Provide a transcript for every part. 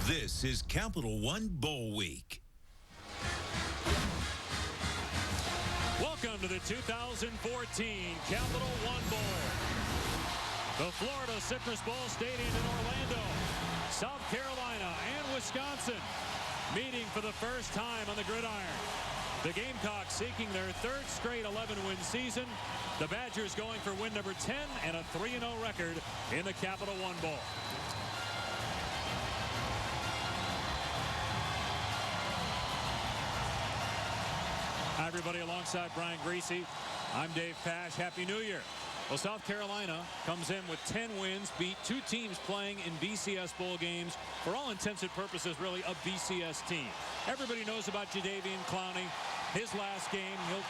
This is Capital One Bowl Week. Welcome to the 2014 Capital One Bowl. The Florida Citrus Bowl Stadium in Orlando, South Carolina, and Wisconsin meeting for the first time on the gridiron. The Gamecocks seeking their third straight 11-win season. The Badgers going for win number 10 and a 3-0 record in the Capital One Bowl. Hi, everybody. Alongside Brian Greasy, I'm Dave Pash. Happy New Year. Well, South Carolina comes in with 10 wins, beat 2 teams playing in BCS bowl games. For all intents and purposes, really a BCS team. Everybody knows about Jadeveon Clowney. His last game, he'll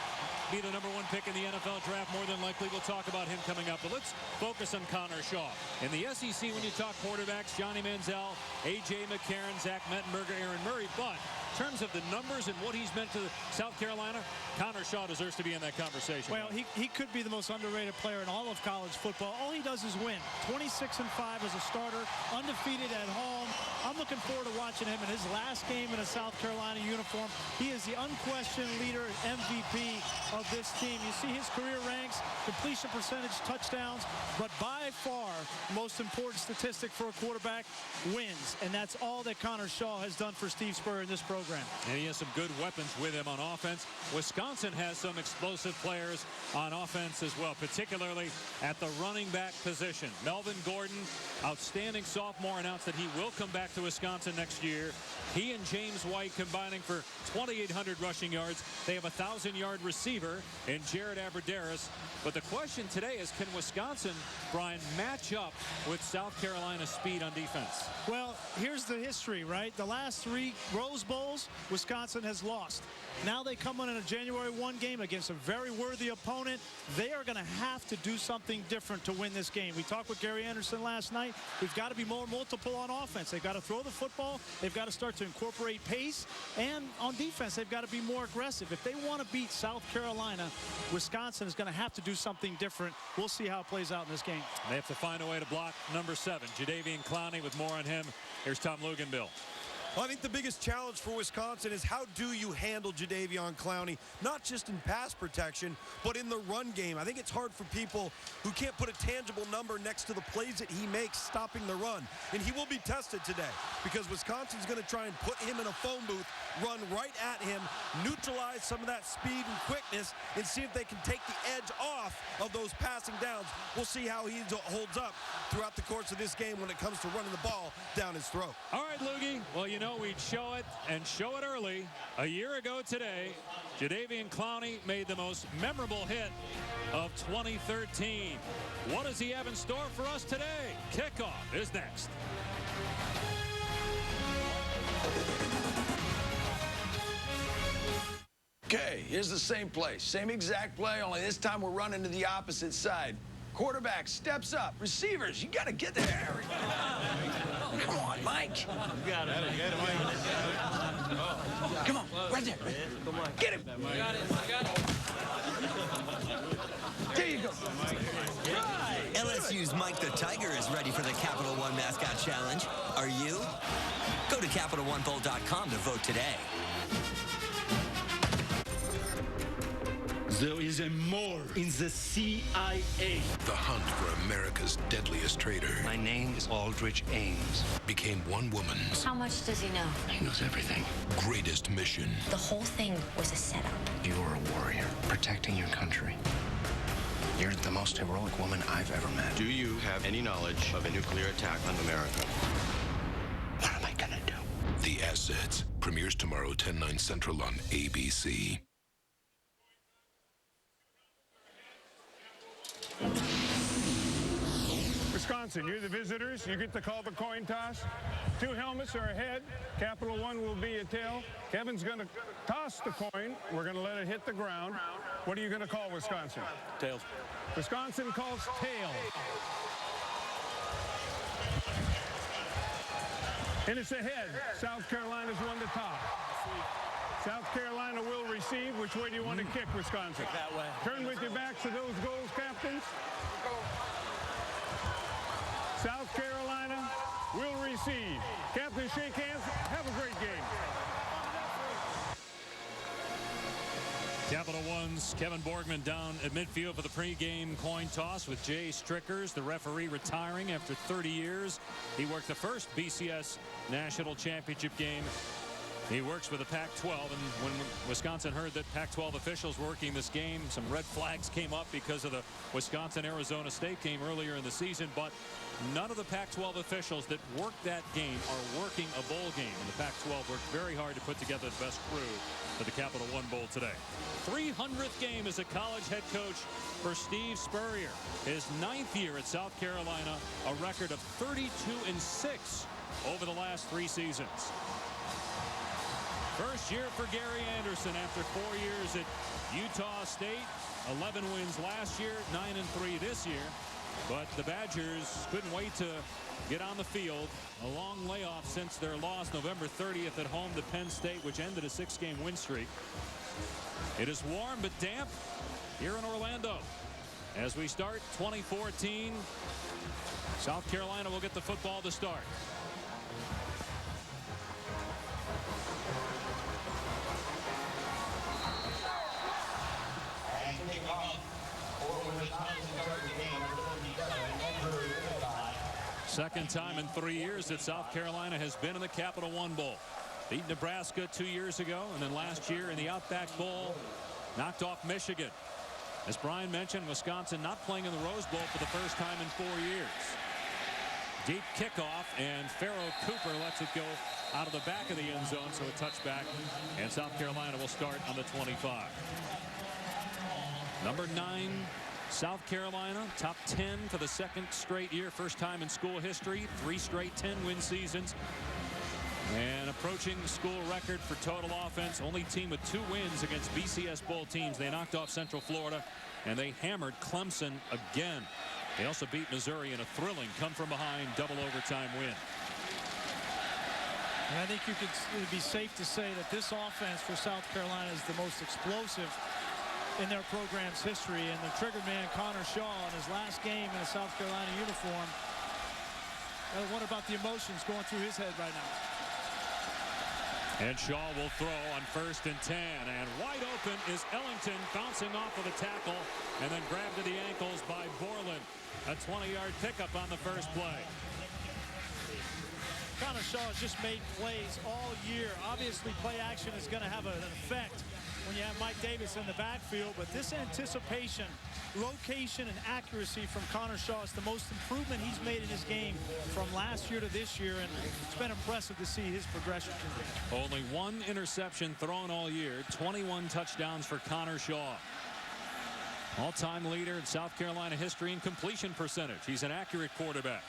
be the #1 pick in the NFL draft. More than likely, we'll talk about him coming up. But let's focus on Connor Shaw. In the SEC, when you talk quarterbacks, Johnny Manziel, A.J. McCarron, Zach Mettenberger, Aaron Murray. But in terms of the numbers and what he's meant to South Carolina, Connor Shaw deserves to be in that conversation. Well, he could be the most underrated player in all of college football. All he does is win. 26-5 as a starter, undefeated at home. I'm looking forward to watching him in his last game in a South Carolina uniform. He is the unquestioned leader, MVP of this team. You see his career ranks, completion percentage, touchdowns, but by far most important statistic for a quarterback, wins. And that's all that Connor Shaw has done for Steve Spurrier in this program. And he has some good weapons with him on offense. Wisconsin has some explosive players on offense as well, particularly at the running back position. Melvin Gordon, outstanding sophomore, announced that he will come back to Wisconsin next year. He and James White combining for 2,800 rushing yards. They have a 1,000-yard receiver in Jared Aberderis. But the question today is, can Wisconsin, Brian, match up with South Carolina's speed on defense? Well, here's the history, right? The last 3 Rose Bowls, Wisconsin has lost. Now they come on in a January 1 game against a very worthy opponent. They are going to have to do something different to win this game. We talked with Gary Anderson last night. We've got to be more multiple on offense. They've got to throw the football. They've got to start to incorporate pace. And on defense, they've got to be more aggressive. If they want to beat South Carolina, Wisconsin is going to have to do something different. We'll see how it plays out in this game. They have to find a way to block number 7, Jadeveon Clowney. With more on him, here's Tom Luginbill. Well, I think the biggest challenge for Wisconsin is how do you handle Jadeveon Clowney, not just in pass protection, but in the run game. I think it's hard for people who can't put a tangible number next to the plays that he makes stopping the run. And he will be tested today because Wisconsin's going to try and put him in a phone booth, run right at him, neutralize some of that speed and quickness, and see if they can take the edge off of those passing downs. We'll see how he holds up throughout the course of this game when it comes to running the ball down his throat. All right, Loogie. Well, you know, we'd show it and show it early. A year ago today, Jadeveon Clowney made the most memorable hit of 2013. What does he have in store for us today? Kickoff is next. Okay, here's the same play. Same exact play, only this time we're running to the opposite side. Quarterback steps up. Receivers, you got to get there. Come on, Mike. You got it. Come on, right there. Get him. I got it. There you go. Right. LSU's Mike the Tiger is ready for the Capital One Mascot Challenge. Are you? Go to CapitalOneBowl.com to vote today. There is a more in the CIA. The hunt for America's deadliest traitor. My name is Aldrich Ames. Became one woman's. How much does he know? He knows everything. Greatest mission. The whole thing was a setup. You are a warrior, protecting your country. You're the most heroic woman I've ever met. Do you have any knowledge of a nuclear attack on America? What am I gonna do? The Assets premieres tomorrow, 10/9 Central on ABC. Wisconsin, you're the visitors. You get to call the coin toss. 2 helmets are ahead. Capital One will be a tail. Kevin's going to toss the coin. We're going to let it hit the ground. What are you going to call, Wisconsin? Tails. Wisconsin calls tail. And it's ahead. South Carolina's won the top. South Carolina will receive. Which way do you want to kick, Wisconsin? That way. Turn with your backs to those goals, captains. South Carolina will receive. Captain out there, shake hands. Have a great game. Capital One's Kevin Borgman down at midfield for the pregame coin toss with Jay Strickers, the referee, retiring after 30 years. He worked the first BCS National Championship game. He works with the Pac-12, and when Wisconsin heard that Pac-12 officials were working this game, some red flags came up because of the Wisconsin-Arizona State game earlier in the season, but none of the Pac-12 officials that worked that game are working a bowl game, and the Pac-12 worked very hard to put together the best crew for the Capital One Bowl today. 300th game as a college head coach for Steve Spurrier. His 9th year at South Carolina, a record of 32-6 over the last 3 seasons. First year for Gary Anderson after 4 years at Utah State. 11 wins last year, 9-3 this year. But the Badgers couldn't wait to get on the field. A long layoff since their loss November 30th at home to Penn State, which ended a 6-game win streak. It is warm but damp here in Orlando. As we start 2014, South Carolina will get the football to start. Second time in 3 years that South Carolina has been in the Capital One Bowl. Beat Nebraska 2 years ago, and then last year in the Outback Bowl, knocked off Michigan. As Brian mentioned, Wisconsin not playing in the Rose Bowl for the first time in 4 years. Deep kickoff, and Pharaoh Cooper lets it go out of the back of the end zone, so a touchback, and South Carolina will start on the 25. Number 9, South Carolina, top 10 for the 2nd straight year, first time in school history, 3 straight 10-win seasons. And approaching the school record for total offense, only team with 2 wins against BCS Bowl teams. They knocked off Central Florida, and they hammered Clemson again. They also beat Missouri in a thrilling come-from-behind double overtime win. And I think you could be safe to say that this offense for South Carolina is the most explosive in their program's history. And the trigger man, Connor Shaw, in his last game in a South Carolina uniform. I wonder about the emotions going through his head right now. And Shaw will throw on 1st and 10. And wide open is Ellington, bouncing off of the tackle and then grabbed to the ankles by Borland. A 20-yard pickup on the first play. Connor Shaw has just made plays all year. Obviously, play action is going to have an effect when you have Mike Davis in the backfield, but this anticipation, location, and accuracy from Connor Shaw is the most improvement he's made in his game from last year to this year, and it's been impressive to see his progression. Only 1 interception thrown all year, 21 touchdowns for Connor Shaw. All-time leader in South Carolina history in completion percentage. He's an accurate quarterback.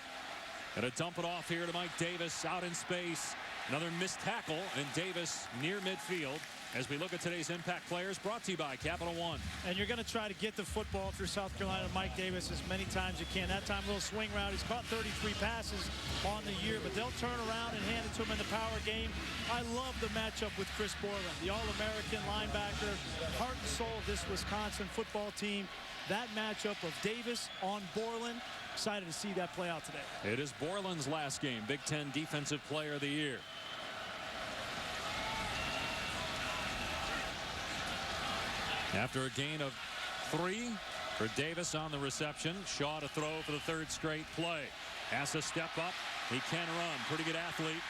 Gonna dump it off here to Mike Davis out in space. Another missed tackle, and Davis near midfield. As we look at today's impact players, brought to you by Capital One. And you're going to try to get the football through South Carolina, Mike Davis, as many times as you can. That time, a little swing route. He's caught 33 passes on the year, but they'll turn around and hand it to him in the power game. I love the matchup with Chris Borland, the All-American linebacker, heart and soul of this Wisconsin football team. That matchup of Davis on Borland, excited to see that play out today. It is Borland's last game, Big Ten Defensive Player of the Year. After a gain of 3 for Davis on the reception, Shaw to throw for the 3rd straight play. Has to step up. He can run. Pretty good athlete.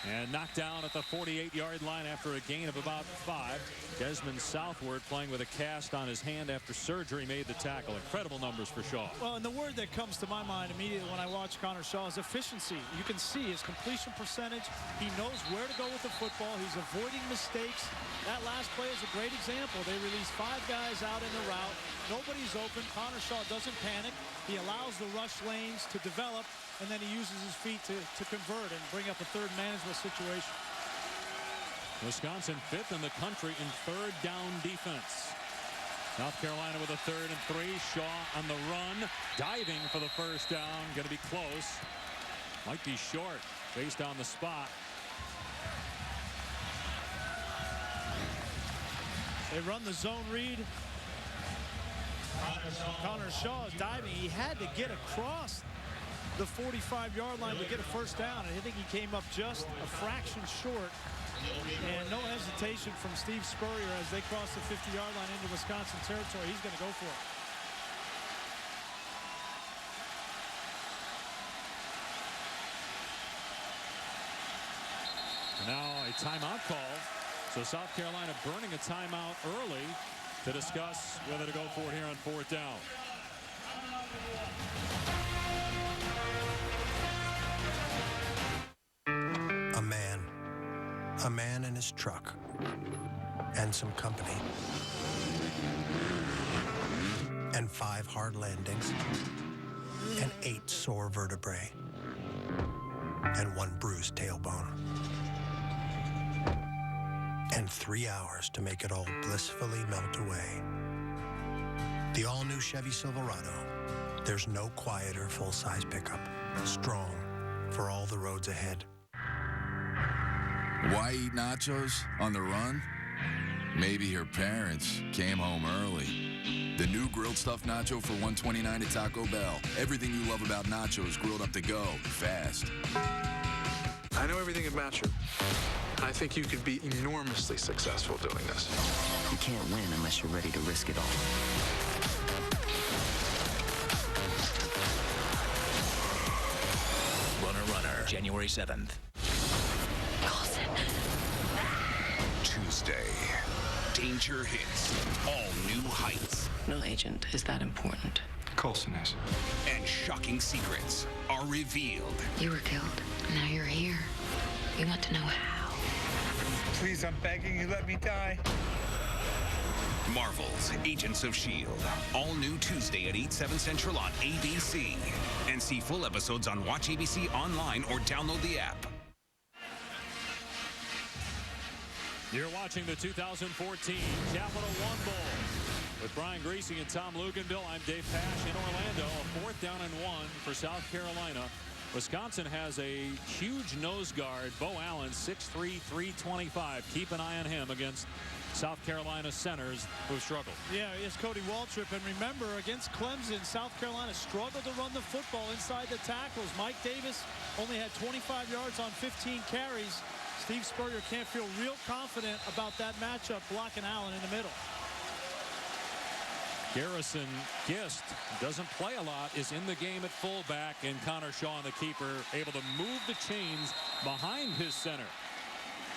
And knocked down at the 48-yard line after a gain of about 5. Desmond Southward, playing with a cast on his hand after surgery, made the tackle. Incredible numbers for Shaw. Well, and the word that comes to my mind immediately when I watch Connor Shaw is efficiency. You can see his completion percentage. He knows where to go with the football. He's avoiding mistakes. That last play is a great example. They released 5 guys out in the route. Nobody's open. Connor Shaw doesn't panic. He allows the rush lanes to develop, and then he uses his feet to convert and bring up a third management situation. Wisconsin 5th in the country in 3rd down defense. South Carolina with a 3rd and 3. Shaw on the run, diving for the first down. Going to be close. Might be short based on the spot. They run the zone read. Connor Shaw is diving. He had to get across the 45-yard line to get a first down. And I think he came up just a fraction short. And no hesitation from Steve Spurrier as they cross the 50-yard line into Wisconsin territory. He's going to go for it. Now a timeout call. So South Carolina burning a timeout early to discuss whether to go for it here on 4th down. A man in his truck and some company and 5 hard landings and 8 sore vertebrae and 1 bruised tailbone and 3 hours to make it all blissfully melt away. The all-new Chevy Silverado. There's no quieter full-size pickup. Strong for all the roads ahead. Why eat nachos on the run? Maybe her parents came home early. The new grilled stuffed nacho for $1.29 at Taco Bell. Everything you love about nachos grilled up to go, fast. I know everything about you. I think you could be enormously successful doing this. You can't win unless you're ready to risk it all. Runner, January 7th. Tuesday, danger hits all new heights. No agent is that important. Coulson is. And shocking secrets are revealed. You were killed. Now you're here. We want to know how. Please, I'm begging you, let me die. Marvel's Agents of S.H.I.E.L.D. All new Tuesday at 8/7 Central on ABC. And see full episodes on Watch ABC online or download the app. You're watching the 2014 Capital One Bowl with Brian Griese and Tom Luginbill. I'm Dave Pasch in Orlando. A 4th down and 1 for South Carolina. Wisconsin has a huge nose guard, Bo Allen, 6'3", 325. Keep an eye on him against South Carolina centers who struggled. Yeah, it's Cody Waltrip. And remember, against Clemson, South Carolina struggled to run the football inside the tackles. Mike Davis only had 25 yards on 15 carries. Steve Spurrier can't feel real confident about that matchup, blocking Allen in the middle. Garrison Gist doesn't play a lot, is in the game at fullback, and Connor Shaw, the keeper, able to move the chains behind his center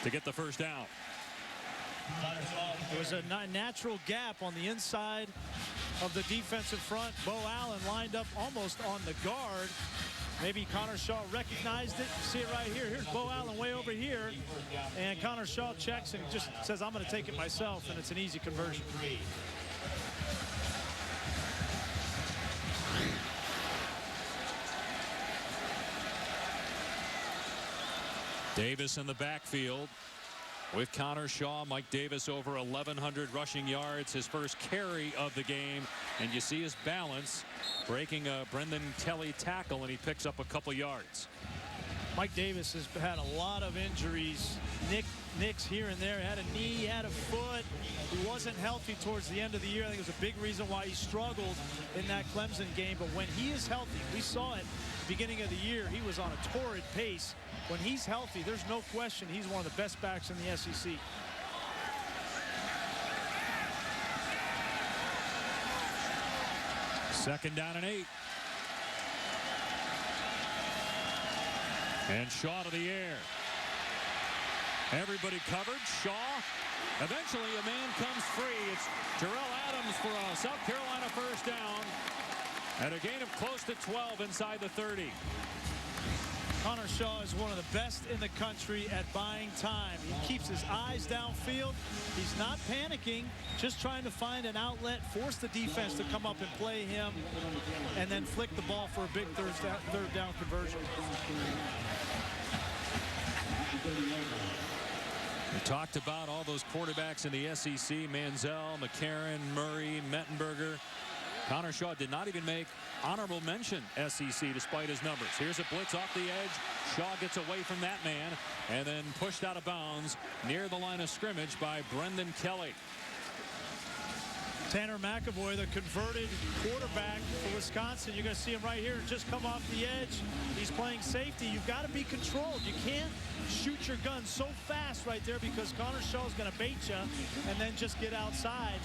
to get the first down. There was a natural gap on the inside of the defensive front. Bo Allen lined up almost on the guard. Maybe Connor Shaw recognized it. See it right here. Here's Bo Allen way over here. And Connor Shaw checks and just says, I'm going to take it myself. And it's an easy conversion. Davis in the backfield with Connor Shaw. Mike Davis over 1,100 rushing yards, his first carry of the game. And you see his balance, breaking a Brendan Kelly tackle, and he picks up a couple yards. Mike Davis has had a lot of injuries. Nicks here and there. Had a knee, had a foot. He wasn't healthy towards the end of the year. I think it was a big reason why he struggled in that Clemson game. But when he is healthy, we saw it beginning of the year, he was on a torrid pace. When he's healthy, there's no question he's one of the best backs in the SEC. Second down and 8. And Shaw to the air. Everybody covered. Shaw. Eventually a man comes free. It's Terrell Adams for a South Carolina first down. And a gain of close to 12 inside the 30. Connor Shaw is one of the best in the country at buying time. He keeps his eyes downfield. He's not panicking, just trying to find an outlet, force the defense to come up and play him, and then flick the ball for a big third down conversion. We talked about all those quarterbacks in the SEC, Manziel, McCarron, Murray, Mettenberger. Connor Shaw did not even make honorable mention SEC despite his numbers. Here's a blitz off the edge. Shaw gets away from that man and then pushed out of bounds near the line of scrimmage by Brendan Kelly. Tanner McAvoy, the converted quarterback for Wisconsin. You're going to see him right here just come off the edge. He's playing safety. You've got to be controlled. You can't shoot your gun so fast right there because Connor Shaw is going to bait you and then just get outside.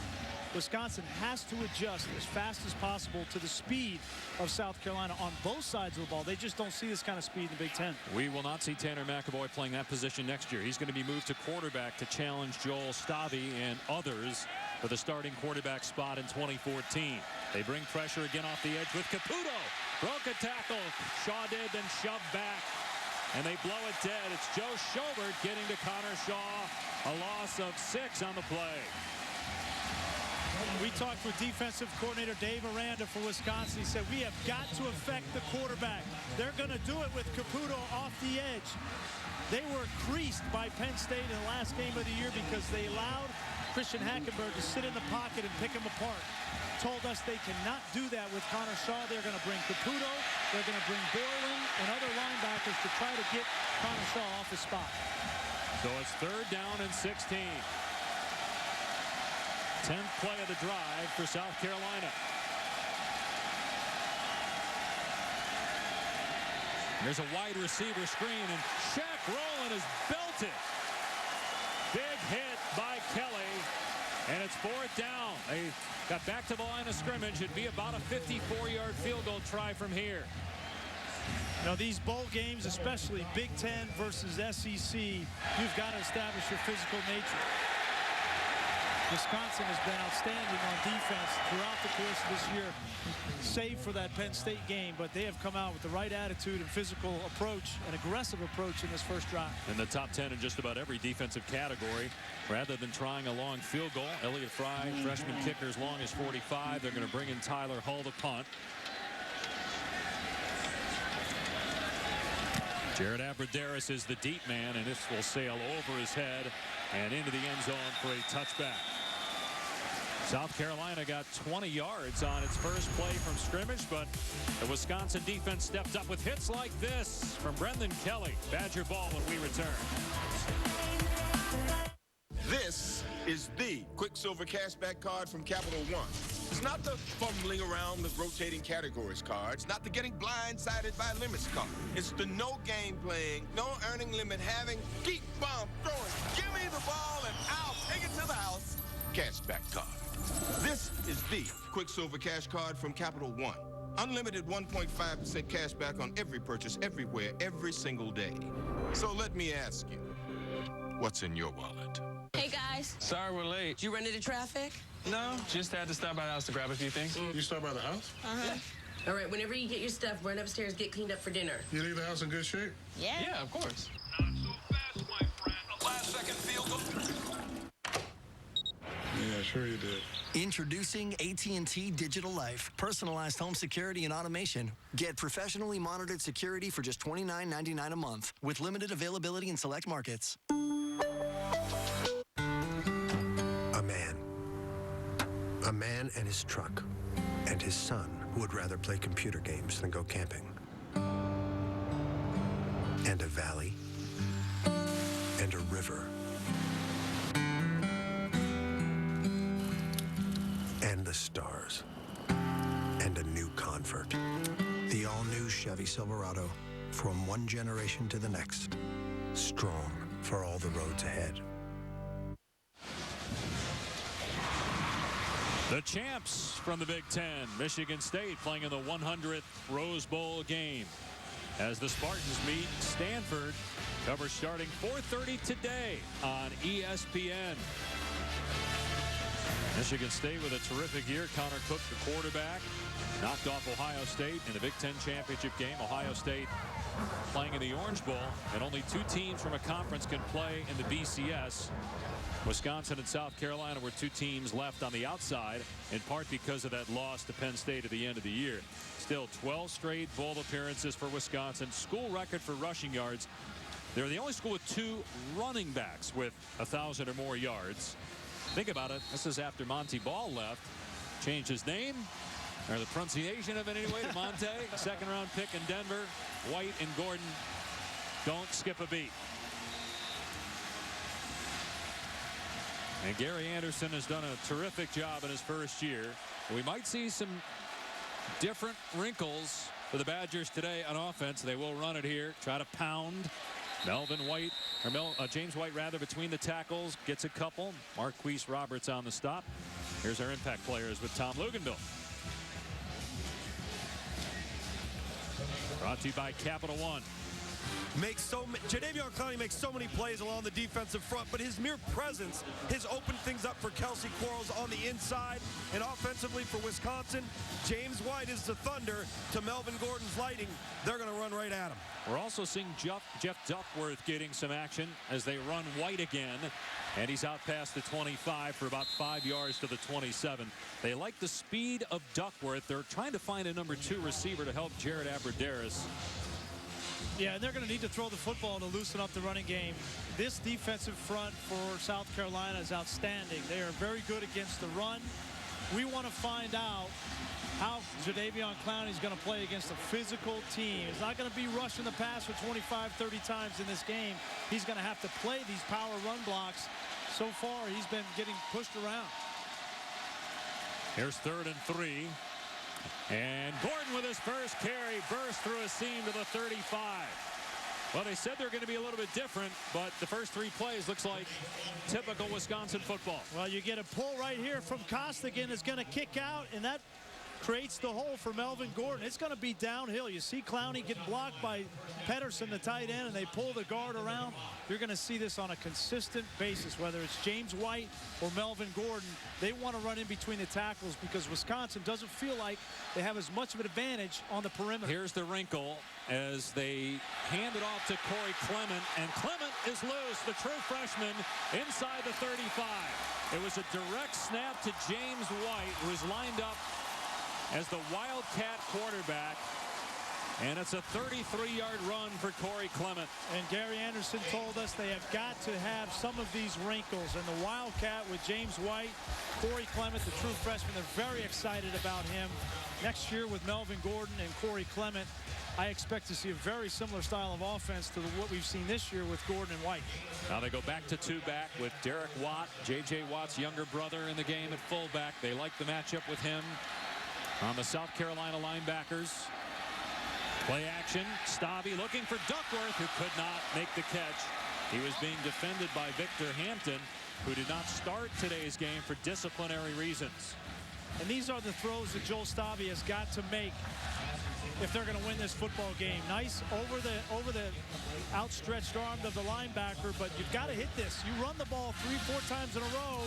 Wisconsin has to adjust as fast as possible to the speed of South Carolina on both sides of the ball. They just don't see this kind of speed in the Big Ten. We will not see Tanner McAvoy playing that position next year. He's going to be moved to quarterback to challenge Joel Stave and others for the starting quarterback spot in 2014. They bring pressure again off the edge with Caputo. Broke a tackle. Shaw did, then shoved back. And they blow it dead. It's Joe Schobert getting to Connor Shaw. A loss of 6 on the play. We talked with defensive coordinator Dave Aranda for Wisconsin. He said, we have got to affect the quarterback. They're going to do it with Caputo off the edge. They were creased by Penn State in the last game of the year because they allowed Christian Hackenberg to sit in the pocket and pick him apart. Told us they cannot do that with Connor Shaw. They're going to bring Caputo. They're going to bring Borland and other linebackers to try to get Connor Shaw off the spot. So it's 3rd down and 16. 10th play of the drive for South Carolina. There's a wide receiver screen, and Shaq Rowland is belted. Big hit by Kelly, and it's 4th down. They got back to the line of scrimmage. It'd be about a 54-yard field goal try from here. Now, these bowl games, especially Big Ten versus SEC, you've got to establish your physical nature. Wisconsin has been outstanding on defense throughout the course of this year, save for that Penn State game, but they have come out with the right attitude and physical approach, an aggressive approach in this first drive. In the top 10 in just about every defensive category. Rather than trying a long field goal, Elliott Fry, freshman kicker, as long as 45. They're going to bring in Tyler Hull to punt. Jared Abbrederis is the deep man, and this will sail over his head and into the end zone for a touchback. South Carolina got 20 yards on its first play from scrimmage, but the Wisconsin defense stepped up with hits like this from Brendan Kelly. Badger ball when we return. This is the Quicksilver Cashback card from Capital One. It's not the fumbling around with rotating categories card. It's not the getting blindsided by limits card. It's the no game playing, no earning limit having, keep bomb throwing, give me the ball and I'll take it to the house cashback card. This is the Quicksilver Cash card from Capital One. Unlimited 1.5% cash back on every purchase, everywhere, every single day. So let me ask you, what's in your wallet? Hey, guys. Sorry we're late. Did you run into traffic? No, just had to stop by the house to grab a few things. You stop by the house? Uh-huh. All right, whenever you get your stuff, run upstairs, get cleaned up for dinner. You leave the house in good shape? Yeah. Yeah, of course. Not so fast, my friend. A last-second field goal. Yeah, sure you did. Introducing AT&T Digital Life. Personalized home security and automation. Get professionally monitored security for just $29.99 a month with limited availability in select markets. A man and his truck, and his son who would rather play computer games than go camping. And a valley, and a river, and the stars, and a new convert. The all-new Chevy Silverado, from one generation to the next, strong for all the roads ahead. The champs from the Big Ten, Michigan State, playing in the 100th Rose Bowl game. As the Spartans meet Stanford, cover starting 4:30 today on ESPN. Michigan State with a terrific year. Connor Cook, the quarterback, knocked off Ohio State in the Big Ten championship game. Ohio State playing in the Orange Bowl, and only 2 teams from a conference can play in the BCS. Wisconsin and South Carolina were 2 teams left on the outside, in part because of that loss to Penn State at the end of the year. Still 12 straight bowl appearances for Wisconsin. School record for rushing yards. They're the only school with 2 running backs with 1,000 or more yards. Think about it. This is after Monty Ball left. Changed his name, or the pronunciation of it anyway, to Monte. 2nd-round pick in Denver. White and Gordon don't skip a beat. And Gary Anderson has done a terrific job in his first year. We might see some different wrinkles for the Badgers today on offense. They will run it here, try to pound. Melvin White, or James White rather, between the tackles, gets a couple. Marquise Roberts on the stop. Here's our impact players with Tom Luginbill. Brought to you by Capital One. Jadeveon Clowney makes so many plays along the defensive front, but his mere presence has opened things up for Kelsey Quarles on the inside. And offensively for Wisconsin, James White is the thunder to Melvin Gordon's lighting. They're going to run right at him. We're also seeing Jeff Duckworth getting some action as they run White again. And he's out past the 25 for about 5 yards to the 27. They like the speed of Duckworth. They're trying to find a number 2 receiver to help Jared Abbrederis. Yeah, and they're going to need to throw the football to loosen up the running game. This defensive front for South Carolina is outstanding. They are very good against the run. We want to find out how Jadeveon Clowney is going to play against a physical team. He's not going to be rushing the passer 25, 30 times in this game. He's going to have to play these power run blocks. So far, he's been getting pushed around. Here's 3rd and 3. And Gordon with his first carry burst through a seam to the 35. Well, they said they're going to be a little bit different, but the first 3 plays looks like typical Wisconsin football. Well, you get a pull right here from Costigan is going to kick out, and that creates the hole for Melvin Gordon. It's going to be downhill. You see Clowney get blocked by Pedersen, the tight end, and they pull the guard around. You're going to see this on a consistent basis, whether it's James White or Melvin Gordon. They want to run in between the tackles because Wisconsin doesn't feel like they have as much of an advantage on the perimeter. Here's the wrinkle as they hand it off to Corey Clement, and Clement is loose, the true freshman, inside the 35. It was a direct snap to James White, who is lined up as the Wildcat quarterback, and it's a 33-yard run for Corey Clement. And Gary Anderson told us they have got to have some of these wrinkles. And the Wildcat with James White, Corey Clement, the true freshman, they're very excited about him. Next year with Melvin Gordon and Corey Clement, I expect to see a very similar style of offense to what we've seen this year with Gordon and White. Now they go back to 2-back with Derek Watt, J.J. Watt's younger brother in the game at fullback. They like the matchup with him. On the South Carolina linebackers. Play action. Stabby looking for Duckworth, who could not make the catch. He was being defended by Victor Hampton, who did not start today's game for disciplinary reasons. And these are the throws that Joel Stabby has got to make if they're going to win this football game. Nice over the outstretched arm of the linebacker, but you've got to hit this. You run the ball 3-4 times in a row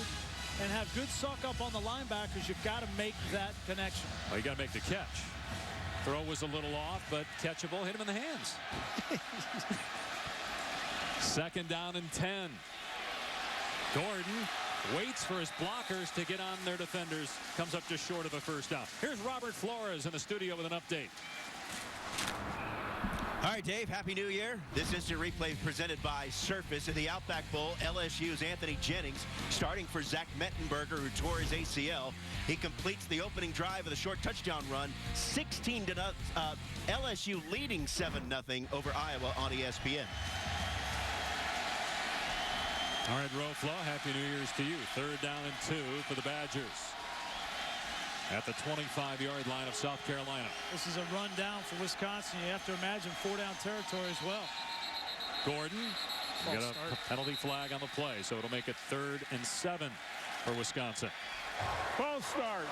and have good suck up on the linebackers, you've got to make that connection. Well, you got to make the catch. Throw was a little off, but catchable. Hit him in the hands. 2nd down and 10. Gordon waits for his blockers to get on their defenders. Comes up just short of a first down. Here's Robert Flores in the studio with an update. All right, Dave, Happy New Year. This instant replay presented by Surface in the Outback Bowl. LSU's Anthony Jennings starting for Zach Mettenberger, who tore his ACL. He completes the opening drive of the short touchdown run, 16-0. LSU leading 7-0 over Iowa on ESPN. All right, Roflo, Happy New Year's to you. 3rd down and 2 for the Badgers at the 25-yard line of South Carolina. This is a run down for Wisconsin. You have to imagine 4-down territory as well. Gordon got a penalty flag on the play, so it'll make it 3rd and 7 for Wisconsin. False start.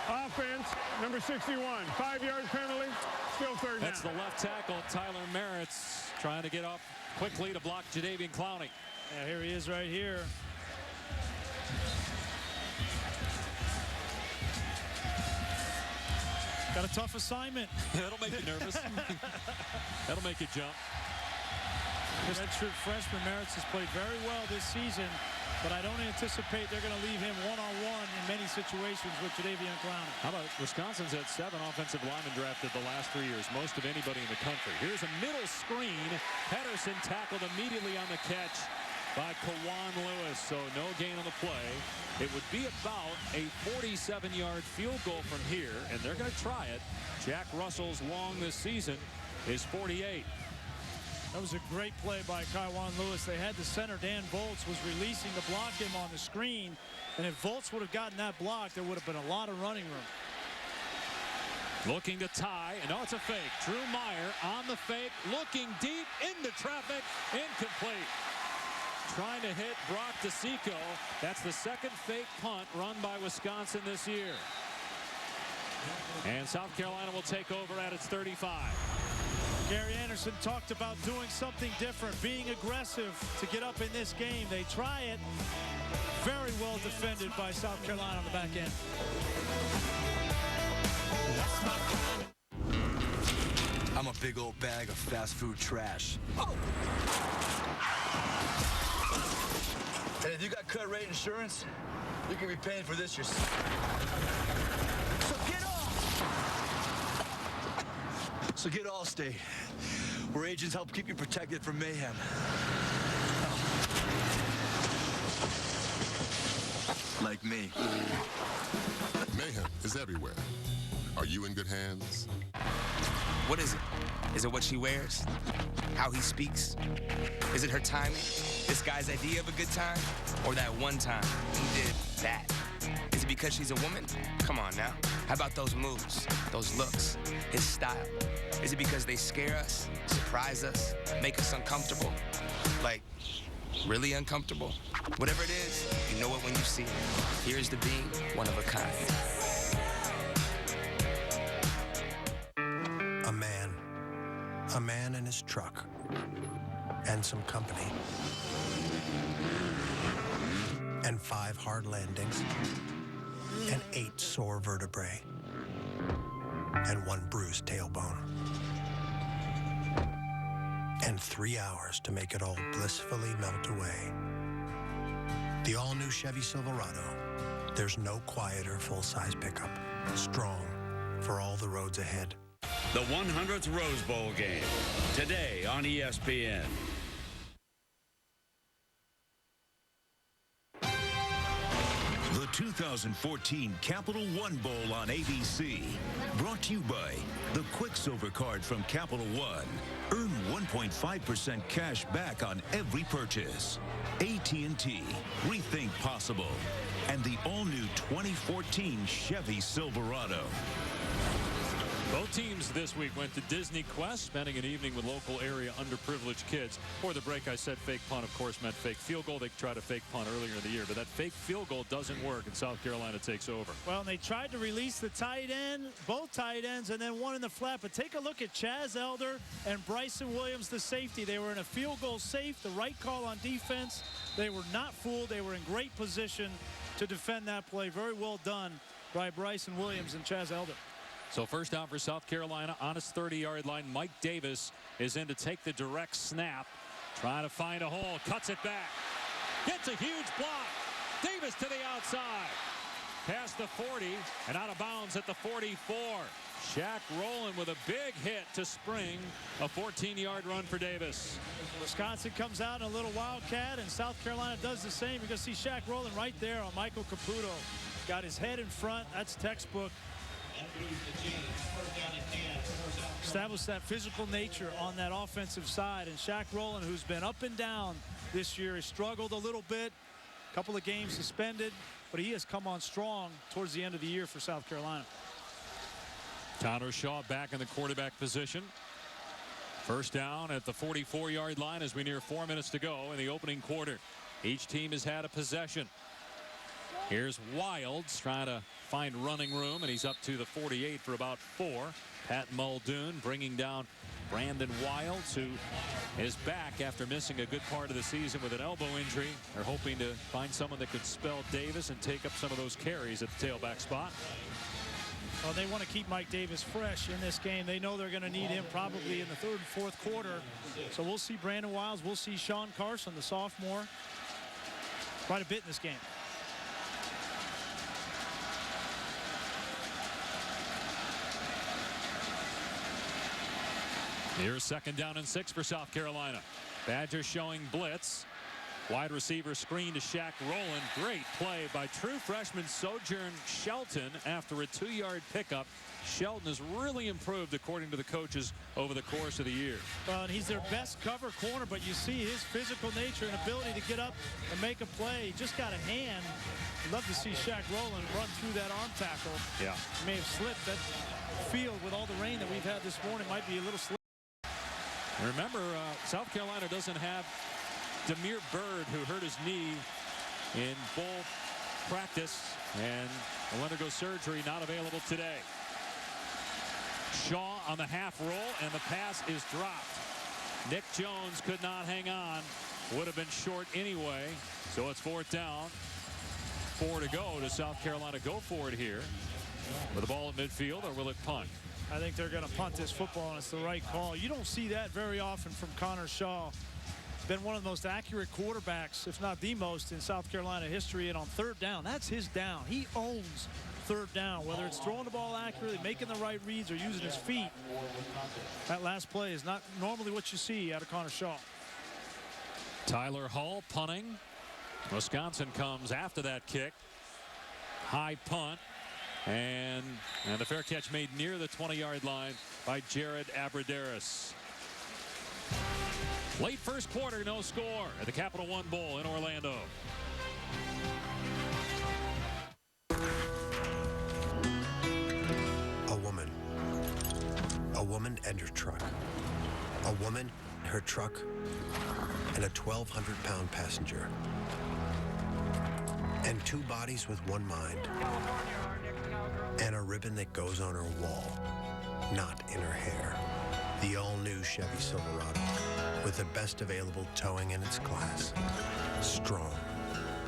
Offense, number 61. 5-yard penalty, still 3rd down. That's the left tackle, Tyler Merritt's, trying to get up quickly to block Jadeveon Clowney. Yeah, here he is right here. Got a tough assignment. That'll make you nervous. That'll make you jump. Redshirt freshman Merritt has played very well this season, but I don't anticipate they're going to leave him one-on-one in many situations with Jadeveon Clowney. How about Wisconsin's had 7 offensive linemen drafted the last 3 years, most of anybody in the country. Here's a middle screen. Pedersen tackled immediately on the catch by Kawan Lewis, so no gain on the play. It would be about a 47-yard field goal from here, and they're going to try it. Jack Russell's long this season is 48. That was a great play by Kaiwan Lewis. They had the center, Dan Volz, was releasing to block him on the screen. And if Volz would have gotten that block, there would have been a lot of running room. Looking to tie, and it's a fake. Drew Meyer on the fake, looking deep into traffic, incomplete. Trying to hit Brock DeSico. That's the second fake punt run by Wisconsin this year. And South Carolina will take over at its 35. Gary Anderson talked about doing something different, being aggressive to get up in this game. They try it. Very well defended by South Carolina on the back end. I'm a big old bag of fast food trash. And if you got cut rate insurance, you can be paying for this yourself. So get off! So get Allstate, where agents help keep you protected from mayhem. Like me. Mayhem is everywhere. Are you in good hands? What is it? Is it what she wears? How he speaks? Is it her timing? This guy's idea of a good time? Or that one time he did that? Is it because she's a woman? Come on now. How about those moves, those looks, his style? Is it because they scare us, surprise us, make us uncomfortable? Like, really uncomfortable? Whatever it is, you know it when you see it. Here's to being one of a kind. A man and his truck, and some company, and 5 hard landings, and 8 sore vertebrae, and 1 bruised tailbone, and 3 hours to make it all blissfully melt away. The all-new Chevy Silverado. There's no quieter full-size pickup. Strong for all the roads ahead. The 100th Rose Bowl game, today on ESPN. The 2014 Capital One Bowl on ABC. Brought to you by the Quicksilver Card from Capital One. Earn 1.5% cash back on every purchase. AT&T. Rethink possible. And the all-new 2014 Chevy Silverado. Both teams this week went to Disney Quest, spending an evening with local area underprivileged kids. Before the break, I said fake punt, of course, meant fake field goal. They tried a fake punt earlier in the year, but that fake field goal doesn't work, and South Carolina takes over. Well, and they tried to release the tight end, both tight ends, and then one in the flat. But take a look at Chaz Elder and Bryson Williams, the safety. They were in a field goal safe, the right call on defense. They were not fooled. They were in great position to defend that play. Very well done by Bryson Williams and Chaz Elder. So first down for South Carolina on his 30-yard line. Mike Davis is in to take the direct snap. Trying to find a hole. Cuts it back. Gets a huge block. Davis to the outside. Past the 40 and out of bounds at the 44. Shaq Rowland with a big hit to spring. A 14-yard run for Davis. Wisconsin comes out in a little wildcat, and South Carolina does the same. You're going to see Shaq Rowland right there on Michael Caputo. Got his head in front. That's textbook. Establish that physical nature on that offensive side. And Shaq Rowland, who's been up and down this year, has struggled a little bit. A couple of games suspended, but he has come on strong towards the end of the year for South Carolina. Connor Shaw back in the quarterback position. First down at the 44-yard line as we near 4 minutes to go in the opening quarter. Each team has had a possession. Here's Wilds trying to find running room, and he's up to the 48 for about 4. Pat Muldoon bringing down Brandon Wilds, who is back after missing a good part of the season with an elbow injury. They're hoping to find someone that could spell Davis and take up some of those carries at the tailback spot. Well, they want to keep Mike Davis fresh in this game. They know they're going to need him probably in the third and fourth quarter. So we'll see Brandon Wilds. We'll see Sean Carson, the sophomore, quite a bit in this game. Here's second down and 6 for South Carolina. Badgers showing blitz. Wide receiver screen to Shaq Rowland. Great play by true freshman Sojourn Shelton after a 2-yard pickup. Shelton has really improved according to the coaches over the course of the year. Well, and he's their best cover corner, but you see his physical nature and ability to get up and make a play. He just got a hand. I'd love to see Shaq Rowland run through that arm tackle. Yeah. He may have slipped. That field with all the rain that we've had this morning might be a little slippery. Remember, South Carolina doesn't have Demir Bird, who hurt his knee in bowl practice and will undergo surgery, not available today. Shaw on the half roll, and the pass is dropped. Nick Jones could not hang on. Would have been short anyway, so it's 4th down. 4 to go. Does South Carolina go for it here with the ball at midfield, or will it punt? I think they're going to punt this football, and it's the right call. You don't see that very often from Connor Shaw. Been one of the most accurate quarterbacks, if not the most, in South Carolina history. And on 3rd down, that's his down. He owns 3rd down, whether it's throwing the ball accurately, making the right reads, or using his feet. That last play is not normally what you see out of Connor Shaw. Tyler Hull punting. Wisconsin comes after that kick. High punt. And the fair catch made near the 20-yard line by Jared Abbrederis. Late first quarter, no score at the Capital One Bowl in Orlando. A woman and her truck. A woman, her truck, and a 1,200-pound passenger. And 2 bodies with 1 mind. And a ribbon that goes on her wall, not in her hair. The all-new Chevy Silverado, with the best available towing in its class. Strong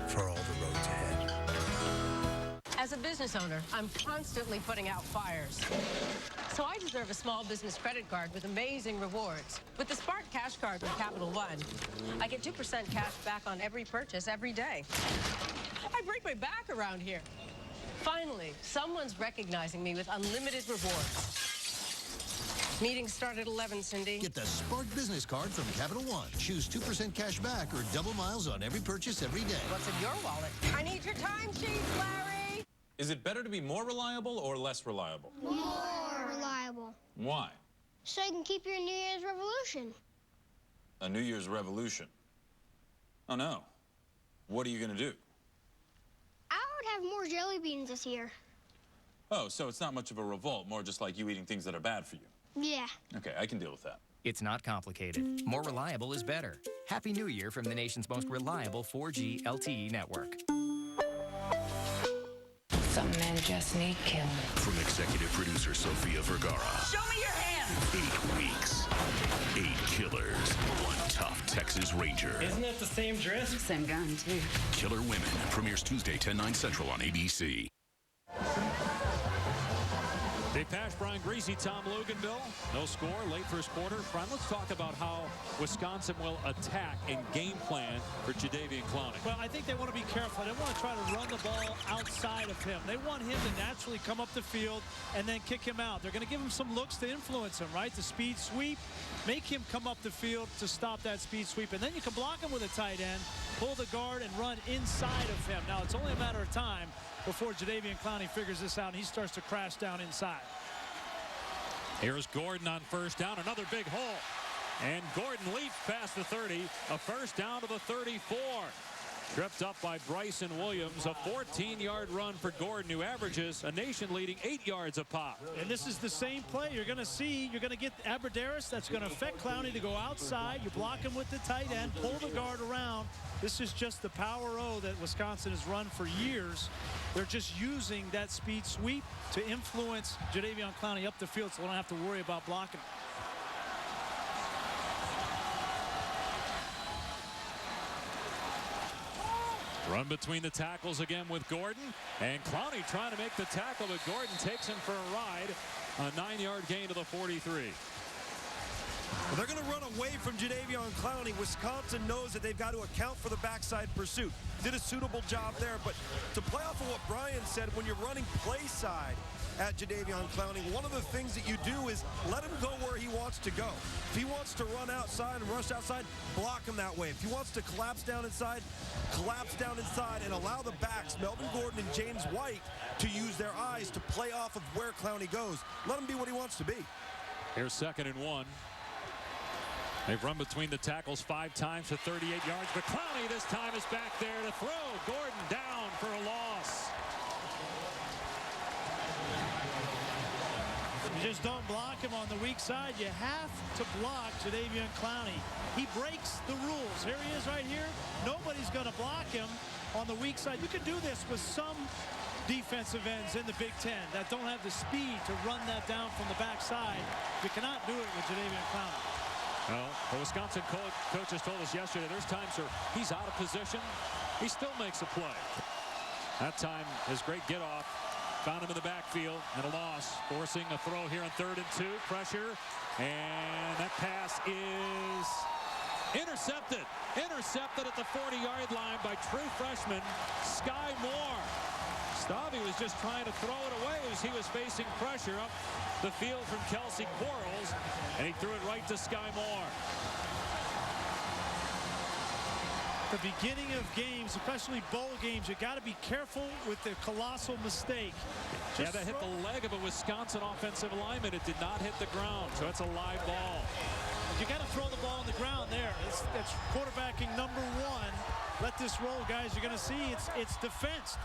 for all the roads ahead. As a business owner, I'm constantly putting out fires. So I deserve a small business credit card with amazing rewards. With the Spark Cash Card from Capital One, I get 2% cash back on every purchase every day. I break my back around here. Finally, someone's recognizing me with unlimited rewards. Meetings start at 11, Cindy. Get the Spark Business Card from Capital One. Choose 2% cash back or double miles on every purchase every day. What's in your wallet? I need your timesheets, Larry! Is it better to be more reliable or less reliable? More reliable. Why? So you can keep your New Year's revolution. A New Year's revolution? Oh, no. What are you going to do? I would have more jelly beans this year. Oh, so it's not much of a revolt, more just like you eating things that are bad for you. Yeah. Okay, I can deal with that. It's not complicated. More reliable is better. Happy New Year from the nation's most reliable 4G LTE network. Some men just need killing. From executive producer Sofia Vergara. Show me your hands! 8 weeks, 8 killers, 1 tough Texas Ranger. Isn't that the same dress? Same gun, too. Killer Women premieres Tuesday, 10/9 Central on ABC. Dave Pash, Brian Greasy, Tom Luganville. No score, late first quarter. Brian, let's talk about how Wisconsin will attack and game plan for Jadeveon Clowney. Well, I think they want to be careful. They want to try to run the ball outside of him. They want him to naturally come up the field and then kick him out. They're going to give him some looks to influence him, right? The speed sweep, make him come up the field to stop that speed sweep. And then you can block him with a tight end, pull the guard, and run inside of him. Now, it's only a matter of time before Jadeveon Clowney figures this out and he starts to crash down inside. Here's Gordon on first down, another big hole. And Gordon leaps past the 30, a first down to the 34. Tripped up by Bryson Williams, a 14-yard run for Gordon, who averages a nation-leading 8 yards a pop. And this is the same play you're going to see. You're going to get Abbrederis. That's going to affect Clowney to go outside. You block him with the tight end, pull the guard around. This is just the power O that Wisconsin has run for years. They're just using that speed sweep to influence Jadeveon Clowney up the field so they don't have to worry about blocking him. Run between the tackles again with Gordon. And Clowney trying to make the tackle, but Gordon takes him for a ride. A 9-yard gain to the 43. Well, they're going to run away from Jadeveon Clowney. Wisconsin knows that they've got to account for the backside pursuit. Did a suitable job there, but to play off of what Brian said, when you're running play side at Jadeveon Clowney, one of the things that you do is let him go where he wants to go. If he wants to run outside and rush outside, block him that way. If he wants to collapse down inside and allow the backs, Melvin Gordon and James White, to use their eyes to play off of where Clowney goes. Let him be what he wants to be. Here's 2nd and 1. They've run between the tackles 5 times for 38 yards, but Clowney this time is back there to throw. Gordon down for a loss. You just don't block him on the weak side. You have to block Jadeveon Clowney. He breaks the rules. Here he is right here. Nobody's going to block him on the weak side. You can do this with some defensive ends in the Big Ten that don't have the speed to run that down from the backside. You cannot do it with Jadeveon Clowney. Well, the Wisconsin coaches told us yesterday there's times where he's out of position. He still makes a play. That time, his great get-off found him in the backfield and a loss, forcing a throw here on 3rd and 2. Pressure, and that pass is intercepted. Intercepted at the 40-yard line by true freshman Sky Moore. Stabby was just trying to throw it away as he was facing pressure up the field from Kelsey Quarles, and he threw it right to Sky Moore. The beginning of games, especially bowl games, you got to be careful with the colossal mistake. Yeah, that hit the leg of a Wisconsin offensive lineman. It did not hit the ground, so it's a live ball. You got to throw the ball on the ground there. That's quarterbacking number 1. Let this roll, guys. You're going to see it's defense.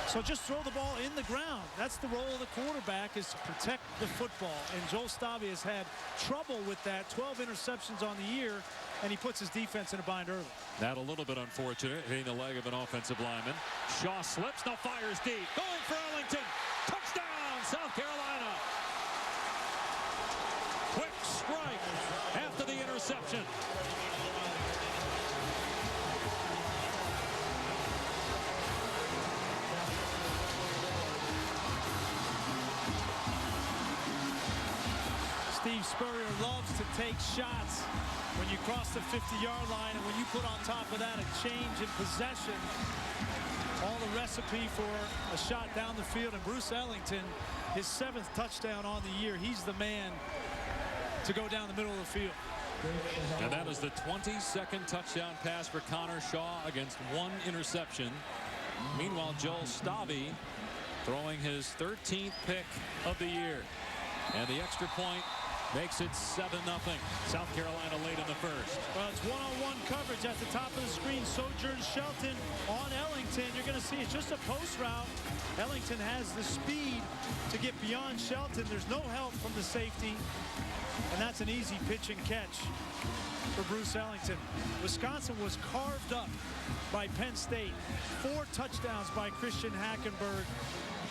So just throw the ball in the ground. That's the role of the quarterback, is to protect the football. And Joel Stabby has had trouble with that. 12 interceptions on the year, and he puts his defense in a bind early. That a little bit unfortunate, hitting the leg of an offensive lineman. Shaw slips, now fires deep. Going for Ellington. Touchdown, South Carolina. Quick strike after the interception. Steve Spurrier loves to take shots when you cross the 50-yard line, and when you put on top of that a change in possession, all the recipe for a shot down the field. And Bruce Ellington, his 7th touchdown on the year, he's the man to go down the middle of the field. And that is the 22nd touchdown pass for Connor Shaw against 1 interception. Meanwhile, Joel Stabby throwing his 13th pick of the year. And the extra point makes it 7-0. South Carolina late in the first. Well, it's one-on-one coverage at the top of the screen. Sojourn Shelton on Ellington. You're going to see it's just a post route. Ellington has the speed to get beyond Shelton. There's no help from the safety. And that's an easy pitch and catch for Bruce Ellington. Wisconsin was carved up by Penn State. 4 touchdowns by Christian Hackenberg.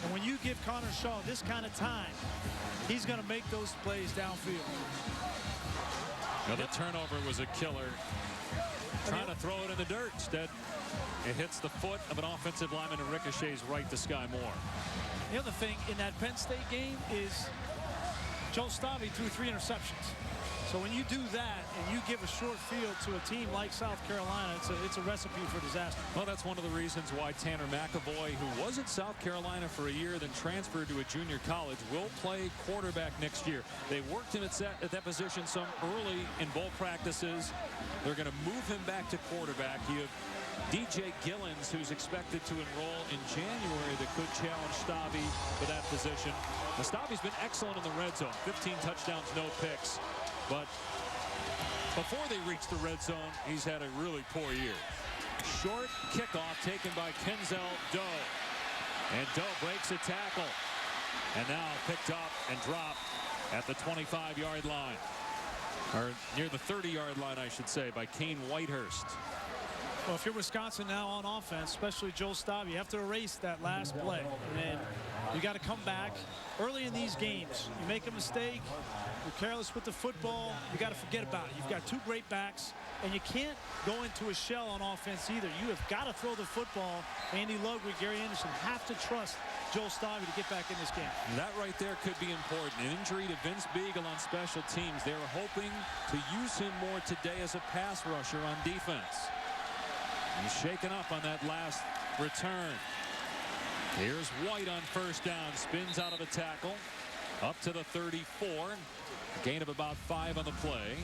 And when you give Connor Shaw this kind of time, he's going to make those plays downfield. Now, the turnover was a killer. Trying to throw it in the dirt. Instead, it hits the foot of an offensive lineman and ricochets right to Sky Moore. The other thing in that Penn State game is Joel Stabby threw 3 interceptions. So when you do that and you give a short field to a team like South Carolina, it's a recipe for disaster. Well, that's one of the reasons why Tanner McAvoy, who was at South Carolina for a year, then transferred to a junior college, will play quarterback next year. They worked him at that position some early in bowl practices. They're going to move him back to quarterback. You have DJ Gillens, who's expected to enroll in January, that could challenge Stabby for that position. Now, Stabby's been excellent in the red zone. 15 touchdowns, no picks. But before they reach the red zone, he's had a really poor year. Short kickoff taken by Kenzel Doe. And Doe breaks a tackle. And now picked up and dropped at the 25-yard line. Or near the 30-yard line, I should say, by Kane Whitehurst. Well, if you're Wisconsin now on offense, especially Joel Stabby, you have to erase that last play. And You got to come back early in these games. You make a mistake, you're careless with the football, you got to forget about it. You've got two great backs, and you can't go into a shell on offense either. You have got to throw the football. Andy Ludwig, Gary Anderson have to trust Joel Stuyvesant to get back in this game. That right there could be important. An injury to Vince Beagle on special teams. They were hoping to use him more today as a pass rusher on defense. He's shaken up on that last return. Here's White on first down. Spins out of the tackle. Up to the 34. A gain of about 5 on the play.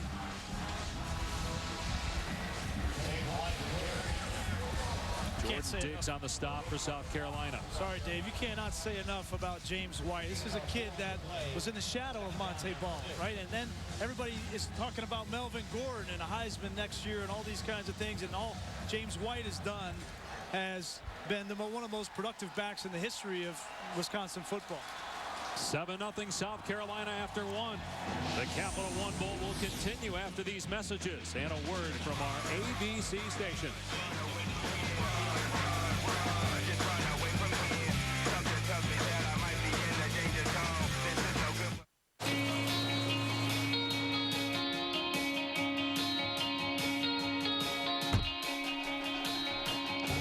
Jordan Diggs on the stop for South Carolina. Sorry, Dave, you cannot say enough about James White. This is a kid that was in the shadow of Monte Ball, right? And then everybody is talking about Melvin Gordon and a Heisman next year and all these kinds of things. And all James White has done has been one of the most productive backs in the history of Wisconsin football. 7-0 South Carolina after 1. The Capital One Bowl will continue after these messages and a word from our ABC station.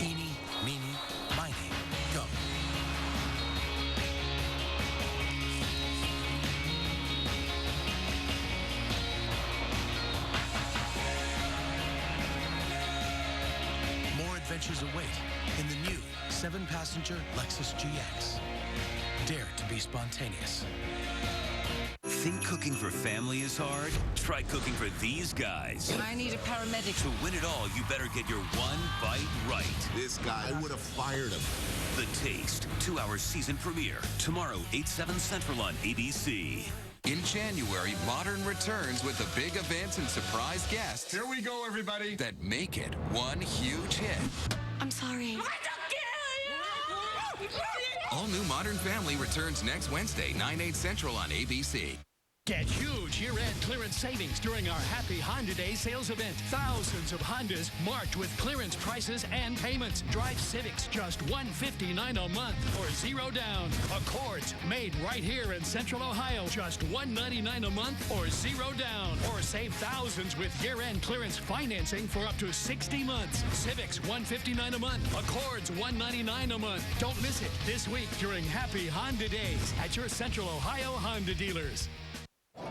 Eeny, meeny, miny, go. More adventures await in the new 7-passenger Lexus GX. Dare to be spontaneous. Think cooking for family is hard? Try cooking for these guys. I need a paramedic. To win it all, you better get your one bite right. This guy, I would have fired him. The Taste, 2-hour season premiere. Tomorrow, 8/7 Central on ABC. In January, Modern returns with the big events and surprise guests. Here we go, everybody. That make it one huge hit. I'm sorry. All new Modern Family returns next Wednesday, 9/8 Central on ABC. Get huge year-end clearance savings during our Happy Honda Day sales event. Thousands of Hondas marked with clearance prices and payments. Drive Civics just $159 a month or 0 down. Accords made right here in Central Ohio just $199 a month or 0 down. Or save thousands with year-end clearance financing for up to 60 months. Civics $159 a month. Accords $199 a month. Don't miss it this week during Happy Honda Days at your Central Ohio Honda dealers.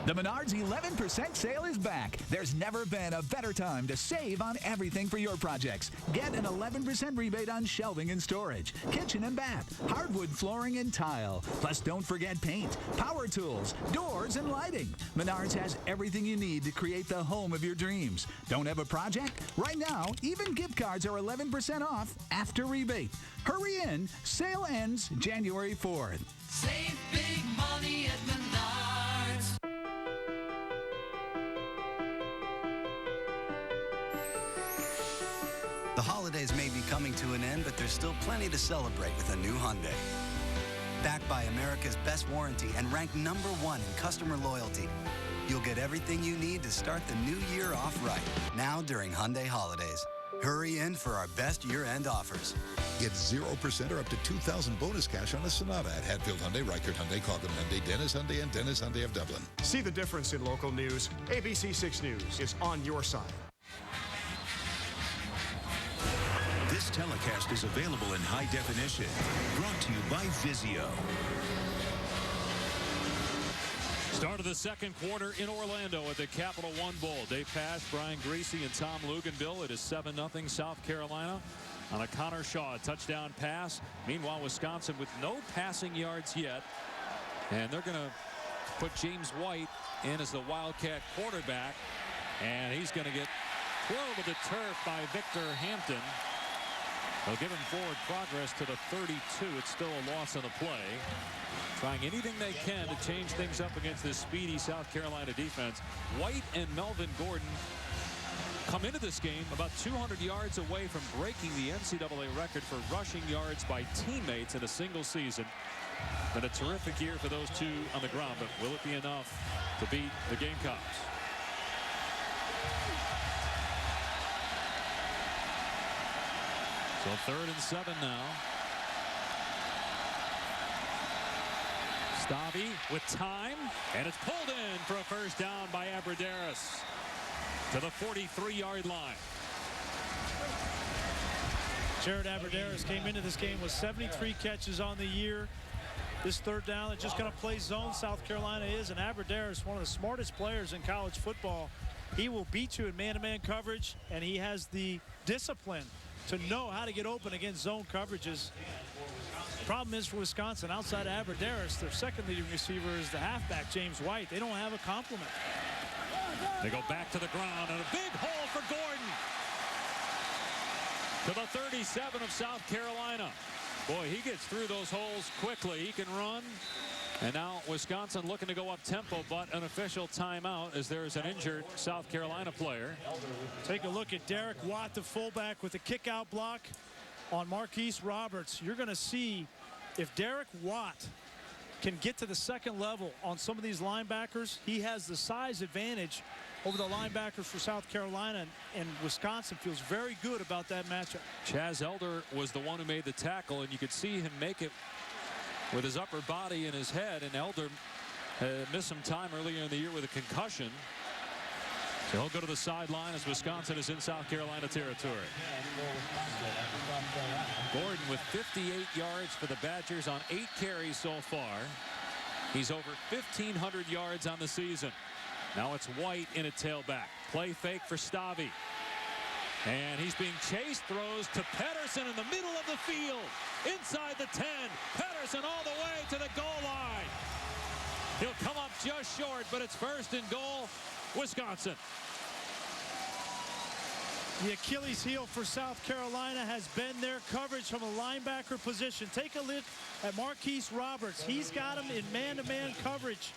The Menards 11% sale is back. There's never been a better time to save on everything for your projects. Get an 11% rebate on shelving and storage, kitchen and bath, hardwood flooring and tile. Plus, don't forget paint, power tools, doors, and lighting. Menards has everything you need to create the home of your dreams. Don't have a project? Right now, even gift cards are 11% off after rebate. Hurry in. Sale ends January 4th. Save big money at Menards. The holidays may be coming to an end, but there's still plenty to celebrate with a new Hyundai. Backed by America's best warranty and ranked #1 in customer loyalty, you'll get everything you need to start the new year off right. Now during Hyundai holidays. Hurry in for our best year-end offers. Get 0% or up to $2,000 bonus cash on a Sonata at Hatfield Hyundai, Reichert Hyundai, Coghlan Hyundai, Dennis Hyundai, and Dennis Hyundai of Dublin. See the difference in local news. ABC 6 News is on your side. This telecast is available in high definition. Brought to you by Vizio. Start of the second quarter in Orlando at the Capital One Bowl. Dave Pasch, Brian Griese, and Tom Luginbill. It is 7-0 South Carolina on a Connor Shaw touchdown pass. Meanwhile, Wisconsin with no passing yards yet. And they're going to put James White in as the Wildcat quarterback. And he's going to get twirled to the turf by Victor Hampton. They'll give him forward progress to the 32. It's still a loss on the play. Trying anything they can to change things up against this speedy South Carolina defense. White and Melvin Gordon come into this game about 200 yards away from breaking the NCAA record for rushing yards by teammates in a single season. Been a terrific year for those two on the ground, but will it be enough to beat the Gamecocks? So 3rd and 7 now. Stavi with time, and it's pulled in for a first down by Abradaris to the 43-yard line. Jared Abradaris came into this game with 73 catches on the year. This third down, they're just going to play zone. South Carolina is, and Abradaris, one of the smartest players in college football. He will beat you in man-to-man coverage, and he has the discipline to know how to get open against zone coverages. Problem is for Wisconsin, outside of Abradaris, their second leading receiver is the halfback, James White. They don't have a complement. They go back to the ground, and a big hole for Gordon to the 37 of South Carolina. Boy, he gets through those holes quickly. He can run. And now Wisconsin looking to go up tempo, but an official timeout as there's an injured South Carolina player. Take a look at Derek Watt, the fullback, with a kick-out block on Marquise Roberts. You're going to see if Derek Watt can get to the second level on some of these linebackers, he has the size advantage over the linebackers for South Carolina, and Wisconsin feels very good about that matchup. Chaz Elder was the one who made the tackle, and you could see him make it with his upper body and his head, and Elder missed some time earlier in the year with a concussion. So he'll go to the sideline as Wisconsin is in South Carolina territory. Gordon with 58 yards for the Badgers on 8 carries so far. He's over 1,500 yards on the season. Now it's White in a tailback. Play fake for Stavi. And he's being chased, throws to Pedersen in the middle of the field. Inside the 10. Pedersen all the way to the goal line. He'll come up just short, but it's first and goal, Wisconsin. The Achilles heel for South Carolina has been their coverage from a linebacker position. Take a look at Marquise Roberts. He's got him in man-to-man coverage.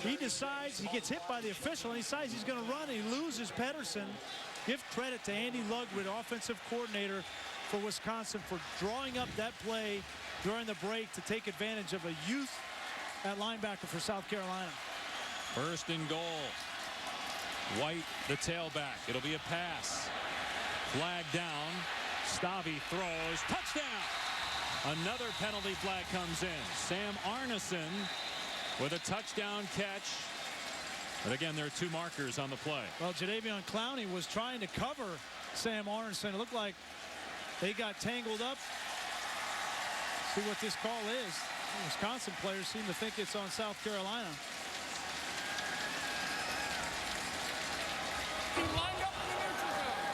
He decides, he gets hit by the official, and he decides he's going to run, and he loses Pedersen. Give credit to Andy Ludwig, offensive coordinator for Wisconsin, for drawing up that play during the break to take advantage of a youth at linebacker for South Carolina. First and goal. White, the tailback. It'll be a pass. Flag down. Stavi throws. Touchdown! Another penalty flag comes in. Sam Arneson with a touchdown catch. But again, there are 2 markers on the play. Well, Jadeveon Clowney was trying to cover Sam Arneson. It looked like they got tangled up. See what this call is. Wisconsin players seem to think it's on South Carolina.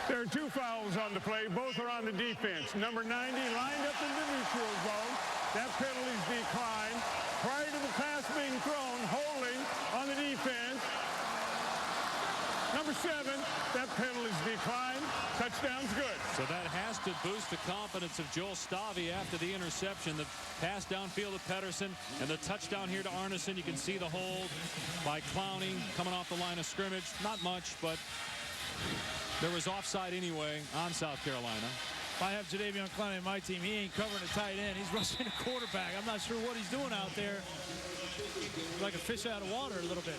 There are 2 fouls on the play. Both are on the defense. Number 90 lined up in the neutral zone. That penalty's declined. Prior to the pass being thrown, holding on the defense. Number 7, that penalty's declined. Touchdown's good. So that has to boost the confidence of Joel Stavi after the interception. The pass downfield to Pedersen and the touchdown here to Arneson. You can see the hold by Clowney coming off the line of scrimmage. Not much, but there was offside anyway on South Carolina. If I have Jadeveon Clowney on my team, he ain't covering a tight end. He's rushing a quarterback. I'm not sure what he's doing out there. Like a fish out of water a little bit.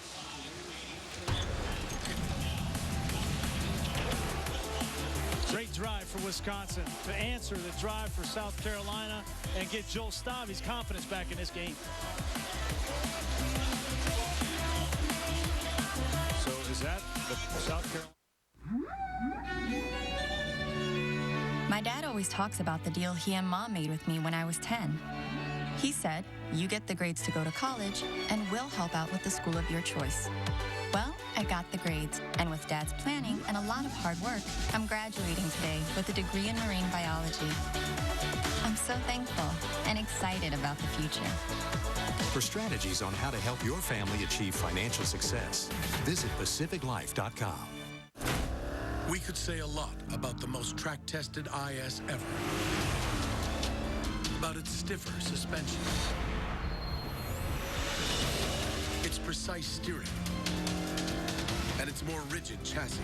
Great drive for Wisconsin to answer the drive for South Carolina and get Joel Stavi's confidence back in this game. So is that the South Carolina? My dad always talks about the deal he and Mom made with me when I was 10. He said, you get the grades to go to college, and we'll help out with the school of your choice. Well, I got the grades, and with Dad's planning and a lot of hard work, I'm graduating today with a degree in marine biology. I'm so thankful and excited about the future. For strategies on how to help your family achieve financial success, visit PacificLife.com. We could say a lot about the most track-tested IS ever. About its stiffer suspension, its precise steering, and its more rigid chassis.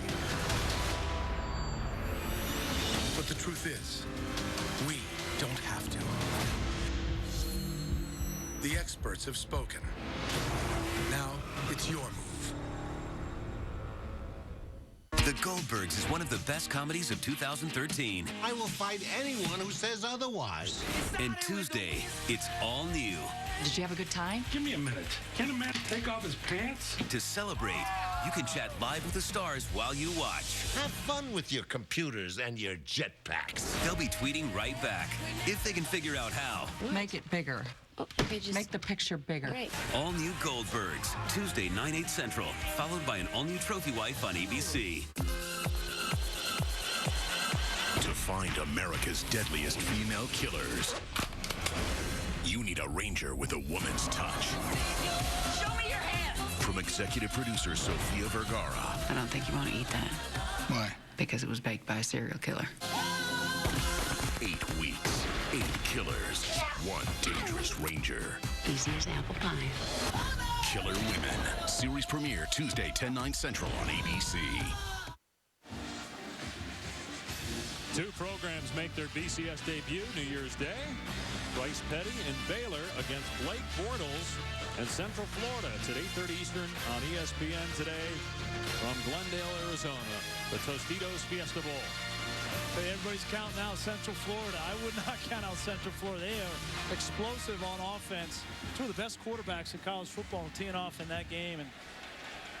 But the truth is, we don't have to. The experts have spoken. Now it's your move. The Goldbergs is one of the best comedies of 2013. I will fight anyone who says otherwise. And Tuesday, it's all new. Did you have a good time? Give me a minute. Can a man take off his pants? To celebrate, you can chat live with the stars while you watch. Have fun with your computers and your jetpacks. They'll be tweeting right back, if they can figure out how. Make it bigger. Make the picture bigger. Right. All new Goldbergs, Tuesday, 9, 8 Central, followed by an all-new Trophy Wife on ABC. To find America's deadliest female killers, you need a Ranger with a woman's touch. Show me your hand. From executive producer Sofia Vergara. I don't think you want to eat that. Why? Because it was baked by a serial killer. 8 weeks, 8 killers, 1 dangerous Ranger. Easy as apple pie. Killer Women. Series premiere Tuesday, 10, 9 Central on ABC. 2 programs make their BCS debut New Year's Day. Bryce Petty and Baylor against Blake Bortles and Central Florida. It's at 8:30 Eastern on ESPN today from Glendale, Arizona. The Tostitos Fiesta Bowl. Hey, everybody's counting out Central Florida. I would not count out Central Florida. They are explosive on offense. 2 of the best quarterbacks in college football teeing off in that game. And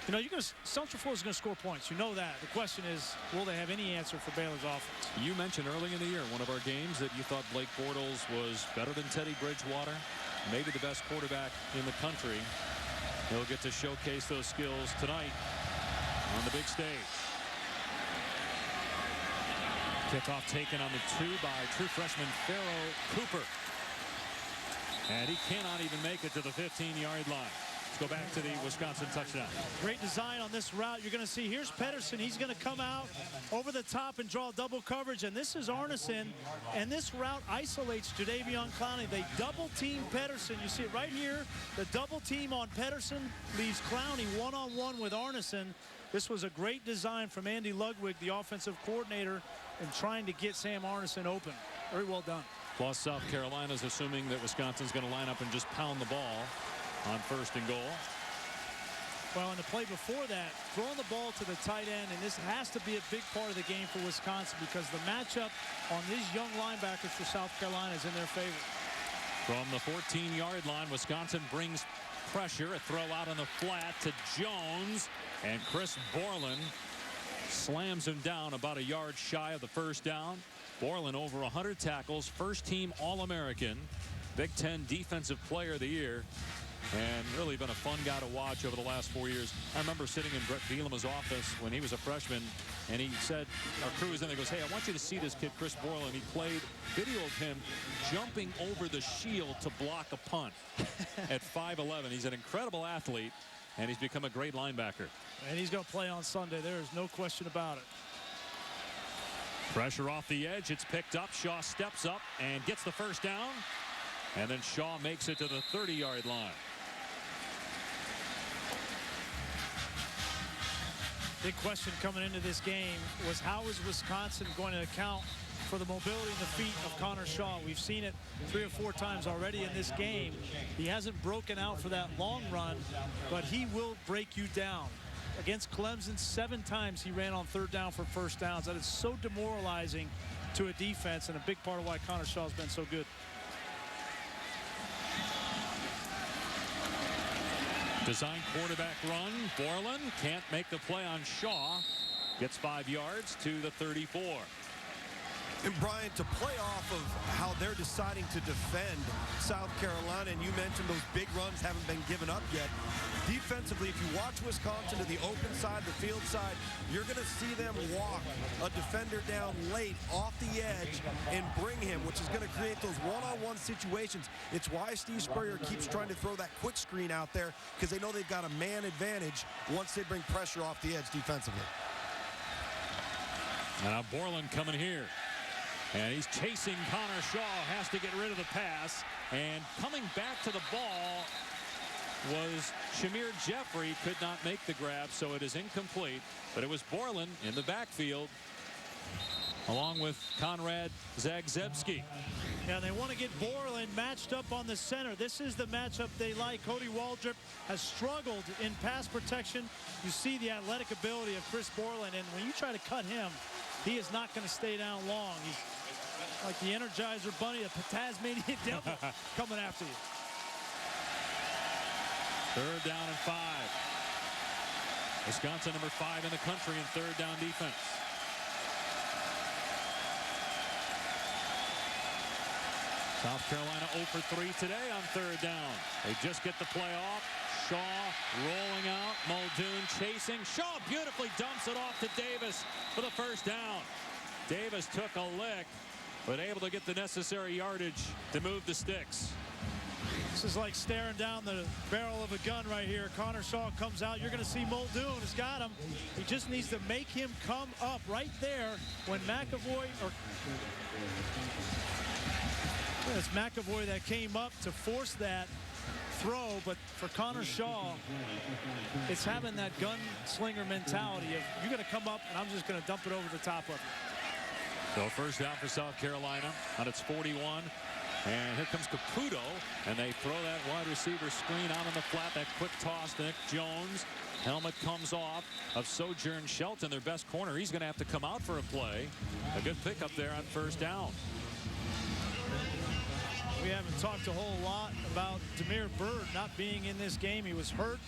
you know, Central Florida's going to score points. You know that. The question is, will they have any answer for Baylor's offense? You mentioned early in the year, one of our games, that you thought Blake Bortles was better than Teddy Bridgewater, maybe the best quarterback in the country. He'll get to showcase those skills tonight on the big stage. Kickoff taken on the 2 by true freshman Pharaoh Cooper. And he cannot even make it to the 15-yard line. Let's go back to the Wisconsin touchdown. Great design on this route. You're going to see, here's Pedersen. He's going to come out over the top and draw double coverage. And this is Arneson. And this route isolates Jadeveon Clowney. They double team Pedersen. You see it right here. The double team on Pedersen leaves Clowney one-on-one with Arneson. This was a great design from Andy Ludwig, the offensive coordinator, in trying to get Sam Arneson open. Very well done. Plus, South Carolina's assuming that Wisconsin's going to line up and just pound the ball on 1st and goal. Well, in the play before that, throwing the ball to the tight end, and this has to be a big part of the game for Wisconsin because the matchup on these young linebackers for South Carolina is in their favor. From the 14-yard line, Wisconsin brings pressure. A throw out on the flat to Jones, and Chris Borland slams him down about a yard shy of the first down. Borland over 100 tackles, first-team All-American, Big Ten Defensive Player of the Year, and really been a fun guy to watch over the last 4 years. I remember sitting in Brett Bielema's office when he was a freshman, and he said, our crew was in there, goes, hey, I want you to see this kid, Chris Borland. He played video of him jumping over the shield to block a punt at 5'11". He's an incredible athlete, and he's become a great linebacker. And he's going to play on Sunday. There is no question about it. Pressure off the edge. It's picked up. Shaw steps up and gets the first down. And then Shaw makes it to the 30-yard line. Big question coming into this game was how is Wisconsin going to account for the mobility in the feet of Connor Shaw? We've seen it 3 or 4 times already in this game. He hasn't broken out for that long run, but he will break you down. Against Clemson, 7 times he ran on 3rd down for first downs. That is so demoralizing to a defense, and a big part of why Connor Shaw's been so good. Design quarterback run. Borland can't make the play on Shaw. Gets 5 yards to the 34. And Brian, to play off of how they're deciding to defend South Carolina, and you mentioned those big runs haven't been given up yet. Defensively, if you watch Wisconsin to the open side, the field side, you're going to see them walk a defender down late off the edge and bring him, which is going to create those one-on-one situations. It's why Steve Spurrier keeps trying to throw that quick screen out there, because they know they've got a man advantage once they bring pressure off the edge defensively. And now Borland coming here. And he's chasing Connor Shaw, has to get rid of the pass. And coming back to the ball was Shamir Jeffrey, could not make the grab, so it is incomplete. But it was Borland in the backfield. along with Konrad Zagzebski. Yeah, they want to get Borland matched up on the center. This is the matchup they like. Cody Waldrop has struggled in pass protection. You see the athletic ability of Chris Borland, and when you try to cut him, he is not going to stay down long. He's like the Energizer Bunny, the Tasmanian Devil coming after you. 3rd down and 5. Wisconsin number 5 in the country in 3rd down defense. South Carolina 0 for 3 today on 3rd down. They just get the play off. Shaw rolling out. Muldoon chasing. Shaw beautifully dumps it off to Davis for the 1st down. Davis took a lick, but able to get the necessary yardage to move the sticks. This is like staring down the barrel of a gun right here. Connor Shaw comes out. You're going to see Muldoon has got him. He just needs to make him come up right there when McAvoy or it's McAvoy that came up to force that throw, but for Connor Shaw, it's having that gunslinger mentality of you're going to come up and I'm just going to dump it over the top of you. So 1st down for South Carolina on its 41. And here comes Caputo, and they throw that wide receiver screen out on the flat. That quick toss to Nick Jones. Helmet comes off of Sojourn Shelton, their best corner. He's going to have to come out for a play. A good pickup there on 1st down. We haven't talked a whole lot about Damiere Byrd not being in this game. He was hurt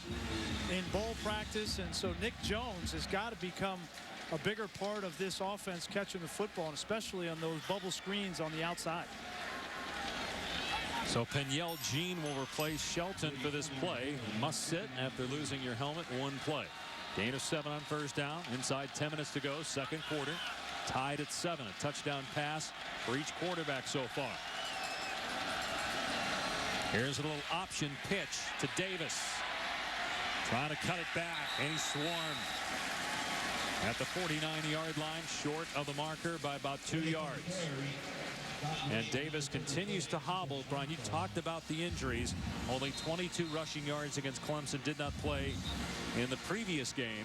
in bowl practice, and so Nick Jones has got to become a bigger part of this offense catching the football, and especially on those bubble screens on the outside. So Peniel Jean will replace Shelton for this play. Must sit after losing your helmet 1 play. Gain of 7 on 1st down. Inside 10 minutes to go, 2nd quarter. Tied at 7. A touchdown pass for each quarterback so far. Here's a little option pitch to Davis. Trying to cut it back, and he swarmed at the 49-yard line, short of the marker by about 2 yards. And Davis continues to hobble. Brian, you talked about the injuries. Only 22 rushing yards against Clemson. Did not play in the previous game.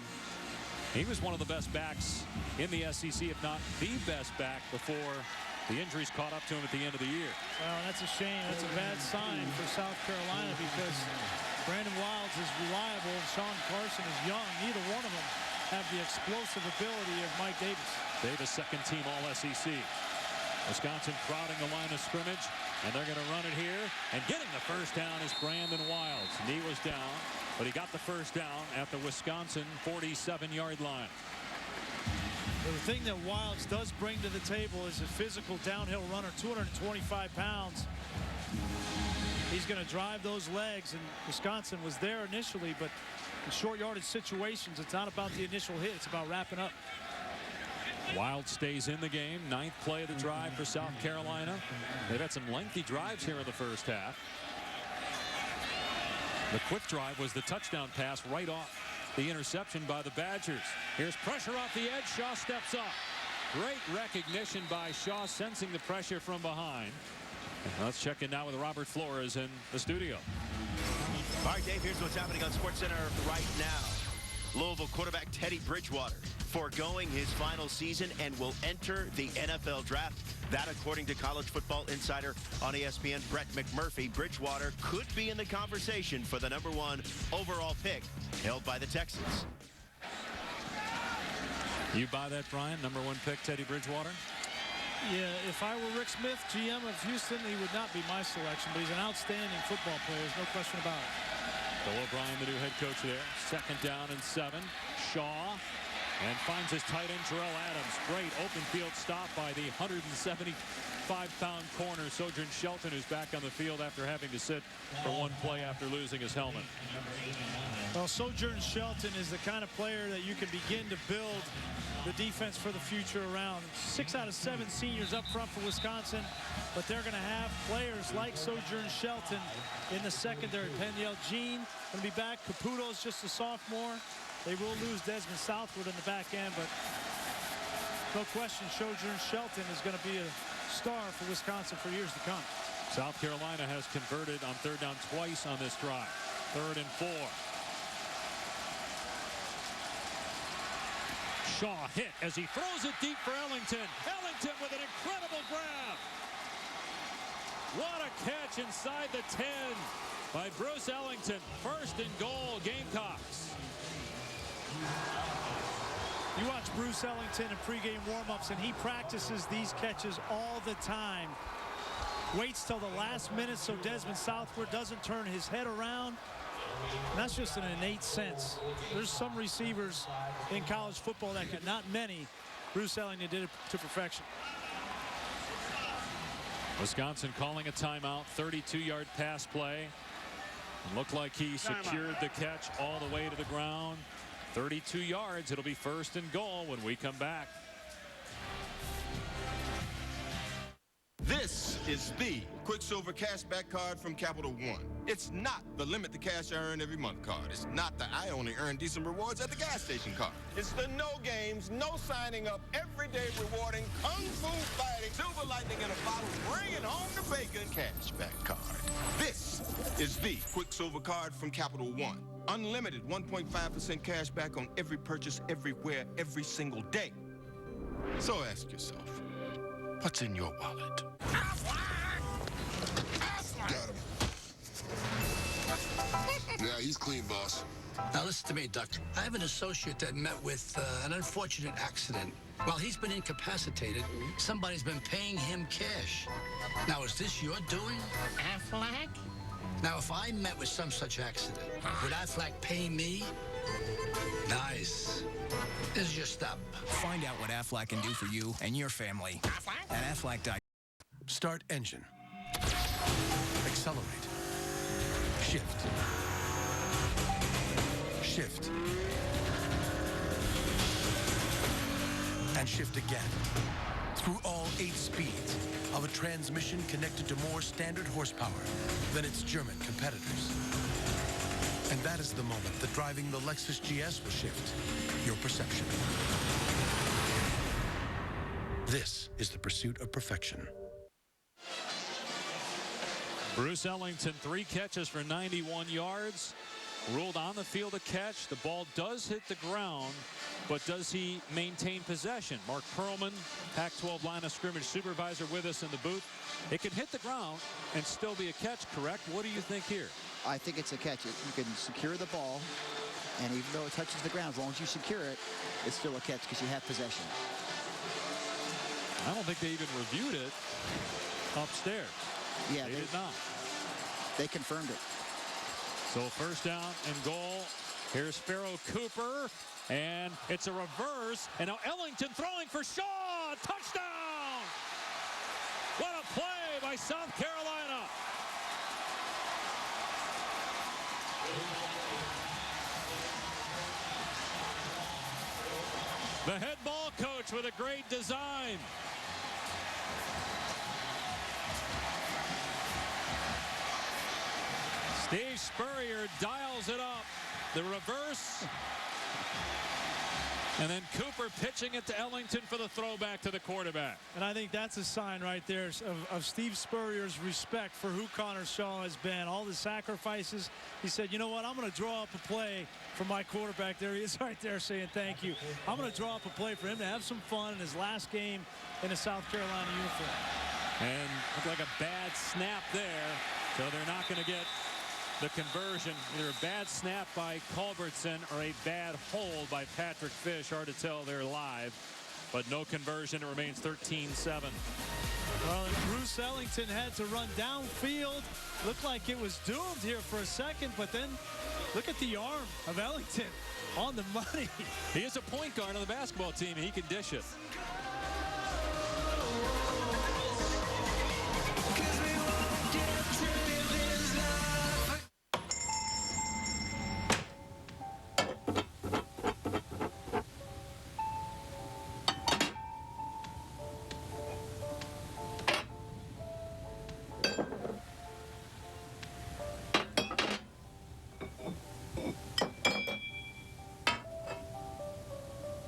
He was one of the best backs in the SEC, if not the best back, before the injuries caught up to him at the end of the year. Well, that's a shame. That's a bad sign for South Carolina because Brandon Wilds is reliable and Sean Carson is young. Neither one of them have the explosive ability of Mike Davis. Davis, 2nd team All-SEC. Wisconsin crowding the line of scrimmage, and they're going to run it here. And getting the 1st down is Brandon Wilds. Knee was down, but he got the 1st down at the Wisconsin 47-yard line. The thing that Wilds does bring to the table is a physical downhill runner, 225 pounds. He's going to drive those legs, and Wisconsin was there initially, but in short yardage situations, it's not about the initial hit. It's about wrapping up. Wild stays in the game. 9th play of the drive for South Carolina. They've had some lengthy drives here in the 1st half. The quick drive was the touchdown pass right off the interception by the Badgers. Here's pressure off the edge. Shaw steps up. Great recognition by Shaw, sensing the pressure from behind. Let's check in now with Robert Flores in the studio. All right, Dave, here's what's happening on SportsCenter right now. Louisville quarterback Teddy Bridgewater foregoing his final season and will enter the NFL draft. That, according to College Football Insider on ESPN, Brett McMurphy. Bridgewater could be in the conversation for the #1 overall pick held by the Texans. You buy that, Brian? #1 pick, Teddy Bridgewater? Yeah, if I were Rick Smith, GM of Houston, he would not be my selection, but he's an outstanding football player. There's no question about it. Bill O'Brien, the new head coach there. 2nd down and 7. Shaw. And finds his tight end, Terrell Adams. Great open field stop by the 175-pound corner, Sojourn Shelton, who's back on the field after having to sit for 1 play after losing his helmet. Well, Sojourn Shelton is the kind of player that you can begin to build the defense for the future around. 6 out of 7 seniors up front for Wisconsin, but they're going to have players like Sojourn Shelton in the secondary. Peniel Jean going to be back. Caputo's just a sophomore. They will lose Desmond Southwood in the back end, but no question Sojourn Shelton is going to be a star for Wisconsin for years to come. South Carolina has converted on 3rd down twice on this drive. 3rd and 4. Shaw hit as he throws it deep for Ellington. catch inside the 10 by Bruce Ellington. First and goal, Gamecocks. You watch Bruce Ellington in pregame warmups, and he practices these catches all the time. Waits till the last minute so Desmond Southworth doesn't turn his head around. And that's just an innate sense. There's some receivers in college football that can, not many. Bruce Ellington did it to perfection. Wisconsin calling a timeout, 32-yard pass play. Looked like he secured the catch all the way to the ground. 32 yards. It'll be first and goal when we come back. This is the Quicksilver Cashback Card from Capital One. It's not the limit the cash I earn every month card. It's not the I only earn decent rewards at the gas station card. It's the no games, no signing up, everyday rewarding, kung fu fighting, silver lightning in a bottle, bringing home the bacon cashback card. This is the Quicksilver Card from Capital One. Unlimited 1.5% cash back on every purchase, everywhere, every single day. So ask yourself, what's in your wallet? Got him. Yeah, he's clean, boss. Now listen to me, Duck. I have an associate that met with an unfortunate accident. While he's been incapacitated, somebody's been paying him cash. Now, is this your doing? Aflac? Now, if I met with some such accident, would Aflac pay me? Nice. This is your stop. Find out what Aflac can do for you and your family at Aflac.com. Start engine. Accelerate. Shift. Shift. And shift again. Through all 8 speeds of a transmission connected to more standard horsepower than its German competitors. And that is the moment that driving the Lexus GS will shift your perception. This is the pursuit of perfection. Bruce Ellington, 3 catches for 91 yards. Ruled on the field a catch. The ball does hit the ground, but does he maintain possession? Mark Perlman, Pac-12 line of scrimmage supervisor, with us in the booth. It can hit the ground and still be a catch, correct? What do you think here? I think it's a catch. You can secure the ball, and even though it touches the ground, as long as you secure it, it's still a catch because you have possession. I don't think they even reviewed it upstairs. Yeah, they did not. They confirmed it. So first down and goal. Here's Pharoh Cooper, and it's a reverse. And now Ellington throwing for Shaw. Touchdown! What a play by South Carolina. The head ball coach with a great design. Steve Spurrier dials it up. The reverse. And then Cooper pitching it to Ellington for the throwback to the quarterback. And I think that's a sign right there of Steve Spurrier's respect for who Connor Shaw has been. All the sacrifices. He said, you know what, I'm going to draw up a play for my quarterback. There he is right there saying thank you. I'm going to draw up a play for him to have some fun in his last game in a South Carolina uniform. And looked like a bad snap there. So they're not going to get the conversion. Either a bad snap by Culbertson or a bad hold by Patrick Fish. Hard to tell there live, but no conversion. It remains 13-7. Well, Bruce Ellington had to run downfield. Looked like it was doomed here for a second, but then look at the arm of Ellington on the money. He is a point guard on the basketball team. He can dish it.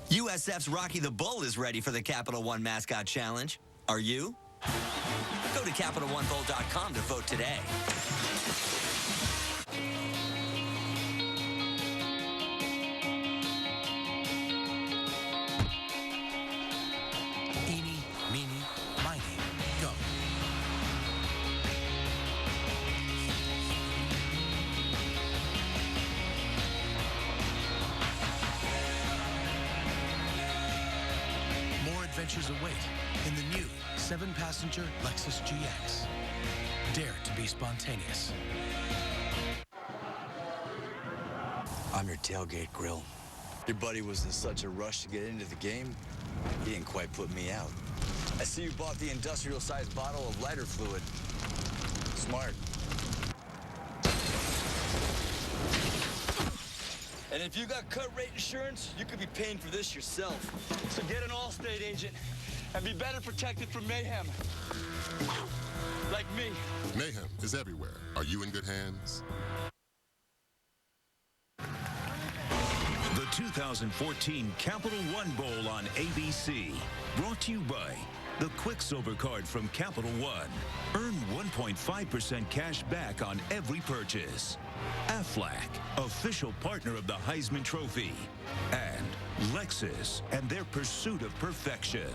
USF's Rocky the Bull is ready for the Capital One Mascot Challenge. Are you? Go to CapitalOneBull.com to vote today. Eeny, meeny, miny, go. adventures await in the new 7-passenger Lexus GX. Dare to be spontaneous. I'm your tailgate grill. Your buddy was in such a rush to get into the game, he didn't quite put me out. I see you bought the industrial-sized bottle of lighter fluid. Smart. And if you got cut rate insurance, you could be paying for this yourself. So get an Allstate agent and be better protected from mayhem. Like me. Mayhem is everywhere. Are you in good hands? The 2014 Capital One Bowl on ABC. Brought to you by the Quicksilver Card from Capital One. Earn 1.5% cash back on every purchase. Aflac, official partner of the Heisman Trophy. And Lexus and their pursuit of perfection.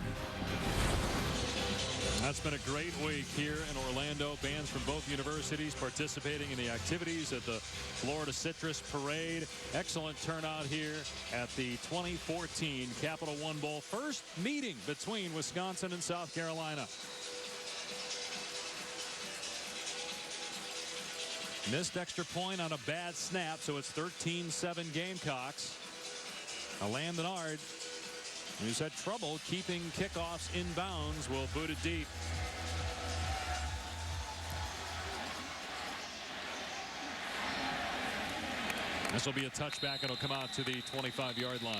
That's been a great week here in Orlando. Bands from both universities participating in the activities at the Florida Citrus Parade. Excellent turnout here at the 2014 Capital One Bowl. First meeting between Wisconsin and South Carolina. Missed extra point on a bad snap, so it's 13-7 Gamecocks. Landon Ard, who's had trouble keeping kickoffs in bounds, will boot it deep. This will be a touchback. It'll come out to the 25-yard line.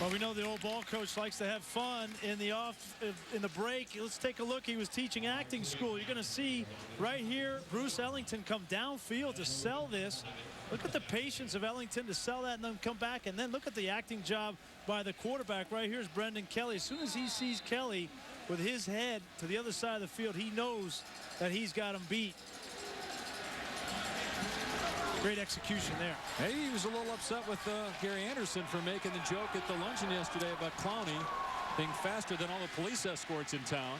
Well, we know the old ball coach likes to have fun in the break. Let's take a look. He was teaching acting school. You're going to see right here Bruce Ellington come downfield to sell this. Look at the patience of Ellington to sell that and then come back, and then look at the acting job by the quarterback. Right here's Brendan Kelly. As soon as he sees Kelly with his head to the other side of the field, he knows that he's got him beat. Great execution there. Maybe he was a little upset with Gary Anderson for making the joke at the luncheon yesterday about Clowney being faster than all the police escorts in town.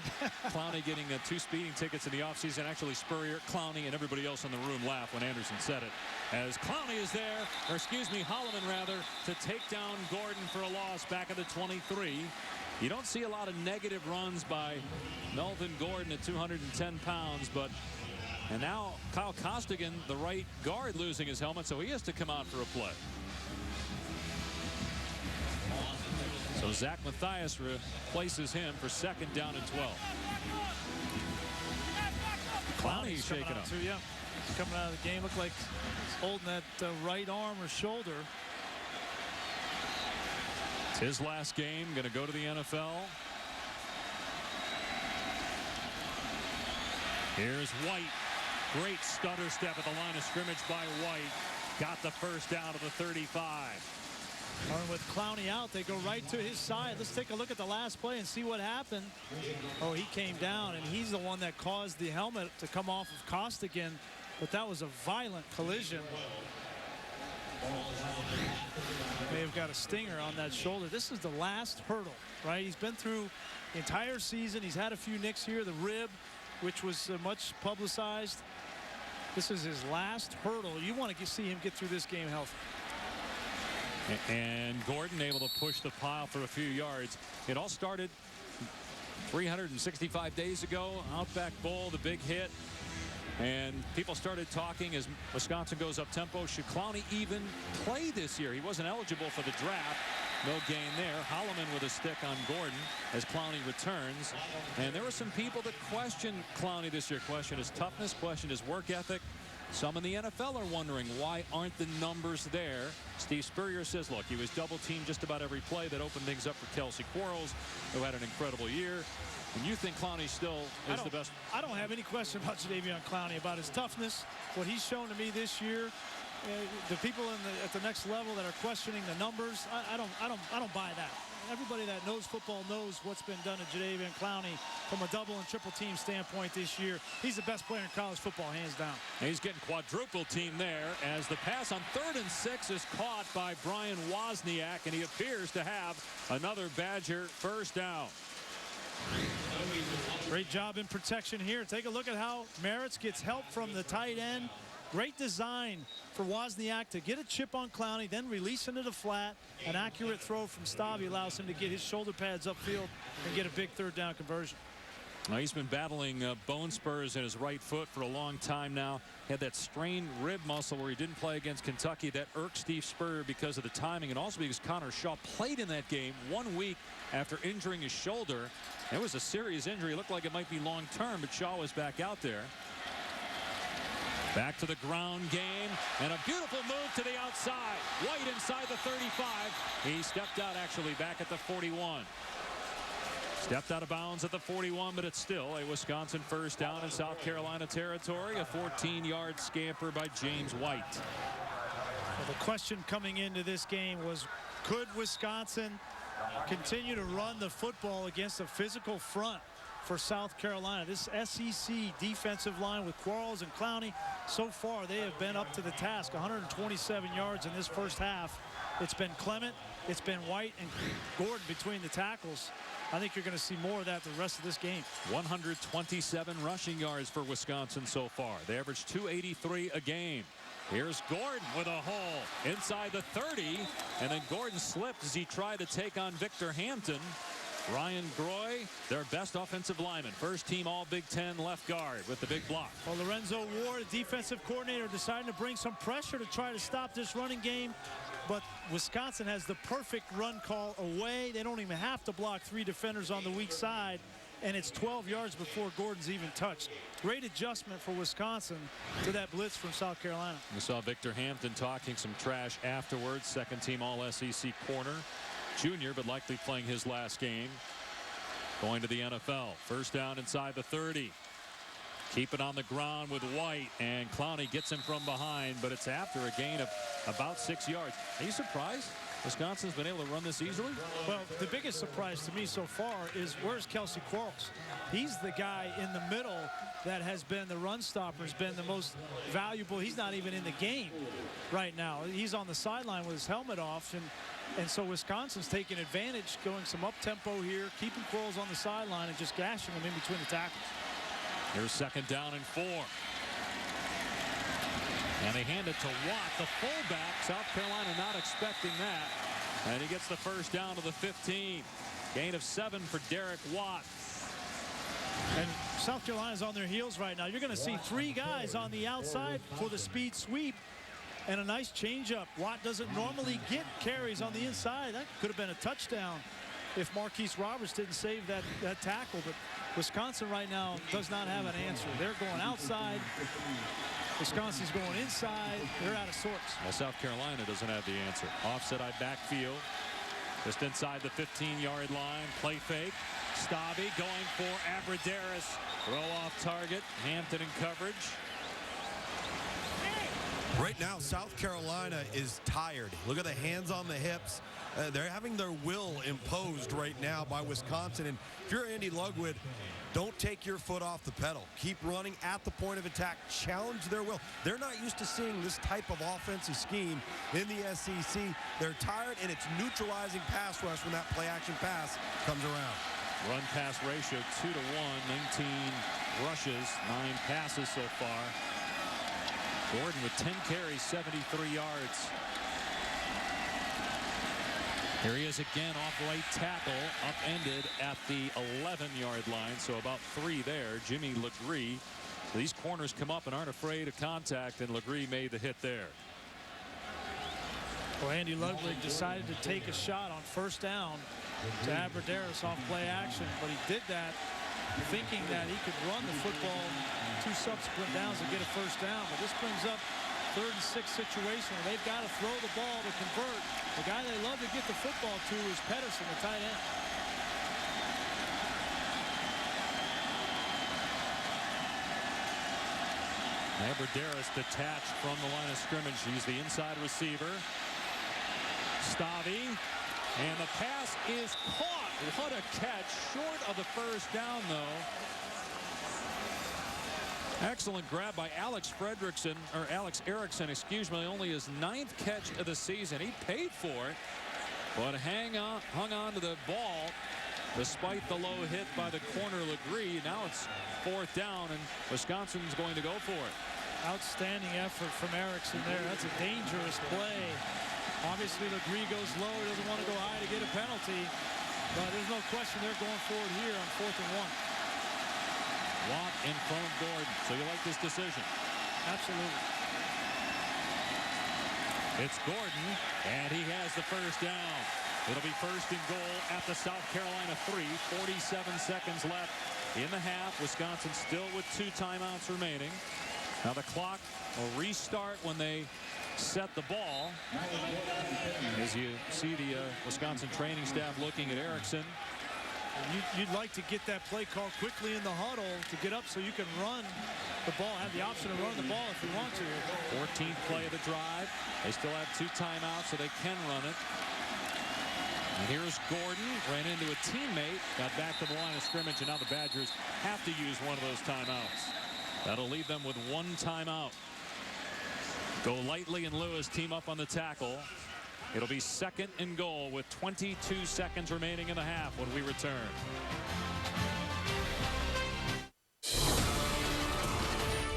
Clowney getting 2 speeding tickets in the offseason. Actually, Spurrier, Clowney, and everybody else in the room laughed when Anderson said it. As Clowney is there, or excuse me, Holloman rather, to take down Gordon for a loss back at the 23. You don't see a lot of negative runs by Melvin Gordon at 210 pounds, but and now Kyle Costigan, the right guard, losing his helmet, so he has to come out for a play. So Zach Matthias replaces him for 2nd down and 12. Clowney shaking up. Yeah, he's coming out of the game. Looked like he's holding that right arm or shoulder. It's his last game. Going to go to the NFL. Here's White. Great stutter step at the line of scrimmage by White. Got the first down to the 35. And with Clowney out, they go right to his side. Let's take a look at the last play and see what happened. Oh, he came down, and he's the one that caused the helmet to come off of Costigan. But that was a violent collision. May have got a stinger on that shoulder. This is the last hurdle, right? He's been through the entire season. He's had a few nicks here. The rib, which was much publicized. This is his last hurdle. You want to see him get through this game healthy. And Gordon able to push the pile for a few yards. It all started 365 days ago. Outback Bowl, the big hit. And people started talking as Wisconsin goes up tempo. Should Clowney even play this year? He wasn't eligible for the draft. No gain there. Holloman with a stick on Gordon as Clowney returns. And there were some people that questioned Clowney this year. Question his toughness, question his work ethic. Some in the NFL are wondering why aren't the numbers there. Steve Spurrier says, look, he was double teamed just about every play. That opened things up for Kelsey Quarles, who had an incredible year. And you think Clowney still is the best? I don't have any question about Jadeveon Clowney, about his toughness, what he's shown to me this year. The people at the next level that are questioning the numbers, I don't buy that. Everybody that knows football knows what's been done to Jadeveon Clowney from a double and triple team standpoint this year. He's the best player in college football, hands down. He's getting quadruple team there as the pass on 3rd and 6 is caught by Brian Wozniak, and he appears to have another Badger first down. Great job in protection here. Take a look at how Maritz gets help from the tight end. Great design for Wozniak to get a chip on Clowney, then release into the flat. An accurate throw from Stabby allows him to get his shoulder pads upfield and get a big third down conversion. Well, he's been battling bone spurs in his right foot for a long time now. Had that strained rib muscle where he didn't play against Kentucky. That irked Steve Spurrier because of the timing and also because Connor Shaw played in that game 1 week after injuring his shoulder. It was a serious injury. It looked like it might be long term, but Shaw was back out there. Back to the ground game, and a beautiful move to the outside. White inside the 35. He stepped out actually back at the 41. Stepped out of bounds at the 41, but it's still a Wisconsin first down in South Carolina territory. A 14-yard scamper by James White. Well, the question coming into this game was, could Wisconsin continue to run the football against a physical front for South Carolina? This SEC defensive line with Quarles and Clowney, so far they have been up to the task. 127 yards in this first half. It's been Clement, it's been White and Gordon between the tackles. I think you're going to see more of that the rest of this game. 127 rushing yards for Wisconsin so far. They average 283 a game. Here's Gordon with a hole inside the 30, and then Gordon slipped as he tried to take on Victor Hampton. Ryan Groy, their best offensive lineman. First team all Big Ten left guard with the big block. Well, Lorenzo Ward, the defensive coordinator, deciding to bring some pressure to try to stop this running game. But Wisconsin has the perfect run call away. They don't even have to block 3 defenders on the weak side. And it's 12 yards before Gordon's even touched. Great adjustment for Wisconsin to that blitz from South Carolina. We saw Victor Hampton talking some trash afterwards. Second team all SEC corner. Junior, but likely playing his last game. Going to the NFL. First down inside the 30. Keep it on the ground with White, and Clowney gets him from behind, but it's after a gain of about 6 yards. Are you surprised Wisconsin's been able to run this easily? Well, the biggest surprise to me so far is where's Kelsey Quarles? He's the guy in the middle that has been the run stopper, has been the most valuable. He's not even in the game right now. He's on the sideline with his helmet off, and so Wisconsin's taking advantage, going some up-tempo here, keeping Quarles on the sideline and just gashing him in between the tackles. Here's second down and 4. And they hand it to Watt, the fullback. South Carolina not expecting that. And he gets the first down to the 15. Gain of 7 for Derek Watt. And South Carolina's on their heels right now. You're going to see 3 guys on the outside for the speed sweep. And a nice changeup. Watt doesn't normally get carries on the inside. That could have been a touchdown if Marquise Roberts didn't save that tackle. But Wisconsin right now does not have an answer. They're going outside. Wisconsin's going inside. They're out of sorts. Well, South Carolina doesn't have the answer. Offset eye backfield. Just inside the 15-yard line. Play fake. Stabby going for Abradaris. Throw off target. Hampton in coverage. Right now, South Carolina is tired. Look at the hands on the hips. They're having their will imposed right now by Wisconsin. And if you're Andy Ludwig, don't take your foot off the pedal. Keep running at the point of attack. Challenge their will. They're not used to seeing this type of offensive scheme in the SEC. They're tired, and it's neutralizing pass rush when that play-action pass comes around. Run-pass ratio 2-1. 19 rushes, 9 passes so far. Gordon with 10 carries, 73 yards. Here he is again off right tackle, upended at the 11-yard line, so about 3 there. Jimmy Legree. These corners come up and aren't afraid of contact, and Legree made the hit there. Well, Andy Ludwig decided to take a shot on first down to Abradaris off play action, but he did that thinking that he could run the football 2 subsequent downs and get a first down. But this brings up 3rd and 6 situation where they've got to throw the ball to convert. The guy they love to get the football to is Pedersen, the tight end. Abradaris detached from the line of scrimmage. He's the inside receiver. Stabby. And the pass is caught. What a catch. Short of the first down, though. Excellent grab by Alex Erickson, excuse me. Only his 9th catch of the season. He paid for it, but hung on to the ball despite the low hit by the corner Legree. Now it's 4th down, and Wisconsin's going to go for it. Outstanding effort from Erickson there. That's a dangerous play. Obviously, Legree goes low. He doesn't want to go high to get a penalty. But there's no question they're going forward here on 4th and 1. Watt in front of Gordon. So you like this decision? Absolutely. It's Gordon, and he has the first down. It'll be 1st and goal at the South Carolina 3. 47 seconds left in the half. Wisconsin still with 2 timeouts remaining. Now the clock will restart when they set the ball. As you see the Wisconsin training staff looking at Erickson. You'd like to get that play called quickly in the huddle to get up so you can run the ball, have the option to run the ball if you want to. 14th play of the drive. They still have 2 timeouts, so they can run it. And here's Gordon, ran into a teammate, got back to the line of scrimmage, and now the Badgers have to use one of those timeouts. That'll leave them with 1 timeout. Golightly and Lewis team up on the tackle. It'll be 2nd and goal with 22 seconds remaining in the half when we return.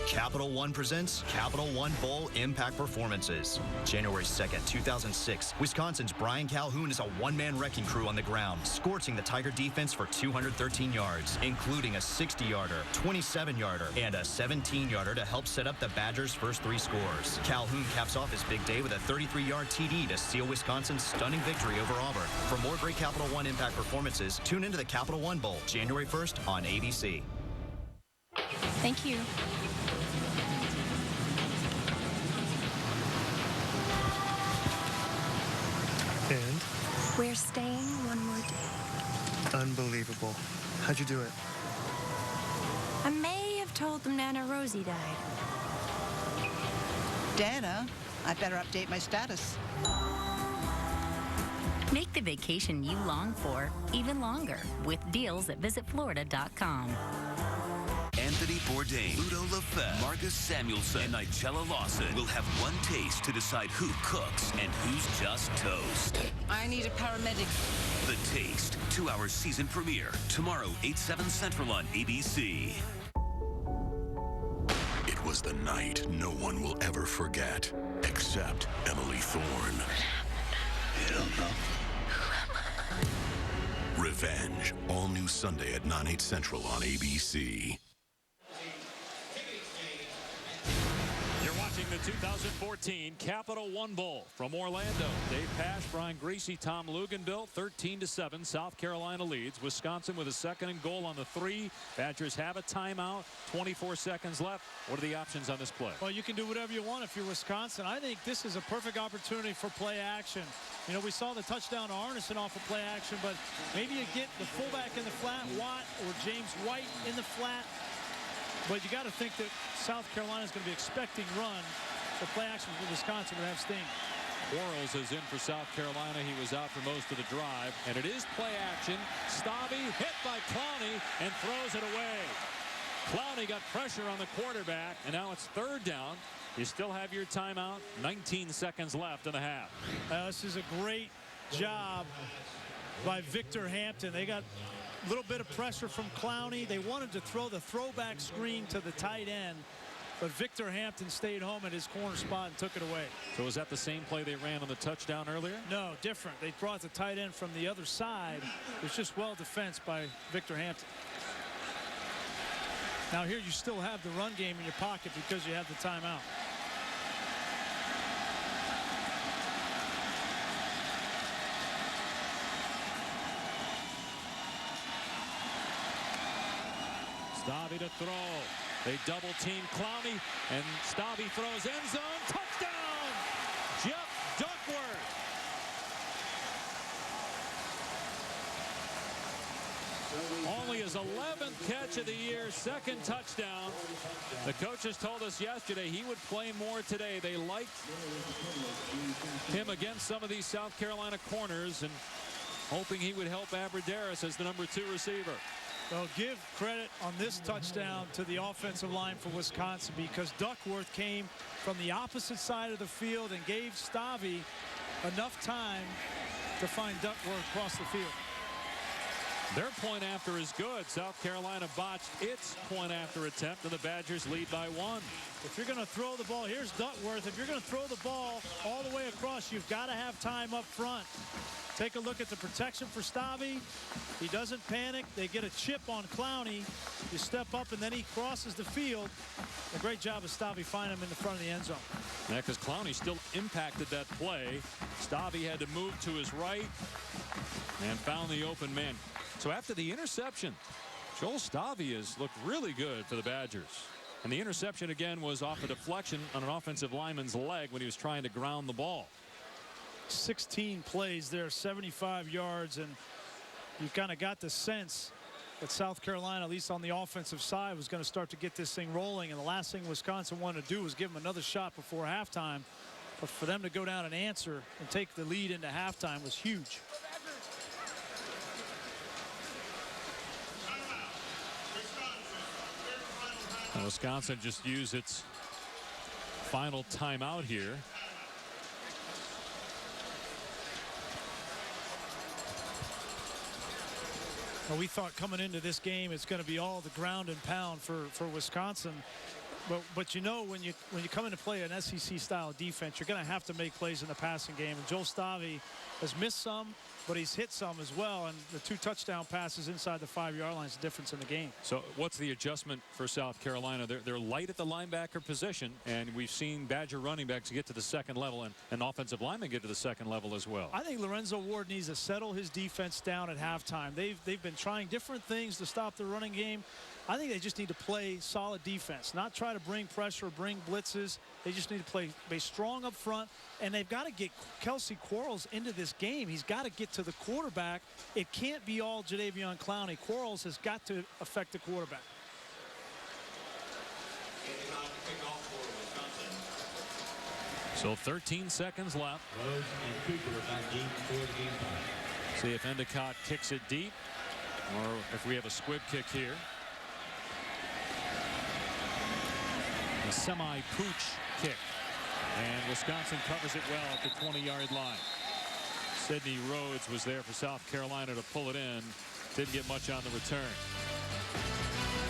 Capital One presents Capital One Bowl Impact Performances. January 2nd, 2006, Wisconsin's Brian Calhoun is a one-man wrecking crew on the ground, scorching the Tiger defense for 213 yards, including a 60-yarder, 27-yarder, and a 17-yarder to help set up the Badgers' first 3 scores. Calhoun caps off his big day with a 33-yard TD to seal Wisconsin's stunning victory over Auburn. For more great Capital One Impact performances, tune into the Capital One Bowl, January 1st on ABC. Thank you. And? We're staying one more day. Unbelievable. How'd you do it? I may have told them Nana Rosie died. Dana, I better update my status. Make the vacation you long for even longer with deals at visitflorida.com. Anthony Bourdain, Ludo Lefebvre, Marcus Samuelsson, and Nigella Lawson will have one taste to decide who cooks and who's just toast. I need a paramedic. The Taste, 2-hour season premiere, tomorrow, 8/7 Central on ABC. It was the night no one will ever forget, except Emily Thorne. You don't know. Revenge, all new Sunday at 9/8 Central on ABC. The 2014 Capital One Bowl from Orlando. Dave Pasch, Brian Griese, Tom Luginbill. 13-7. South Carolina leads. Wisconsin with a 2nd and goal on the 3. Badgers have a timeout. 24 seconds left. What are the options on this play? Well, you can do whatever you want if you're Wisconsin. I think this is a perfect opportunity for play action. You know, we saw the touchdown to Arneson off of play action, but maybe you get the fullback in the flat, Watt or James White in the flat. But you got to think that South Carolina is going to be expecting run. So play action for Wisconsin would have sting. Quarles is in for South Carolina. He was out for most of the drive. And it is play action. Stabby hit by Clowney and throws it away. Clowney got pressure on the quarterback, and now it's 3rd down. You still have your timeout. 19 seconds left in the half. This is a great job by Victor Hampton. They got a little bit of pressure from Clowney. They wanted to throw the throwback screen to the tight end, but Victor Hampton stayed home at his corner spot and took it away. So is that the same play they ran on the touchdown earlier? No, different. They brought the tight end from the other side. It was just well defensed by Victor Hampton. Now here you still have the run game in your pocket because you have the timeout. Stabby to throw. They double team Clowney, and Stabby throws end zone. Touchdown! Jeff Duckworth. Only his 11th catch of the year, 2nd touchdown. The coaches told us yesterday he would play more today. They liked him against some of these South Carolina corners and hoping he would help Abradaris as the number 2 receiver. Well, give credit on this touchdown to the offensive line for Wisconsin because Duckworth came from the opposite side of the field and gave Stabby enough time to find Duckworth across the field. Their point after is good. South Carolina botched its point after attempt, and the Badgers lead by 1. If you're going to throw the ball, here's Duckworth. If you're going to throw the ball all the way across, you've got to have time up front. Take a look at the protection for Stavy. He doesn't panic. They get a chip on Clowney. You step up, and then he crosses the field. A great job of Stavy finding him in the front of the end zone. Yeah, because Clowney still impacted that play. Stavy had to move to his right and found the open man. So after the interception, Joel Stavy has looked really good for the Badgers. And the interception again was off a deflection on an offensive lineman's leg when he was trying to ground the ball. 16 plays there, 75 yards, and you kind of got the sense that South Carolina, at least on the offensive side, was going to start to get this thing rolling. And the last thing Wisconsin wanted to do was give them another shot before halftime. But for them to go down and answer and take the lead into halftime was huge. Wisconsin just used its final timeout here. Well, we thought coming into this game it's going to be all the ground and pound for Wisconsin. But you know, when you come in to play an SEC style defense, you're going to have to make plays in the passing game. And Joel Stavy has missed some, but he's hit some as well. And the 2 touchdown passes inside the 5-yard line is the difference in the game. So what's the adjustment for South Carolina? They're light at the linebacker position, and we've seen Badger running backs get to the second level and offensive linemen get to the second level as well. I think Lorenzo Ward needs to settle his defense down at halftime. They've been trying different things to stop the running game. I think they just need to play solid defense, not try to bring pressure, bring blitzes. They just need to be strong up front, and they've got to get Kelsey Quarles into this game. He's got to get to the quarterback. It can't be all Jadeveon Clowney. Quarles has got to affect the quarterback. So 13 seconds left. See if Endicott kicks it deep, or if we have a squib kick here. A semi-pooch kick, and Wisconsin covers it well at the 20-yard line. Sidney Rhodes was there for South Carolina to pull it in. Didn't get much on the return.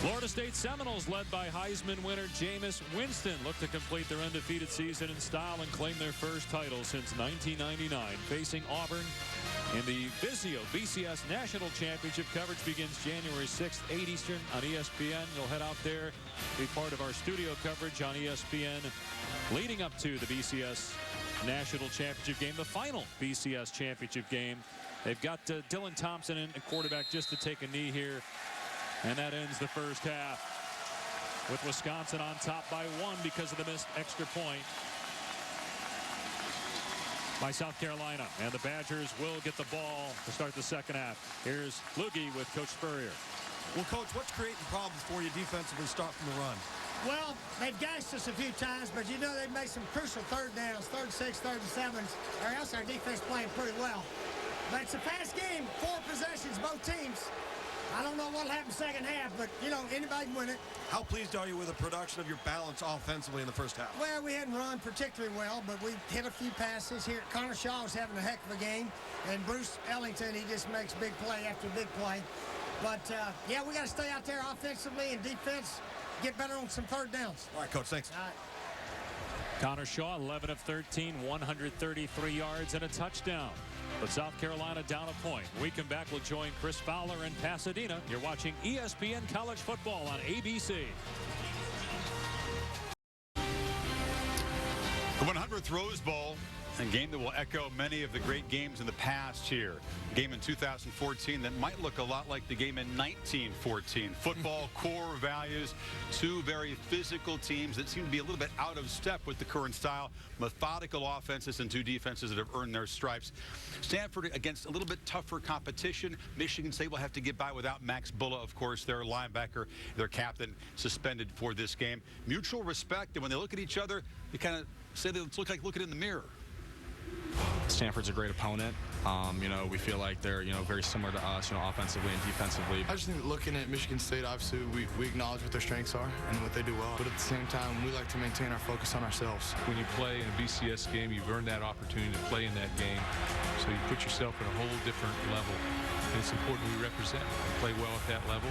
Florida State Seminoles, led by Heisman winner Jameis Winston, look to complete their undefeated season in style and claim their first title since 1999. Facing Auburn in the Vizio BCS National Championship. Coverage begins January 6th, 8 Eastern on ESPN. You'll head out there, be part of our studio coverage on ESPN leading up to the BCS National Championship game, the final BCS Championship game. They've got Dylan Thompson in at quarterback just to take a knee here. And that ends the first half with Wisconsin on top by 1 because of the missed extra point by South Carolina. And the Badgers will get the ball to start the second half. Here's Lugie with Coach Spurrier. Well, Coach, what's creating problems for you defensively start from the run? Well, they've gashed us a few times, but you know they've made some crucial third downs, third and 6, third and 7s, or else our defense playing pretty well. But it's a fast game, 4 possessions, both teams. I don't know what'll happen second half, but, you know, anybody can win it. How pleased are you with the production of your balance offensively in the first half? Well, we hadn't run particularly well, but we hit a few passes here. Connor Shaw is having a heck of a game, and Bruce Ellington, he just makes big play after big play. But, yeah, we got to stay out there offensively and defense, get better on some third downs. All right, Coach, thanks. All right. Connor Shaw, 11 of 13, 133 yards and a touchdown. But South Carolina down a point. We come back, we'll join Chris Fowler in Pasadena. You're watching ESPN College Football on ABC. The 100th Rose Bowl, a game that will echo many of the great games in the past here. A game in 2014 that might look a lot like the game in 1914. Football core values, 2 very physical teams that seem to be a little bit out of step with the current style. Methodical offenses and 2 defenses that have earned their stripes. Stanford against a little bit tougher competition. Michigan State will have to get by without Max Bulla, of course, their linebacker, their captain, suspended for this game. Mutual respect, and when they look at each other, they kind of say they look like looking in the mirror. Stanford's a great opponent. You know, we feel like they're, very similar to us, offensively and defensively. I just think that looking at Michigan State, obviously, we acknowledge what their strengths are and what they do well. But at the same time, we like to maintain our focus on ourselves. When you play in a BCS game, you've earned that opportunity to play in that game. So you put yourself at a whole different level and it's important we represent, play well at that level,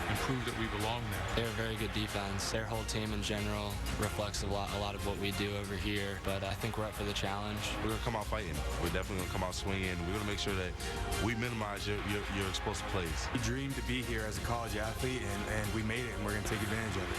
and prove that we belong there. They're a very good defense. Their whole team in general reflects a lot of what we do over here, but I think we're up for the challenge. We're going to come out fighting. We're definitely going to come out swinging. We're going to make sure that we minimize your explosive plays. We dreamed to be here as a college athlete, and we made it, and we're going to take advantage of it.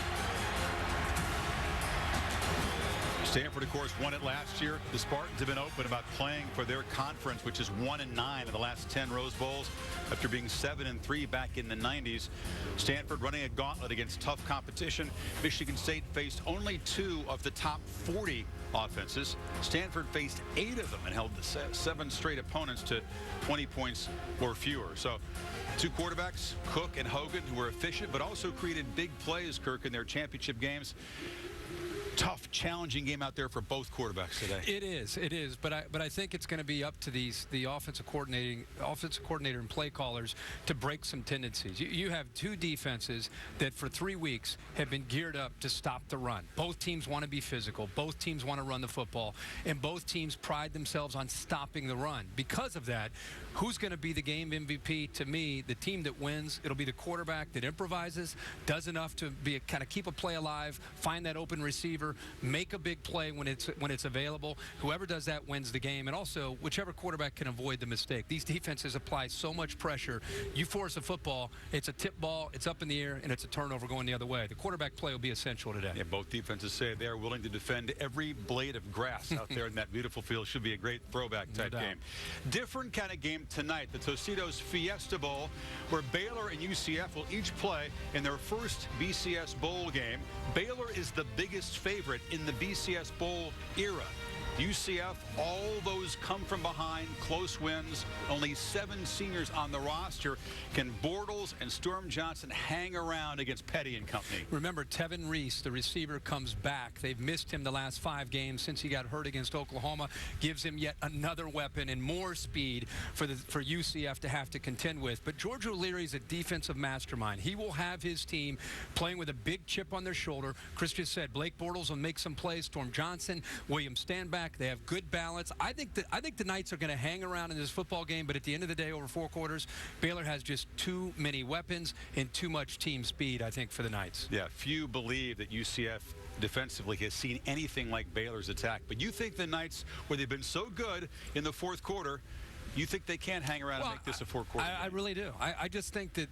Stanford, of course, won it last year. The Spartans have been open about playing for their conference, which is 1-9 in the last 10 Rose Bowls after being 7-3 back in the 90s. Stanford running a gauntlet against tough competition. Michigan State faced only 2 of the top 40 offenses. Stanford faced 8 of them and held the 7 straight opponents to 20 points or fewer. So 2 quarterbacks, Cook and Hogan, who were efficient but also created big plays, Kirk, in their championship games. Tough, challenging game out there for both quarterbacks today. It is. But I think it's going to be up to the offensive coordinator and play callers to break some tendencies. You have 2 defenses that for 3 weeks have been geared up to stop the run. Both teams want to be physical. Both teams want to run the football, and both teams pride themselves on stopping the run. Because of that, who's going to be the game MVP? To me, the team that wins, it'll be the quarterback that improvises, does enough to kind of keep a play alive, find that open receiver, make a big play when it's available. Whoever does that wins the game, and also whichever quarterback can avoid the mistake. These defenses apply so much pressure. You force a football, it's a tip ball, it's up in the air, and it's a turnover going the other way. The quarterback play will be essential today. Yeah, both defenses say they are willing to defend every blade of grass out there in that beautiful field. Should be a great throwback type game. Different kind of game tonight, the Tostitos Fiesta Bowl, where Baylor and UCF will each play in their first BCS Bowl game. Baylor is the biggest favorite in the BCS Bowl era. UCF, all those come from behind, close wins, only 7 seniors on the roster. Can Bortles and Storm Johnson hang around against Petty and company? Remember, Tevin Reese, the receiver, comes back. They've missed him the last 5 games since he got hurt against Oklahoma. Gives him yet another weapon and more speed for UCF to have to contend with. But George O'Leary's a defensive mastermind. He will have his team playing with a big chip on their shoulder. Chris just said Blake Bortles will make some plays. Storm Johnson, William Stanback. They have good balance. I think the Knights are going to hang around in this football game, but at the end of the day, over 4 quarters, Baylor has just too many weapons and too much team speed, I think, for the Knights. Yeah, few believe that UCF defensively has seen anything like Baylor's attack. But you think the Knights, where they've been so good in the 4th quarter, you think they can hang around and make this a 4-quarter game? I really do. I just think that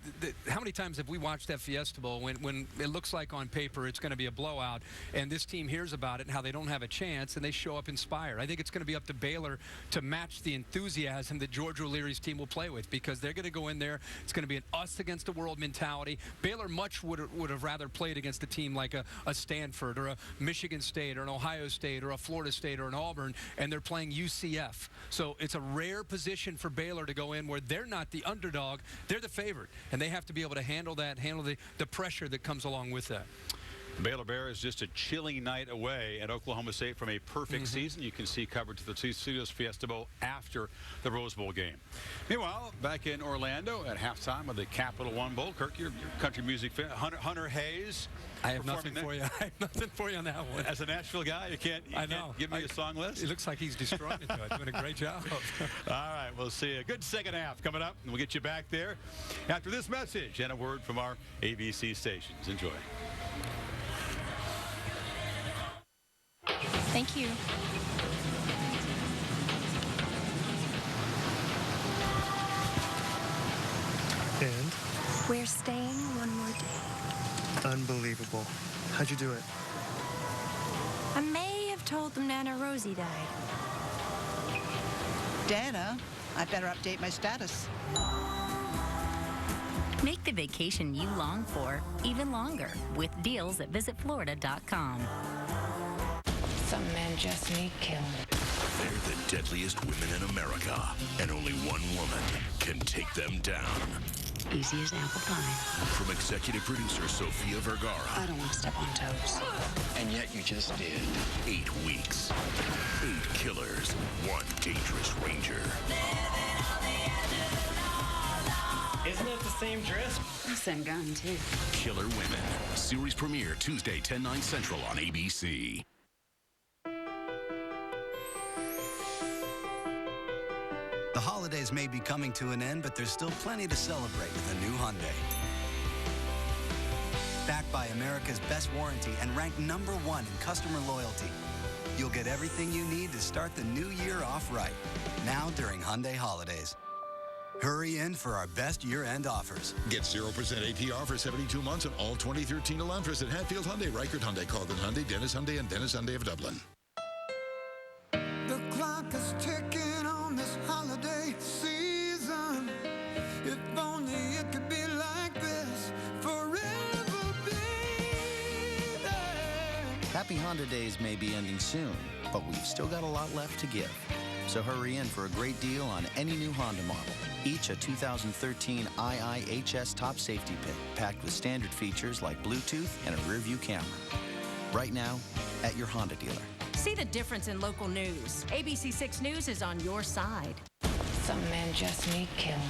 how many times have we watched that Fiesta Bowl when it looks like on paper it's going to be a blowout, and this team hears about it and how they don't have a chance, and they show up inspired. I think it's going to be up to Baylor to match the enthusiasm that George O'Leary's team will play with, because they're going to go in there. It's going to be an us against the world mentality. Baylor much would have rather played against a team like a Stanford or a Michigan State or an Ohio State or a Florida State or an Auburn, and they're playing UCF. So it's a rare position for Baylor to go in where they're not the underdog, they're the favorite, and they have to be able to handle the pressure that comes along with that. Baylor Bears just a chilling night away at Oklahoma State from a perfect season. You can see coverage of the Tostitos Fiesta Bowl after the Rose Bowl game. Meanwhile, back in Orlando at halftime of the Capital One Bowl, Kirk, your country music fan, Hunter Hayes. I have nothing for you. I have nothing for you on that one. As a Nashville guy, you can't give me a song list? It looks like he's destroying it, though. Doing a great job. All right, we'll see a good second half coming up, and we'll get you back there after this message and a word from our ABC stations. Enjoy. Thank you. And? We're staying one more day. Unbelievable. How'd you do it? I may have told them Nana Rosie died. Dana, I better update my status. Make the vacation you long for even longer with deals at visitflorida.com. Some men just need killing. They're the deadliest women in America, and only one woman can take them down. Easy as apple pie. From executive producer Sofia Vergara. I don't want to step on toes. And yet you just did. 8 weeks. 8 killers. 1 dangerous ranger. Isn't it the same dress? Same gun, too. Killer Women. Series premiere Tuesday, 10/9 Central on ABC. The holidays may be coming to an end, but there's still plenty to celebrate with a new Hyundai. Backed by America's best warranty and ranked #1 in customer loyalty, you'll get everything you need to start the new year off right. Now during Hyundai Holidays. Hurry in for our best year-end offers. Get 0% APR for 72 months on all 2013 Elantras at Hatfield Hyundai, Reichert Hyundai, Colgan Hyundai, Dennis Hyundai, and Dennis Hyundai of Dublin. The clock is ticking on this holiday season. If only it could be like this forever, baby. Happy Honda Days may be ending soon, but we've still got a lot left to give. So hurry in for a great deal on any new Honda model. Each a 2013 IIHS Top Safety Pick, packed with standard features like Bluetooth and a rear-view camera. Right now, at your Honda dealer. See the difference in local news. ABC 6 News is on your side. Some men just need killing.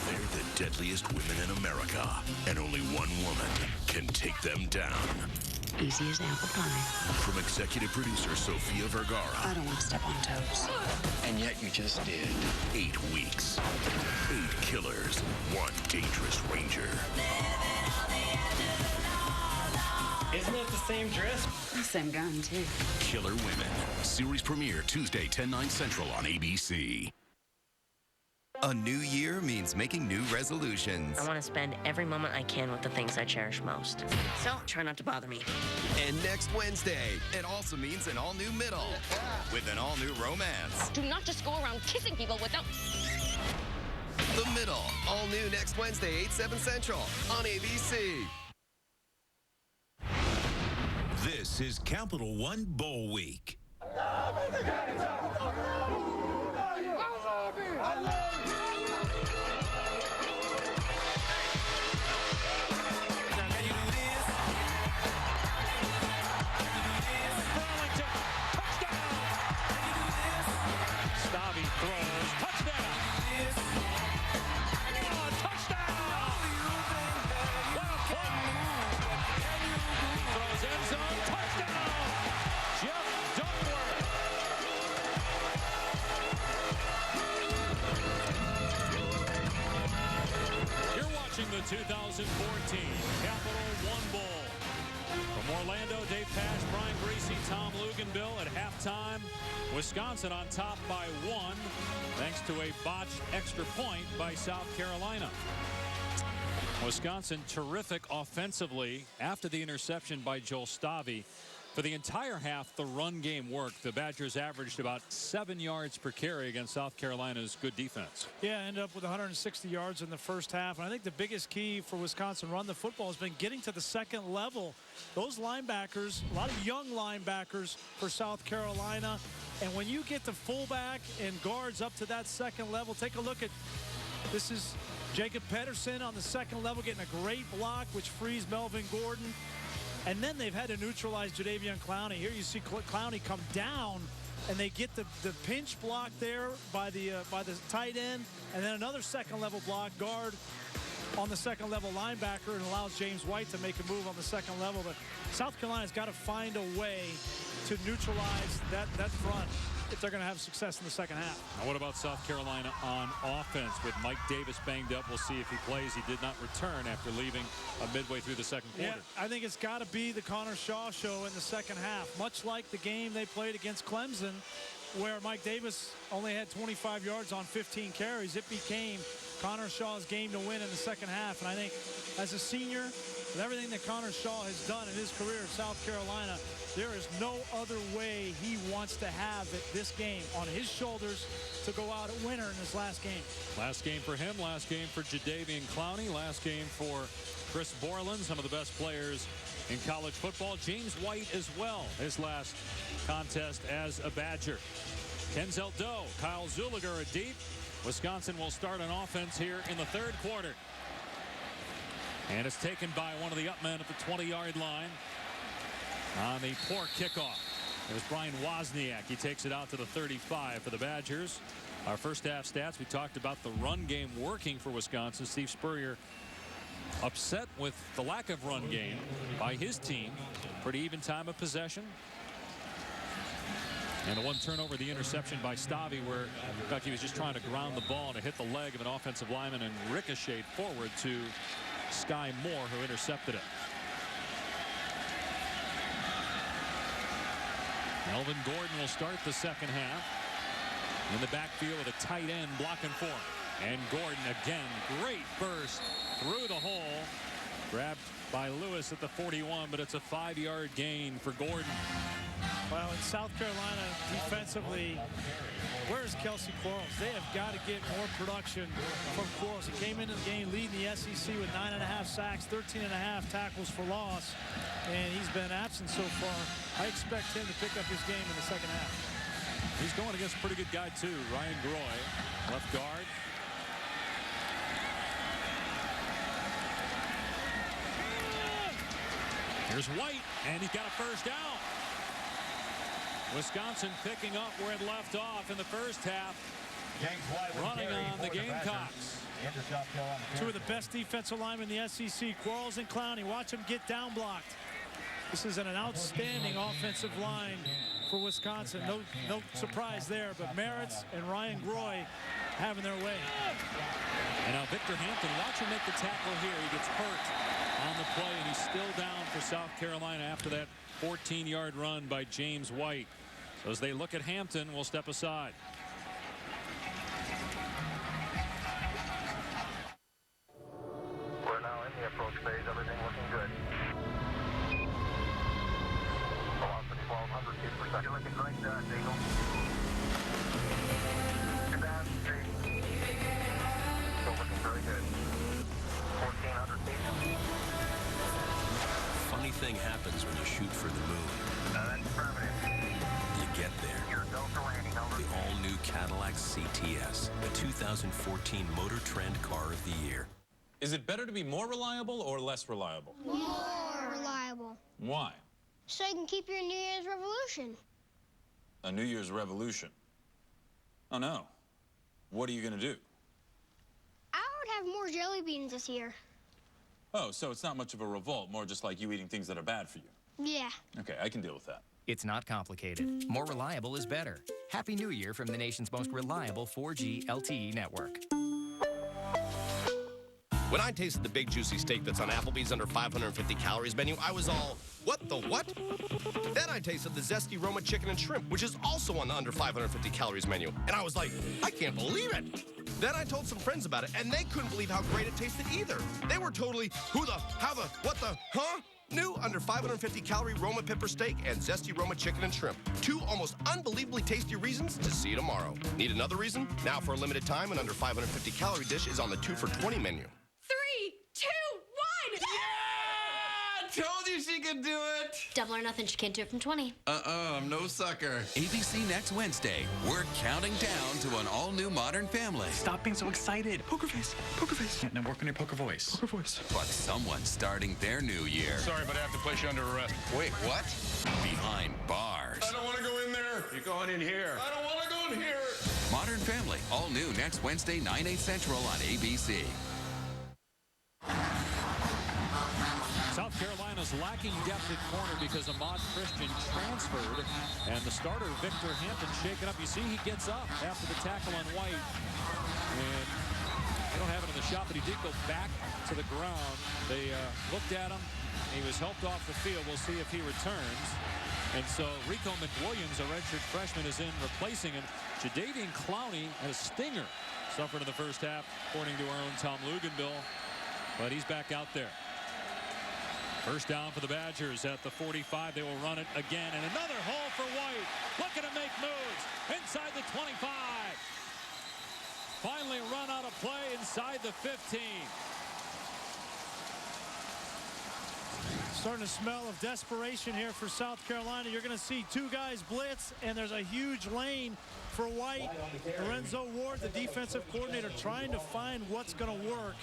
They're the deadliest women in America, and only one woman can take them down. Easy as apple pie. From executive producer Sofia Vergara. I don't want to step on toes. And yet you just did. 8 weeks. 8 killers. 1 dangerous ranger. Isn't it the same dress? Same gun, too. Killer Women. Series premiere Tuesday, 10/9 Central on ABC. A new year means making new resolutions. I want to spend every moment I can with the things I cherish most. So try not to bother me. And next Wednesday, it also means an all-new middle with an all-new romance. Do not just go around kissing people without... The Middle, all new next Wednesday, 8/7 Central on ABC. This is Capital One Bowl Week. Stabby throws. Touchdown! Touchdown! What a play! Throws end zone. Touchdown! Jeff Duckworth. You're watching the 2014 Capital One Bowl. From Orlando, Dave Pasch, Brian Griese, Tom Luginbill at halftime. Wisconsin on top by 1, thanks to a botched extra point by South Carolina. Wisconsin terrific offensively after the interception by Joel Stabby. For the entire half, the run game worked. The Badgers averaged about 7 yards per carry against South Carolina's good defense. Yeah, ended up with 160 yards in the first half. And I think the biggest key for Wisconsin run the football has been getting to the second level. Those linebackers, a lot of young linebackers for South Carolina. And when you get the fullback and guards up to that second level, take a look at, this is Jacob Pedersen on the second level getting a great block, which frees Melvin Gordon. And then they've had to neutralize Jadeveon Clowney. Here you see Clowney come down, and they get the pinch block there by the tight end, and then another second-level block guard on the second-level linebacker, and allows James White to make a move on the second level. But South Carolina's got to find a way to neutralize that front if they're going to have success in the second half. Now, what about South Carolina on offense with Mike Davis banged up? We'll see if he plays. He did not return after leaving midway through the second quarter. Yeah, I think it's got to be the Connor Shaw show in the second half, much like the game they played against Clemson, where Mike Davis only had 25 yards on 15 carries. It became Connor Shaw's game to win in the second half. And I think as a senior, with everything that Connor Shaw has done in his career at South Carolina, there is no other way he wants to have this game on his shoulders to go out a winner in this last game. Last game for him, last game for Jadeveon Clowney, last game for Chris Borland, some of the best players in college football. James White as well, his last contest as a Badger. Kenzel Doe, Kyle Zuliger are deep. Wisconsin will start an offense here in the third quarter. And it's taken by one of the up men at the 20-yard line on the poor kickoff. There's Brian Wozniak. He takes it out to the 35 for the Badgers. Our first half stats, we talked about the run game working for Wisconsin. Steve Spurrier upset with the lack of run game by his team. Pretty even time of possession. And the one turnover, the interception by Stavi, where it looked like he was just trying to ground the ball to hit the leg of an offensive lineman and ricocheted forward to Sky Moore, who intercepted it. Melvin Gordon will start the second half. In the backfield with a tight end blocking for him. And Gordon again, great burst through the hole. Grabbed by Lewis at the 41, but it's a 5-yard gain for Gordon. Well, in South Carolina, defensively, where's Kelsey Quarles? They have got to get more production from Quarles. He came into the game leading the SEC with 9.5 sacks, 13.5 tackles for loss, and he's been absent so far. I expect him to pick up his game in the second half. He's going against a pretty good guy, too. Ryan Groy, left guard. Here's White, and he's got a first down. Wisconsin picking up where it left off in the first half. Running on the Gamecocks. Two of the best defensive linemen in the SEC, Quarles and Clowney. Watch them get down blocked. This is an outstanding offensive line for Wisconsin. No surprise there, but Merritt's and Ryan Groy having their way. And now Victor Hampton, watch him make the tackle here. He gets hurt on the play, and he's still down for South Carolina after that 14-yard run by James White. So as they look at Hampton, we'll step aside. We're now in the approach phase. Everything looking good. Velocity 1,200 feet per second. You're looking great, Eagle. Get down, straight. Still looking very good. 1,400 feet. Funny thing happens when you shoot for the moon. That's affirmative. You get there. You're a go for landing, over. The all-new Cadillac CTS, the 2014 Motor Trend Car of the Year. Is it better to be more reliable or less reliable? More reliable. Why? So you can keep your New Year's revolution. A New Year's revolution? Oh, no. What are you going to do? I would have more jelly beans this year. Oh, so it's not much of a revolt, more just like you eating things that are bad for you. Yeah. Okay, I can deal with that. It's not complicated. More reliable is better. Happy New Year from the nation's most reliable 4G LTE network. When I tasted the big juicy steak that's on Applebee's under 550 calories menu, I was all, what the what? Then I tasted the zesty Roma chicken and shrimp, which is also on the under 550 calories menu. And I was like, I can't believe it. Then I told some friends about it, and they couldn't believe how great it tasted either. They were totally, who the, how the, what the, huh? New under 550 calorie Roma pepper steak and zesty Roma chicken and shrimp. Two almost unbelievably tasty reasons to see you tomorrow. Need another reason? Now for a limited time, an under 550 calorie dish is on the 2 for $20 menu. 3, 2, 1. Yeah! Told you she could do it. Double or nothing, she can't do it from 20. I'm no sucker. ABC next Wednesday. We're counting down to an all-new Modern Family. Stop being so excited. Poker face. Poker face. Now work on your poker voice. Poker voice. But someone's starting their new year. Sorry, but I have to place you under arrest. Wait, what? Behind bars. I don't want to go in there. You're going in here. I don't want to go in here. Modern Family. All new next Wednesday, 9, 8 Central on ABC. South Carolina's lacking depth at corner because Ahmad Christian transferred, and the starter Victor Hampton shaken up. You see he gets up after the tackle on White, and they don't have it in the shot, but he did go back to the ground. They looked at him. He was helped off the field. We'll see if he returns. And so Rico McWilliams, a redshirt freshman, is in replacing him. Jadeveon Clowney had a stinger suffered in the first half, according to our own Tom Luganville, but he's back out there. First down for the Badgers at the 45. They will run it again, and another hole for White. Looking to make moves inside the 25. Finally run out of play inside the 15. Starting to smell of desperation here for South Carolina. You're going to see two guys blitz, and there's a huge lane for White. Lorenzo Ward, the defensive coordinator, trying to find what's going to work.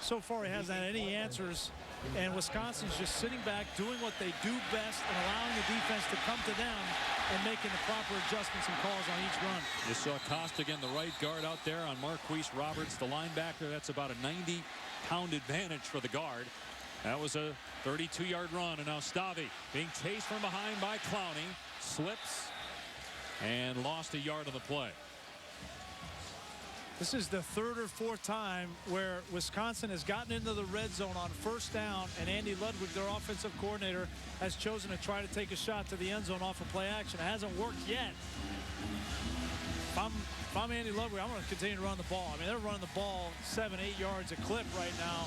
So far, he hasn't had any answers. And Wisconsin's just sitting back, doing what they do best, and allowing the defense to come to them and making the proper adjustments and calls on each run. You saw Costa again, the right guard out there on Marquise Roberts, the linebacker. That's about a 90-pound advantage for the guard. That was a 32-yard run, and now Stavi being chased from behind by Clowney. Slips and lost a yard on the play. This is the third or fourth time where Wisconsin has gotten into the red zone on first down, and Andy Ludwig, their offensive coordinator, has chosen to try to take a shot to the end zone off of play action. It hasn't worked yet. If I'm Andy Ludwig, I'm going to continue to run the ball. I mean, they're running the ball 7-8 yards a clip right now.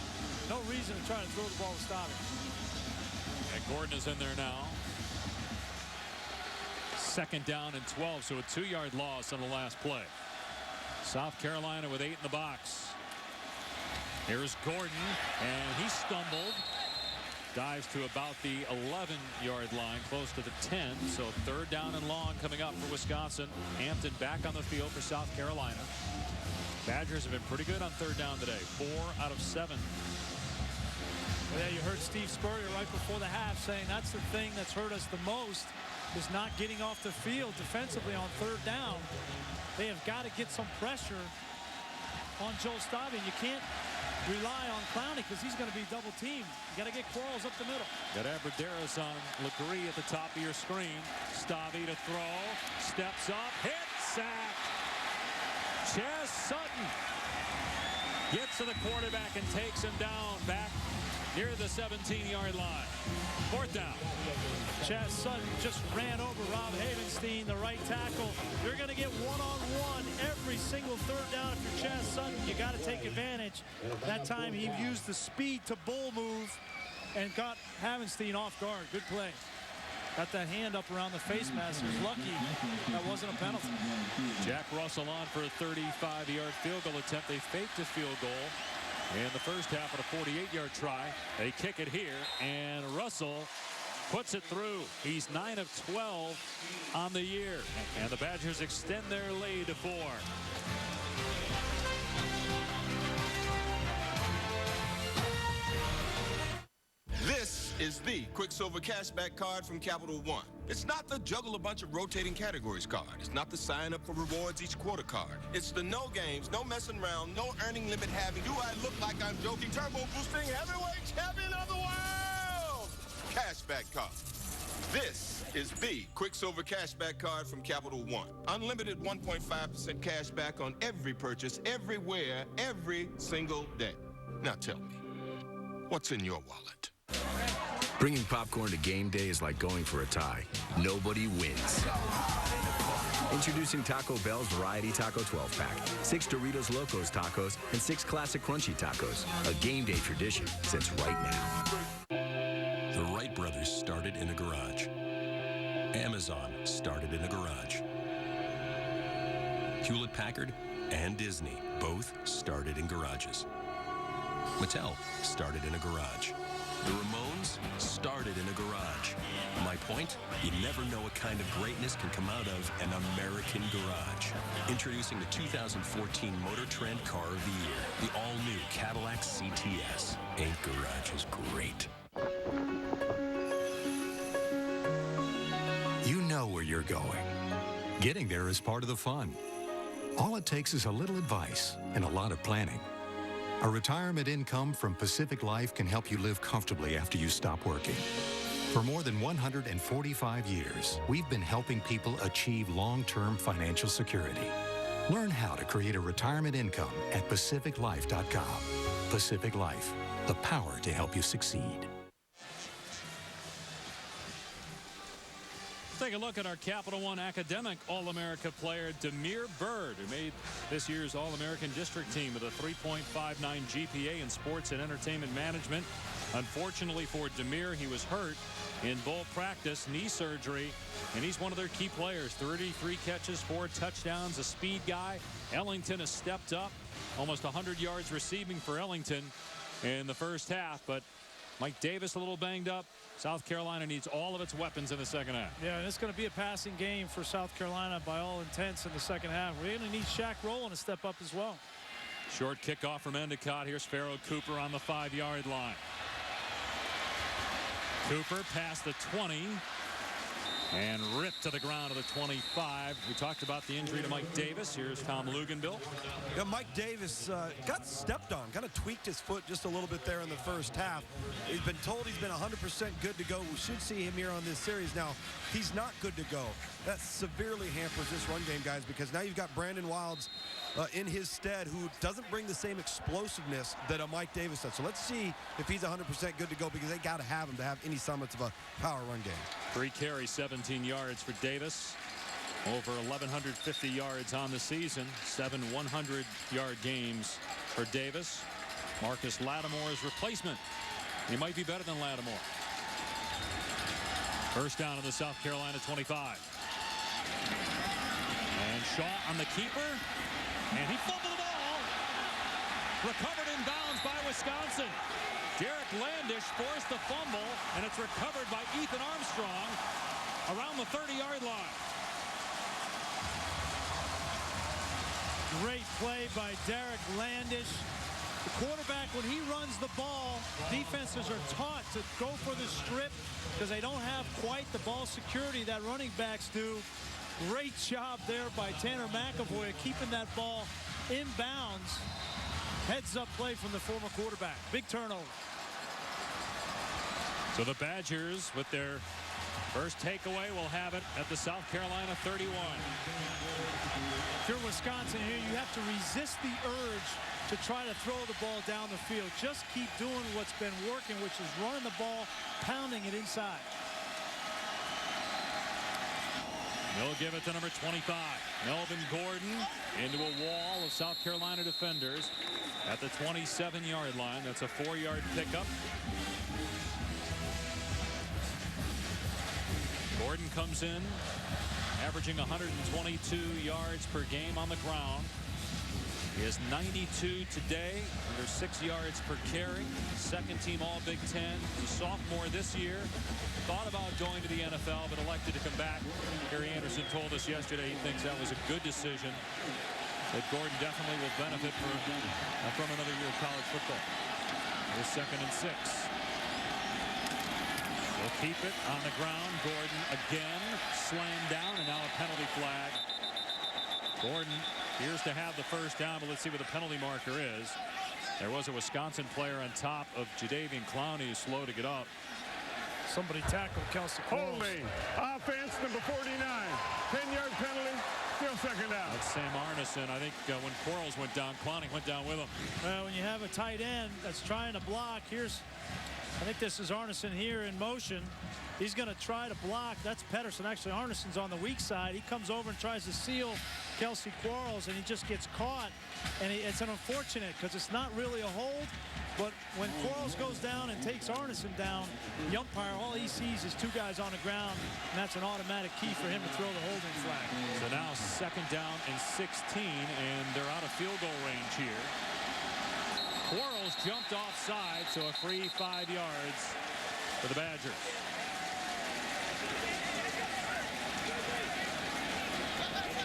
No reason to try to throw the ball to stop it. And Gordon is in there now. Second down and 12, so a 2-yard loss on the last play. South Carolina with 8 in the box. Here's Gordon, and he stumbled. Dives to about the 11-yard line, close to the 10. So third down and long coming up for Wisconsin. Hampton back on the field for South Carolina. Badgers have been pretty good on third down today. 4 out of 7. Well, yeah, you heard Steve Spurrier right before the half saying that's the thing that's hurt us the most is not getting off the field defensively on third down. They have got to get some pressure on Joel Stave. You can't rely on Clowney because he's going to be double teamed. You got to get Quarles up the middle. Got Abrederis on Legree at the top of your screen. Stave to throw. Steps up. Hit. Sack. Chaz Sutton gets to the quarterback and takes him down back near the 17-yard line. Fourth down. Chaz Sutton just ran over Rob Havenstein, the right tackle. You're going to get one-on-one every single third down. If you're Chaz Sutton, you got to take advantage. That time he used the speed to bull move and got Havenstein off guard. Good play. Got that hand up around the face mask. He was lucky that wasn't a penalty. Jack Russell on for a 35-yard field goal attempt. They faked a field goal in the first half of a 48-yard try. They kick it here, and Russell puts it through. He's 9 of 12 on the year, and the Badgers extend their lead to 4. This is the Quicksilver Cashback card from Capital One. It's not the juggle a bunch of rotating categories card. It's not the sign up for rewards each quarter card. It's the no games, no messing around, no earning limit having, do I look like I'm joking, turbo boosting heavyweight champion of the world cashback card. This is the Quicksilver Cashback card from Capital One. Unlimited 1.5% cash back on every purchase, everywhere, every single day. Now tell me, what's in your wallet? Bringing popcorn to game day is like going for a tie. Nobody wins. Introducing Taco Bell's Variety Taco 12-pack. 6 Doritos Locos tacos and 6 classic crunchy tacos. A game day tradition since right now. The Wright brothers started in a garage. Amazon started in a garage. Hewlett-Packard and Disney both started in garages. Mattel started in a garage. The Ramones started in a garage. My point? You never know what kind of greatness can come out of an American garage. Introducing the 2014 Motor Trend Car of the Year, the all-new Cadillac CTS. Ain't garages great? You know where you're going. Getting there is part of the fun. All it takes is a little advice and a lot of planning. A retirement income from Pacific Life can help you live comfortably after you stop working. For more than 145 years, we've been helping people achieve long-term financial security. Learn how to create a retirement income at PacificLife.com. Pacific Life, the power to help you succeed. Take a look at our Capital One Academic All-America player, Demir Bird, who made this year's All-American District team with a 3.59 GPA in sports and entertainment management. Unfortunately for Demir, he was hurt in bowl practice, knee surgery, and he's one of their key players. 33 catches, 4 touchdowns, a speed guy. Ellington has stepped up, almost 100 yards receiving for Ellington in the first half, but Mike Davis a little banged up. South Carolina needs all of its weapons in the second half. Yeah, and it's going to be a passing game for South Carolina by all intents in the second half. We're going to need Shaq Rowland to step up as well. Short kickoff from Endicott. Here's Pharoh Cooper on the 5-yard line. Cooper past the 20. And ripped to the ground of the 25. We talked about the injury to Mike Davis. Here's Tom Luginbill. Yeah, Mike Davis got stepped on, kind of tweaked his foot just a little bit there in the first half. He's been told he's been 100% good to go. We should see him here on this series. Now, he's not good to go. That severely hampers this run game, guys, because now you've got Brandon Wilds in his stead, who doesn't bring the same explosiveness that a Mike Davis does. So let's see if he's 100% good to go, because they got to have him to have any semblance of a power run game. 3 carries, 17 yards for Davis. Over 1,150 yards on the season. 7 100-yard games for Davis. Marcus Lattimore's replacement. He might be better than Lattimore. First down on the South Carolina 25. And Shaw on the keeper. And he fumbled the ball. Recovered in bounds by Wisconsin. Derek Landish forced the fumble, and it's recovered by Ethan Armstrong around the 30-yard line. Great play by Derek Landish. The quarterback, when he runs the ball, defenses are taught to go for the strip because they don't have quite the ball security that running backs do. Great job there by Tanner McAvoy keeping that ball in bounds. Heads up play from the former quarterback. Big turnover. So the Badgers, with their first takeaway, will have it at the South Carolina 31. If you're Wisconsin here, you have to resist the urge to try to throw the ball down the field. Just keep doing what's been working, which is running the ball, pounding it inside. They'll give it to number 25. Melvin Gordon into a wall of South Carolina defenders at the 27-yard line. That's a 4-yard pickup. Gordon comes in, averaging 122 yards per game on the ground. He has 92 today, under 6 yards per carry. Second team All Big Ten. He's a sophomore this year. Thought about going to the NFL, but elected to come back. Gary Anderson told us yesterday he thinks that was a good decision, that Gordon definitely will benefit from another year of college football. Here's 2nd and 6. They'll keep it on the ground. Gordon again slammed down, and now a penalty flag. Gordon appears to have the first down, but let's see what the penalty marker is. There was a Wisconsin player on top of Jadeveon Clowney, who's slow to get up. Somebody tackled Kelsey Quarles. Holding. Offense number 49. 10-yard penalty. Still second down. That's Sam Arneson. I think when Quarles went down, Clowney went down with him. Well, when you have a tight end that's trying to block, I think this is Arneson here in motion. He's going to try to block. That's Pedersen. Actually, Arneson's on the weak side. He comes over and tries to seal Kelsey Quarles, and he just gets caught. And it's an unfortunate because it's not really a hold. But when Quarles goes down and takes Arneson down, the umpire, all he sees is 2 guys on the ground, and that's an automatic key for him to throw the holding flag. So now 2nd down and 16, and they're out of field goal range here. Quarles jumped offside, so a free 5 yards for the Badgers.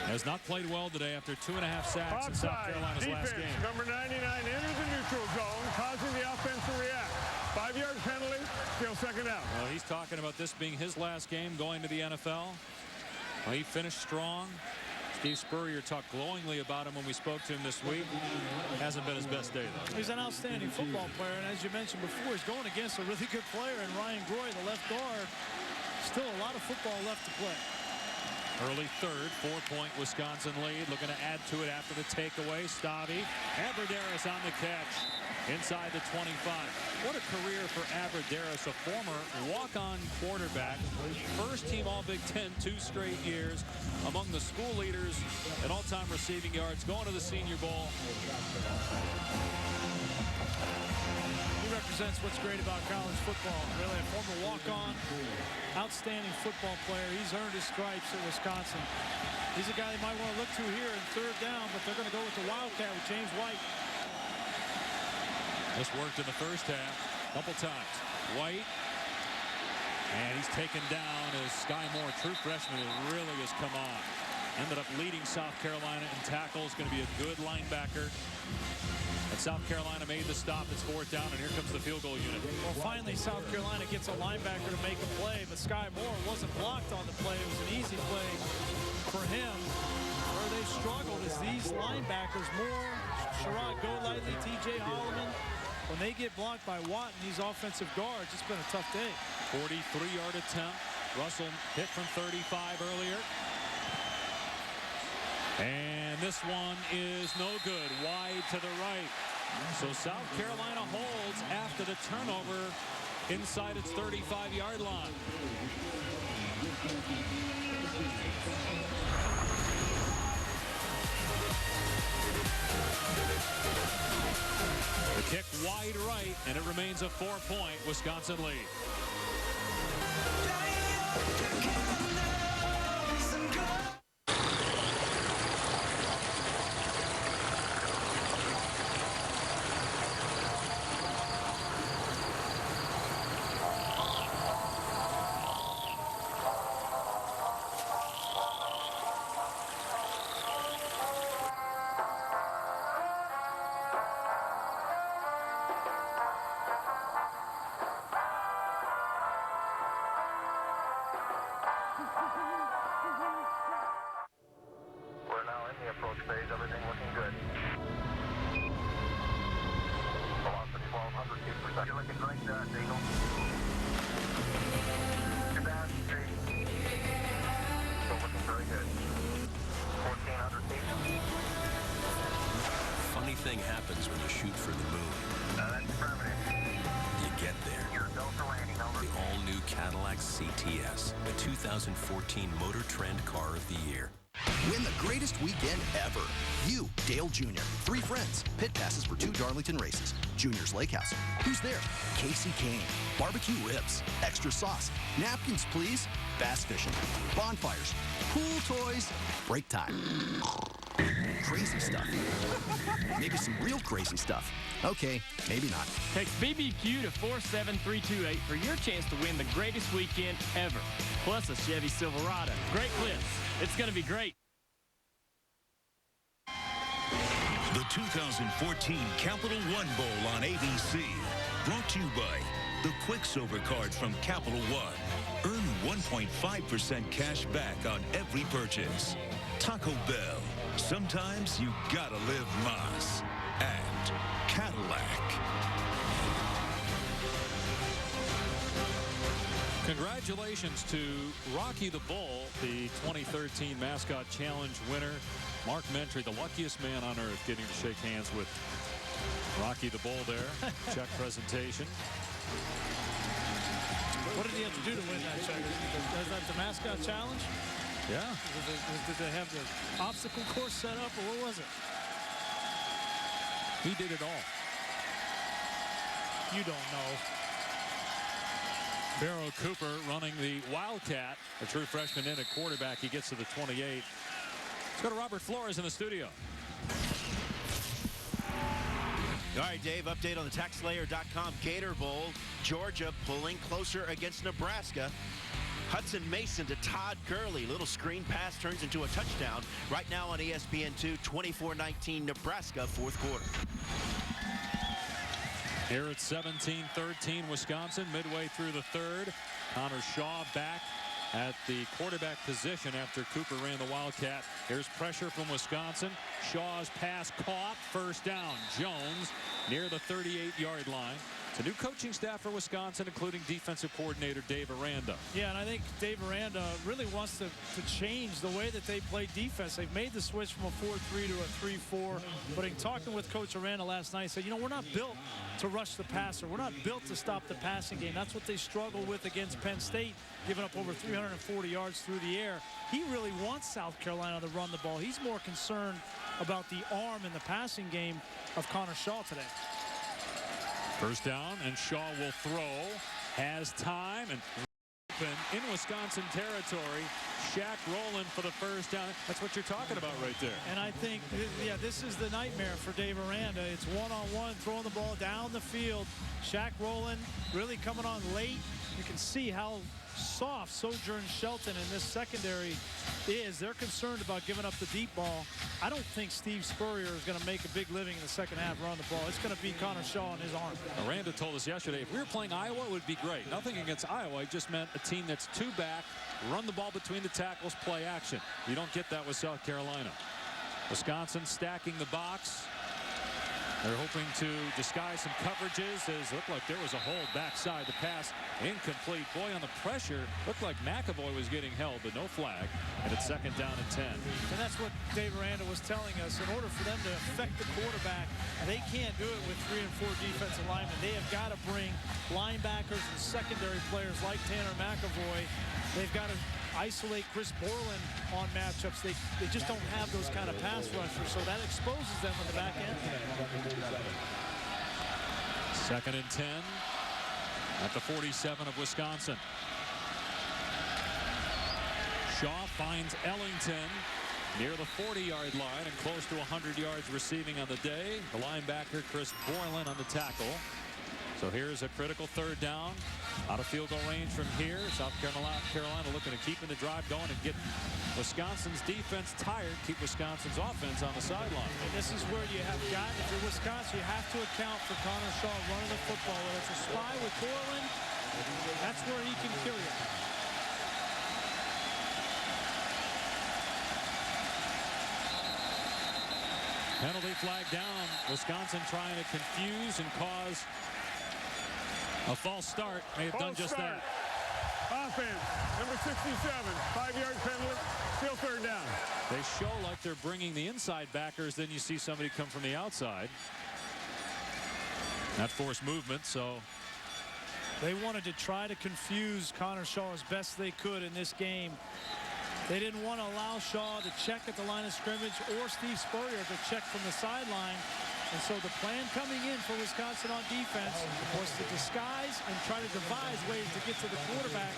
Has not played well today after 2.5 sacks in South Carolina's last game. Number 99 enters the neutral zone, causing the offense to react. 5-yard penalty, still second down. Well, he's talking about this being his last game going to the NFL. Well, he finished strong. Steve Spurrier talked glowingly about him when we spoke to him this week. Hasn't been his best day, though. He's an outstanding football player, and as you mentioned before, he's going against a really good player in Ryan Groy, the left guard. Still a lot of football left to play. Early third, 4-point Wisconsin lead. Looking to add to it after the takeaway. Stavy. Abradaris on the catch inside the 25. What a career for Abradaris, a former walk-on quarterback. First team All Big Ten 2 straight years. Among the school leaders in all-time receiving yards. Going to the Senior Bowl. He represents what's great about college football. Really a former walk-on, outstanding football player. He's earned his stripes at Wisconsin. He's a guy they might want to look to here in 3rd down, but they're going to go with the Wildcat with James White. This worked in the first half a couple times. White, and he's taken down as Sky Moore, true freshman, who really has come on. ended up leading South Carolina in tackles. Going to be a good linebacker. And South Carolina made the stop. It's 4th down, and here comes the field goal unit. Well, finally, South Carolina gets a linebacker to make a play, but Sky Moore wasn't blocked on the play. It was an easy play for him. Where they've struggled is these linebackers, Moore, Sherrod Golightly, T.J. Holloman. When they get blocked by Watt and these offensive guards, it's been a tough day. 43-yard attempt. Russell hit from 35 earlier. And this one is no good, wide to the right. So South Carolina holds after the turnover inside its 35-yard line. The kick wide right, and it remains a 4-point Wisconsin lead. Funny thing happens when you shoot for the moon. You get there. The all-new Cadillac CTS, the 2014 Motor Trend Car of the Year. Win the greatest weekend ever. You, Dale Jr., 3 friends, pit passes for 2 Darlington races. Junior's Lake House. Who's there? Casey Kane. Barbecue ribs. Extra sauce. Napkins, please. Bass fishing. Bonfires. Pool toys. Break time. Crazy stuff. Maybe some real crazy stuff. Okay, maybe not. Text BBQ to 47328 for your chance to win the greatest weekend ever. Plus a Chevy Silverado. Great clips. It's going to be great. The 2014 Capital One Bowl on ABC. Brought to you by the Quicksilver Card from Capital One. Earn 1.5% cash back on every purchase. Taco Bell. Sometimes you gotta live Mas. And Cadillac. Congratulations to Rocky the Bull, the 2013 Mascot Challenge winner. Mark Mentry, the luckiest man on earth, getting to shake hands with Rocky the Bull there. Check presentation. What did he have to do to win that check? Was that the Mascot Challenge? Yeah. Did they have the obstacle course set up, or what was it? He did it all. You don't know. Barrow Cooper running the Wildcat, a true freshman in at quarterback. He gets to the 28. Let's go to Robert Flores in the studio. All right, Dave, update on the TaxSlayer.com Gator Bowl. Georgia pulling closer against Nebraska. Hudson Mason to Todd Gurley. Little screen pass turns into a touchdown. Right now on ESPN2, 24-19 Nebraska, 4th quarter. Here at 17-13 Wisconsin, midway through the 3rd. Connor Shaw back at the quarterback position after Cooper ran the Wildcat. Here's pressure from Wisconsin. Shaw's pass caught. 1st down. Jones near the 38-yard line. It's a new coaching staff for Wisconsin, including defensive coordinator Dave Aranda. Yeah, and I think Dave Aranda really wants to change the way that they play defense. They've made the switch from a 4-3 to a 3-4. But in talking with Coach Aranda last night, he said, you know, we're not built to rush the passer. We're not built to stop the passing game. That's what they struggle with against Penn State, giving up over 340 yards through the air. He really wants South Carolina to run the ball. He's more concerned about the arm in the passing game of Connor Shaw today. 1st down, and Shaw will throw. Has time, and open in Wisconsin territory. Shaq Rowland for the 1st down. That's what you're talking about right there. And I think, yeah, this is the nightmare for Dave Aranda. It's one-on-one, throwing the ball down the field. Shaq Rowland really coming on late. You can see how soft Sojourn Shelton in this secondary is. They're concerned about giving up the deep ball. I don't think Steve Spurrier is going to make a big living in the second half running the ball. It's going to be Connor Shaw and his arm. Aranda told us yesterday, if we were playing Iowa, it would be great. Nothing against Iowa. It just meant a team that's 2 back, run the ball between the tackles, play action. You don't get that with South Carolina. Wisconsin stacking the box. They're hoping to disguise some coverages. It looked like there was a hold backside. The pass incomplete. Boy, on the pressure, looked like McAvoy was getting held, but no flag. And it's 2nd down and 10. And that's what Dave Aranda was telling us. In order for them to affect the quarterback, they can't do it with 3 and 4 defensive linemen. They have got to bring linebackers and secondary players like Tanner McAvoy. They've got to isolate Chris Borland on matchups. They just don't have those kind of pass rushers, so that exposes them on the back end. 2nd and 10 at the 47 of Wisconsin. Shaw finds Ellington near the 40-yard line and close to 100 yards receiving on the day. The linebacker Chris Borland on the tackle. So here's a critical 3rd down. Out of field goal range from here. South Carolina looking to keep the drive going and get Wisconsin's defense tired. Keep Wisconsin's offense on the sideline. And this is where you have got, if you're Wisconsin, you have to account for Connor Shaw running the football. Whether it's a spy with Borland, that's where he can kill you. Penalty flag down. Wisconsin trying to confuse and cause a false start. May have done just that. Offense, number 67, 5-yard penalty, still 3rd down. They show like they're bringing the inside backers, then you see somebody come from the outside. That forced movement, so. They wanted to try to confuse Connor Shaw as best they could in this game. They didn't want to allow Shaw to check at the line of scrimmage or Steve Spurrier to check from the sideline. And so the plan coming in for Wisconsin on defense was to disguise and try to devise ways to get to the quarterback.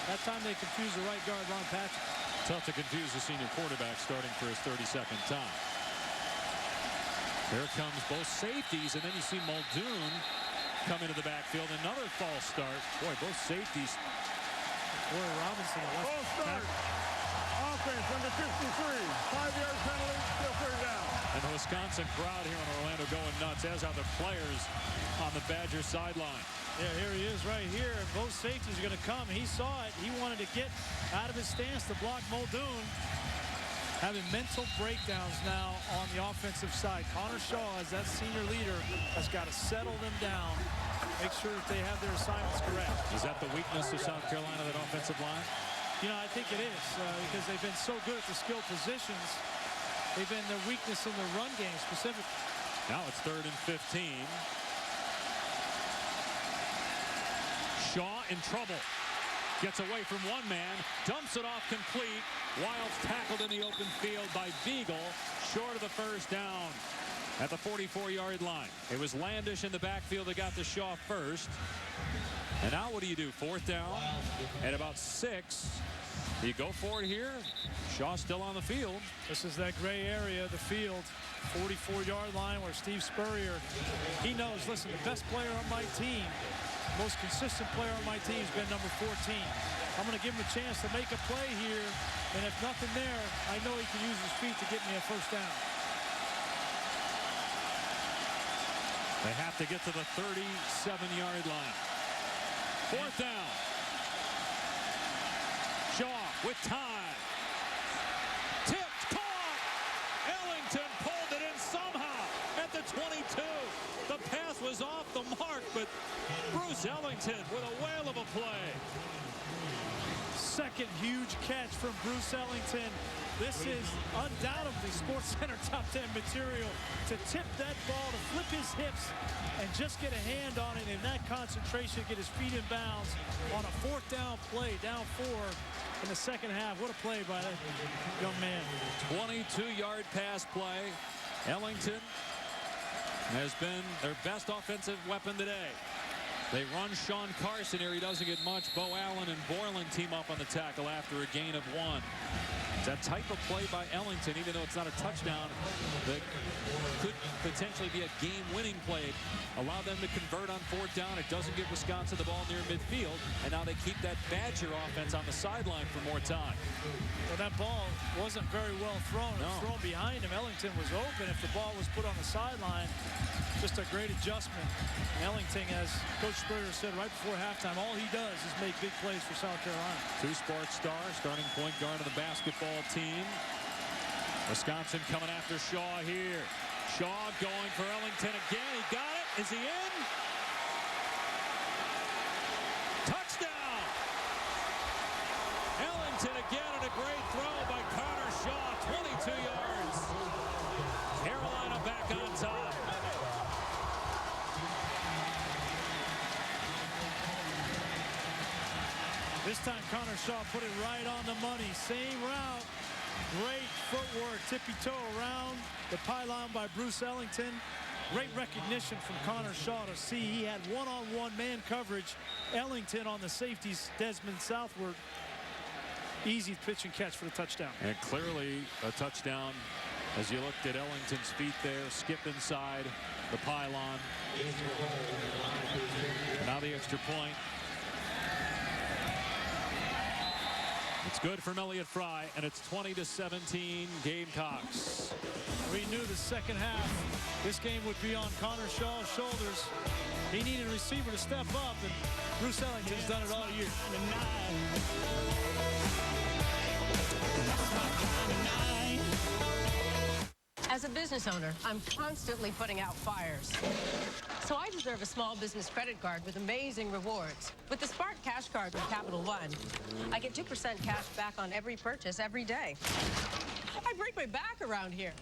That time they confused the right guard, Ron Patrick. Tough to confuse the senior quarterback starting for his 32nd time. There comes both safeties, and then you see Muldoon come into the backfield. Another false start. Boy, both safeties. Boy, Robinson. False start. Offense, number 53, 5-yard penalty, still 3rd down. And the Wisconsin crowd here in Orlando going nuts, as are the players on the Badger sideline. Yeah, here he is right here. And both safeties are going to come. He saw it. He wanted to get out of his stance to block Muldoon. Having mental breakdowns now on the offensive side. Connor Shaw, as that senior leader, has got to settle them down. Make sure that they have their assignments correct. Is that the weakness of South Carolina, that offensive line? You know, I think it is because they've been so good at the skill positions. They've been their weakness in the run game specifically. Now it's 3rd and 15. Shaw in trouble. Gets away from one man, dumps it off complete. Wilds tackled in the open field by Beagle, short of the 1st down at the 44-yard line. It was Landish in the backfield that got to Shaw first. And now what do you do? 4th down at about 6. Do you go for it here? Shaw still on the field. This is that gray area of the field, 44-yard line where Steve Spurrier, he knows, listen, the best player on my team, most consistent player on my team has been number 14. I'm going to give him a chance to make a play here, and if nothing there, I know he can use his feet to get me a 1st down. They have to get to the 37-yard line. 4th down. Shaw with time. Tipped, caught. Ellington pulled it in somehow at the 22. The pass was off the mark, but Bruce Ellington with a whale of a play. Second huge catch from Bruce Ellington. This is undoubtedly SportsCenter top 10 material to tip that ball, to flip his hips, and just get a hand on it in that concentration, get his feet in bounds on a 4th down play, down 4 in the second half. What a play by that young man. 22-yard pass play. Ellington has been their best offensive weapon today. They run Sean Carson here. He doesn't get much. Bo Allen and Borland team up on the tackle after a gain of 1. That type of play by Ellington, even though it's not a touchdown, that could potentially be a game-winning play. Allow them to convert on 4th down. It doesn't give Wisconsin the ball near midfield, and now they keep that Badger offense on the sideline for more time. Well, that ball wasn't very well thrown. It was thrown behind him. Ellington was open. If the ball was put on the sideline, just a great adjustment. Ellington, as Coach Spurrier said right before halftime, all he does is make big plays for South Carolina. 2 Sparks stars, starting point guard of the basketball team. Wisconsin coming after Shaw here. Shaw going for Ellington again. He got it. Is he in? Touchdown! Ellington again, and a great throw by Connor Shaw. 22 yards. Carolina back on top. This time Connor Shaw put it right on the money. Same route. Great footwork. Tippy-toe around the pylon by Bruce Ellington. Great recognition from Connor Shaw to see he had one-on-one man coverage. Ellington on the safeties, Desmond Southward. Easy pitch and catch for the touchdown. And clearly a touchdown as you looked at Ellington's feet there. Skip inside the pylon. And now the extra point. It's good from Elliott Fry, and it's 20-17 Gamecocks. We knew the second half this game would be on Connor Shaw's shoulders. He needed a receiver to step up, and Bruce Ellington's done it all year. As a business owner, I'm constantly putting out fires. So I deserve a small business credit card with amazing rewards. With the Spark Cash Card from Capital One, I get 2% cash back on every purchase every day. I break my back around here.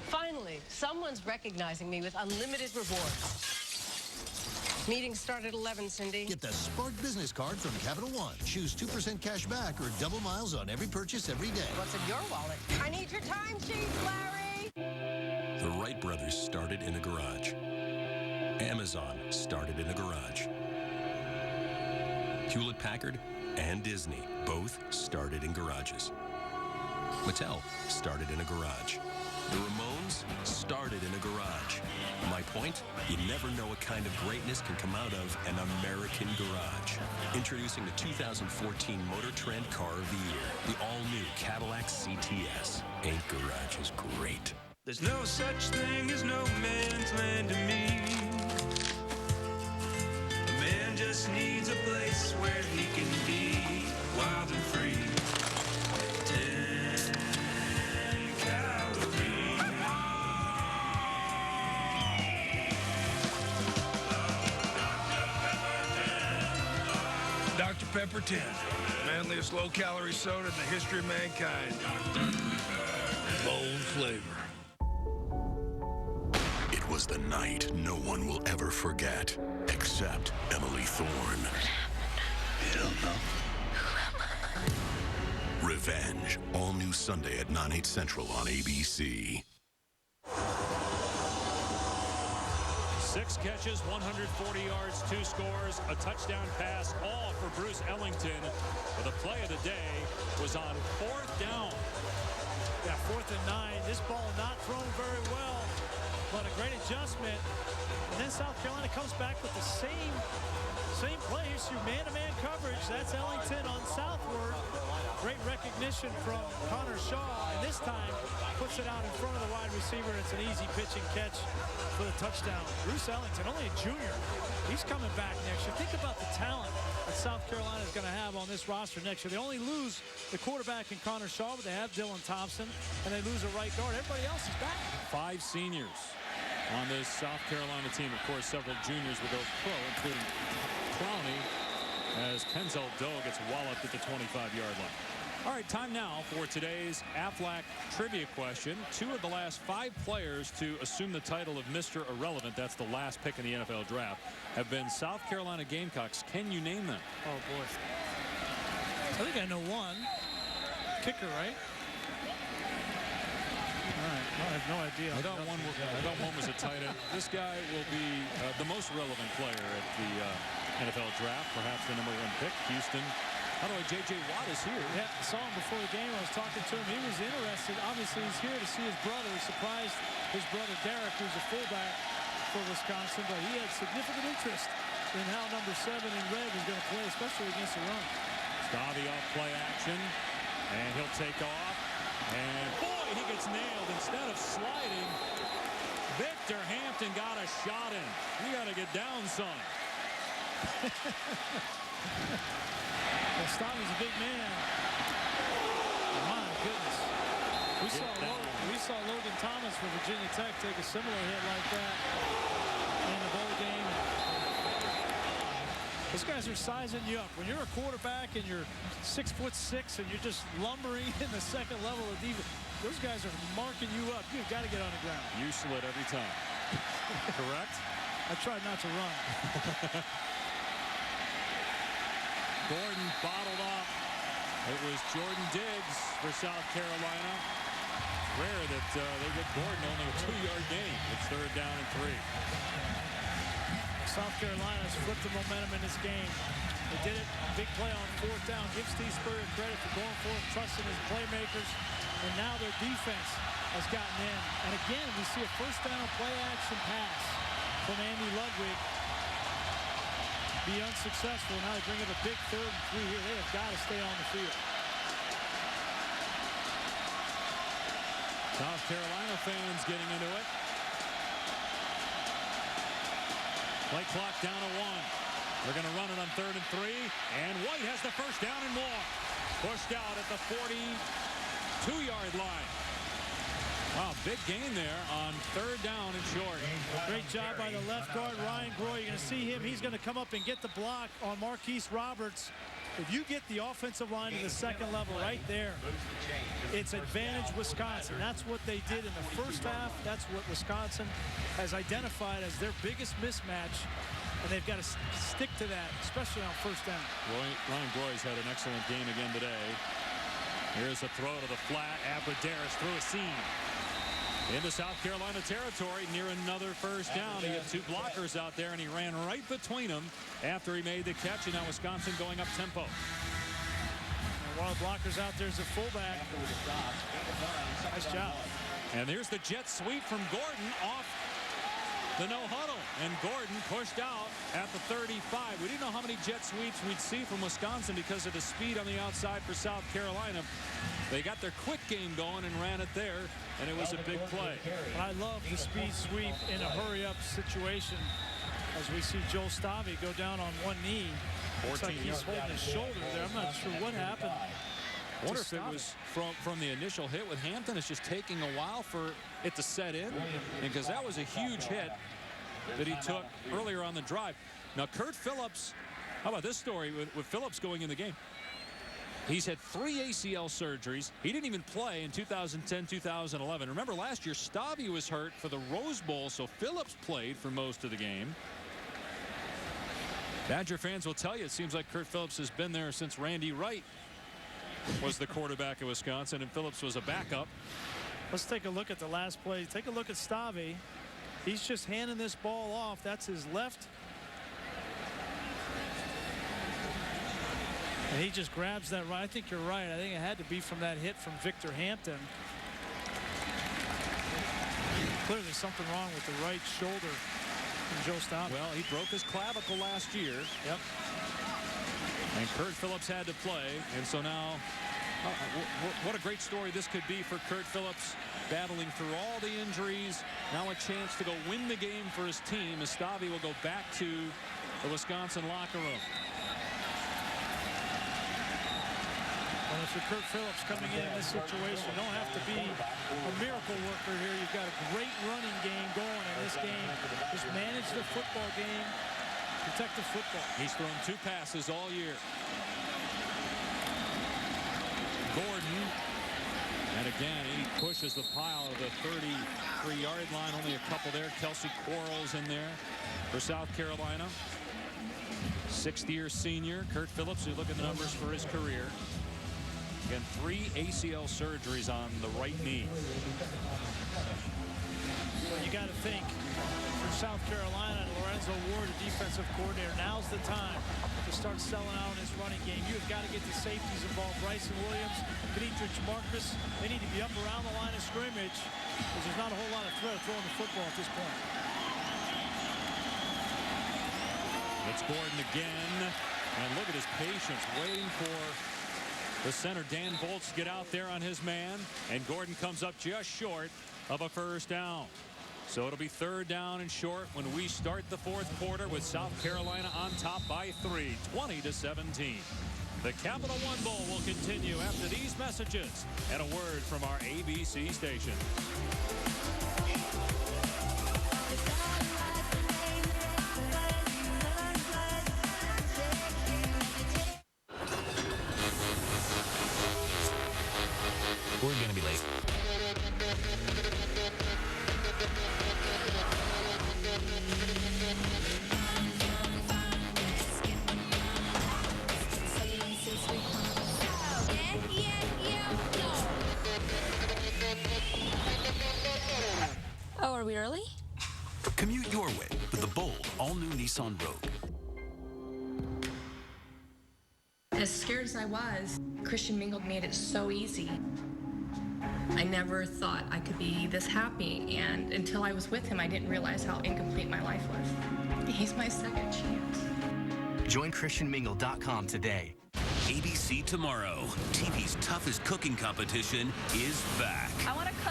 Finally, someone's recognizing me with unlimited rewards. Meetings start at 11, Cindy. Get the Spark Business Card from Capital One. Choose 2% cash back or double miles on every purchase every day. What's in your wallet? I need your timesheet, Larry! The Wright brothers started in a garage. Amazon started in a garage. Hewlett-Packard and Disney both started in garages. Mattel started in a garage. The Ramones started in a garage. My point? You never know what kind of greatness can come out of an American garage. Introducing the 2014 Motor Trend Car of the Year, the all-new Cadillac CTS. Ain't garages great? There's no such thing as no man's land to me. A man just needs a place where he can be wild and free. 10 calories. Dr. Pepper 10. Manliest low-calorie soda in the history of mankind. Bold flavor. It was the night no one will ever forget, except Emily Thorne. You don't know. Revenge, all new Sunday at 9, 8 Central on ABC. 6 catches, 140 yards, 2 scores, a touchdown pass, all for Bruce Ellington. But the play of the day was on 4th down. Yeah, 4th and 9. This ball not thrown very well, but a great adjustment. And then South Carolina comes back with the same play. Here's your man-to-man coverage. That's Ellington on Southward. Great recognition from Connor Shaw, and this time puts it out in front of the wide receiver. It's an easy pitch and catch for the touchdown. Bruce Ellington, only a junior. He's coming back next year. Think about the talent that South Carolina is going to have on this roster next year. They only lose the quarterback in Connor Shaw, but they have Dylan Thompson, and they lose a right guard. Everybody else is back. 5 seniors on this South Carolina team. Of course, several juniors will go pro, including Clowney, as Kenzel Doe gets walloped at the 25-yard line. All right, time now for today's Aflac trivia question. 2 of the last 5 players to assume the title of Mr. Irrelevant, that's the last pick in the NFL draft, have been South Carolina Gamecocks. Can you name them? Oh, boy. I think I know one. Kicker, right? All right, I have no idea. I thought one was a tight end. This guy will be the most relevant player at the NFL draft, perhaps the #1 pick. Houston By the way, J.J. Watt is here. Yeah, I saw him before the game. I was talking to him. He was interested. Obviously, he's here to see his brother. He's surprised his brother Derek, who's a fullback for Wisconsin, but he had significant interest in how number 7 in red was going to play, especially against the run. Stavy off play action, and he'll take off. And boy, he gets nailed. Instead of sliding, Victor Hampton got a shot in. You got to get down, son. Well, Stavy's a big man. My goodness. We saw Logan Thomas for Virginia Tech take a similar hit like that in the bowl game. Those guys are sizing you up. When you're a quarterback and you're 6'6" and you're just lumbering in the second level of defense, those guys are marking you up. You've got to get on the ground. You slid every time. Correct? I tried not to run. Gordon bottled up. It was Jordan Diggs for South Carolina. Rare that they get Gordon only a 2-yard gain. It's 3rd down and 3. South Carolina's flipped the momentum in this game. They did it. Big play on 4th down. Give Steve Spurrier credit for going for it, trusting his playmakers. And now their defense has gotten in. And again, we see a 1st down play action pass from Andy Ludwig. Be unsuccessful. Now they bring up a big 3rd and 3 here. They have got to stay on the field. South Carolina fans getting into it. Play clock down to 1. They're going to run it on 3rd and 3. And White has the 1st down and more. Pushed out at the 42-yard line. Wow, big gain there on 3rd down and short. Great job by the left guard, Ryan Groy. You're going to see him. He's going to come up and get the block on Marquise Roberts. If you get the offensive line to the 2nd level right there, it's advantage Wisconsin. That's what they did in the 1st half. That's what Wisconsin has identified as their biggest mismatch. And they've got to stick to that, especially on 1st down. Ryan Groy's had an excellent game again today. Here's a throw to the flat. Abradaris through a seam. Into South Carolina territory near another 1st down. He had 2 blockers out there, and he ran right between them after he made the catch. And now Wisconsin going up tempo. And one of the blockers out there is a fullback. Nice job. And there's the jet sweep from Gordon off the no huddle. And Gordon pushed out at the 35. We didn't know how many jet sweeps we'd see from Wisconsin because of the speed on the outside for South Carolina. They got their quick game going and ran it there, and it was a big play. I love the speed sweep in a hurry-up situation as we see Joel Stavy go down on one knee. Looks like he's holding his shoulder there. I'm not sure what happened. I wonder if it was from the initial hit with Hampton. It's just taking a while for it to set in, because that was a huge hit that he took earlier on the drive. Now, Kurt Phillips, how about this story with Phillips going in the game? He's had 3 ACL surgeries. He didn't even play in 2010, 2011. Remember, last year, Stavy was hurt for the Rose Bowl, so Phillips played for most of the game. Badger fans will tell you it seems like Kurt Phillips has been there since Randy Wright was the quarterback of Wisconsin, and Phillips was a backup. Let's take a look at the last play. Take a look at Stavy. He's just handing this ball off. That's his left. And he just grabs that right. I think you're right. I think it had to be from that hit from Victor Hampton. Clearly something wrong with the right shoulder from Joe Stavy. Well, he broke his clavicle last year. Yep. And Kurt Phillips had to play. And so now, what a great story this could be for Kurt Phillips, battling through all the injuries. Now a chance to go win the game for his team as Stavy will go back to the Wisconsin locker room. Well, if you're Kurt Phillips coming in this situation, you don't have to be a miracle worker here. You've got a great running game going in this game. Just manage the football game, protect the football. He's thrown 2 passes all year. Gordon, and again, he pushes the pile of the 33-yard line. Only a couple there. Kelsey Quarles in there for South Carolina. 6th-year senior. Kurt Phillips, you look at the numbers for his career. Again, 3 ACL surgeries on the right knee. Well, you got to think, for South Carolina, Lorenzo Ward, the defensive coordinator, now's the time to start selling out in his running game. You've got got to get the safeties involved. Bryson Williams, Dietrich Marcus, they need to be up around the line of scrimmage because there's not a whole lot of threat of throwing the football at this point. It's Gordon again. And look at his patience waiting for the center, Dan Bolts, to get out there on his man. And Gordon comes up just short of a first down. So it'll be 3rd down and short when we start the 4th quarter with South Carolina on top by 3, 20-17. The Capital One Bowl will continue after these messages and a word from our ABC station. We're going to be late. Oh, are we early? Commute your way with the bold, all-new Nissan Rogue. As scared as I was, Christian Mingle made it so easy. I never thought I could be this happy, and until I was with him, I didn't realize how incomplete my life was. He's my second chance. Join ChristianMingle.com today. ABC tomorrow. TV's toughest cooking competition is back. I want to cook.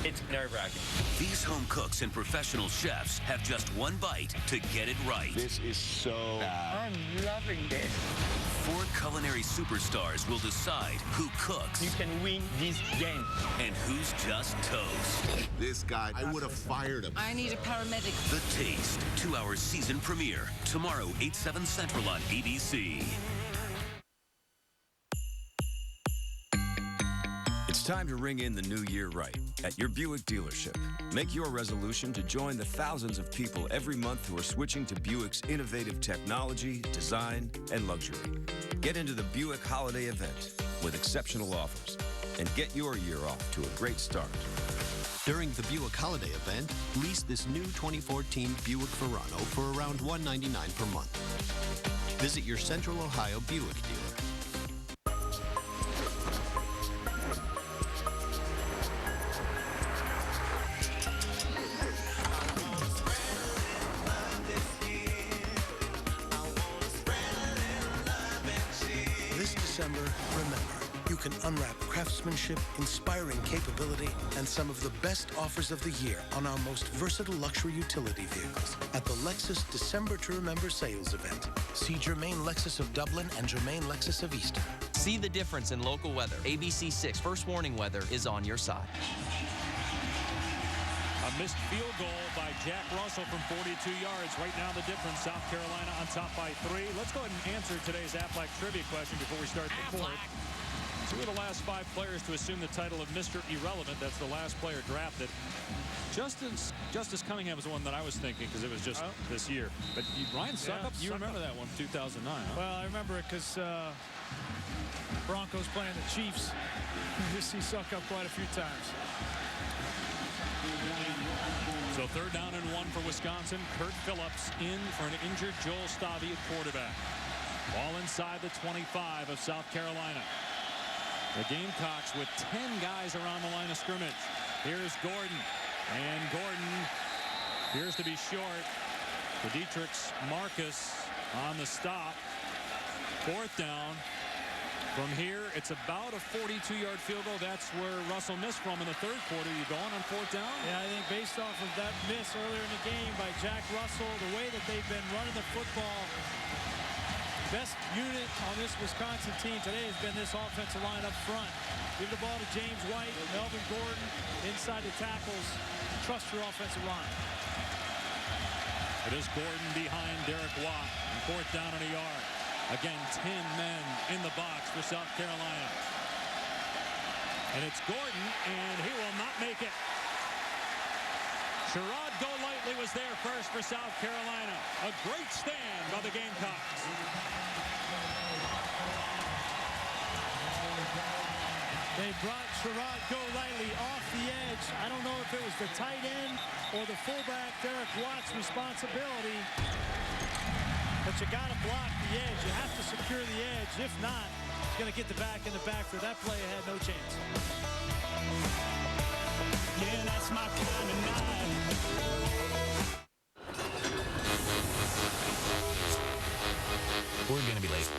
It's nerve-wracking. These home cooks and professional chefs have just one bite to get it right. This is so bad. I'm loving this. 4 culinary superstars will decide who cooks. You can win this game. And who's just toast. This guy, I would have fired him. I need a paramedic. The Taste, 2-hour season premiere. Tomorrow, 8/7 Central on ABC. It's time to ring in the new year right at your Buick dealership. Make your resolution to join the thousands of people every month who are switching to Buick's innovative technology, design, and luxury. Get into the Buick holiday event with exceptional offers and get your year off to a great start. During the Buick holiday event, lease this new 2014 Buick Verano for around $199 per month. Visit your Central Ohio Buick dealer. You can unwrap craftsmanship, inspiring capability, and some of the best offers of the year on our most versatile luxury utility vehicles at the Lexus December to Remember sales event. See Germain Lexus of Dublin and Germain Lexus of Easton. See the difference in local weather. ABC 6 First Warning Weather is on your side. A missed field goal by Jack Russell from 42 yards. Right now the difference, South Carolina on top by 3. Let's go ahead and answer today's Aflac trivia question before we start the 4th. 2 of the last 5 players to assume the title of Mr. Irrelevant. That's the last player drafted. Justice Cunningham was the one that I was thinking because it was just this year. But Ryan Suckup, you remember that one, 2009, huh? Well, I remember it because Broncos playing the Chiefs. You see Suckup quite a few times. So 3rd down and 1 for Wisconsin. Kurt Phillips in for an injured Joel Stabby at quarterback. Ball inside the 25 of South Carolina. The Gamecocks with 10 guys around the line of scrimmage. Here's Gordon. And Gordon appears to be short. The Dietrich Marcus on the stop. 4th down. From here, it's about a 42-yard field goal. That's where Russell missed from in the 3rd quarter. You going on 4th down? Yeah, I think based off of that miss earlier in the game by Jack Russell, the way that they've been running the football, best unit on this Wisconsin team today has been this offensive line up front. Give the ball to James White, Melvin Gordon inside the tackles. Trust your offensive line. It is Gordon behind Derek Watt. 4th down and a yard. Again, 10 men in the box for South Carolina. And it's Gordon, and he will not make it. Sherrod Golightly was there first for South Carolina. A great stand by the Gamecocks. They brought Sherrod Golightly off the edge. I don't know if it was the tight end or the fullback, Derek Watt's responsibility. but you got to block the edge. You have to secure the edge. If not, he's going to get the back in the backfield. That player had no chance. Yeah, that's my kind of night. We're gonna be late.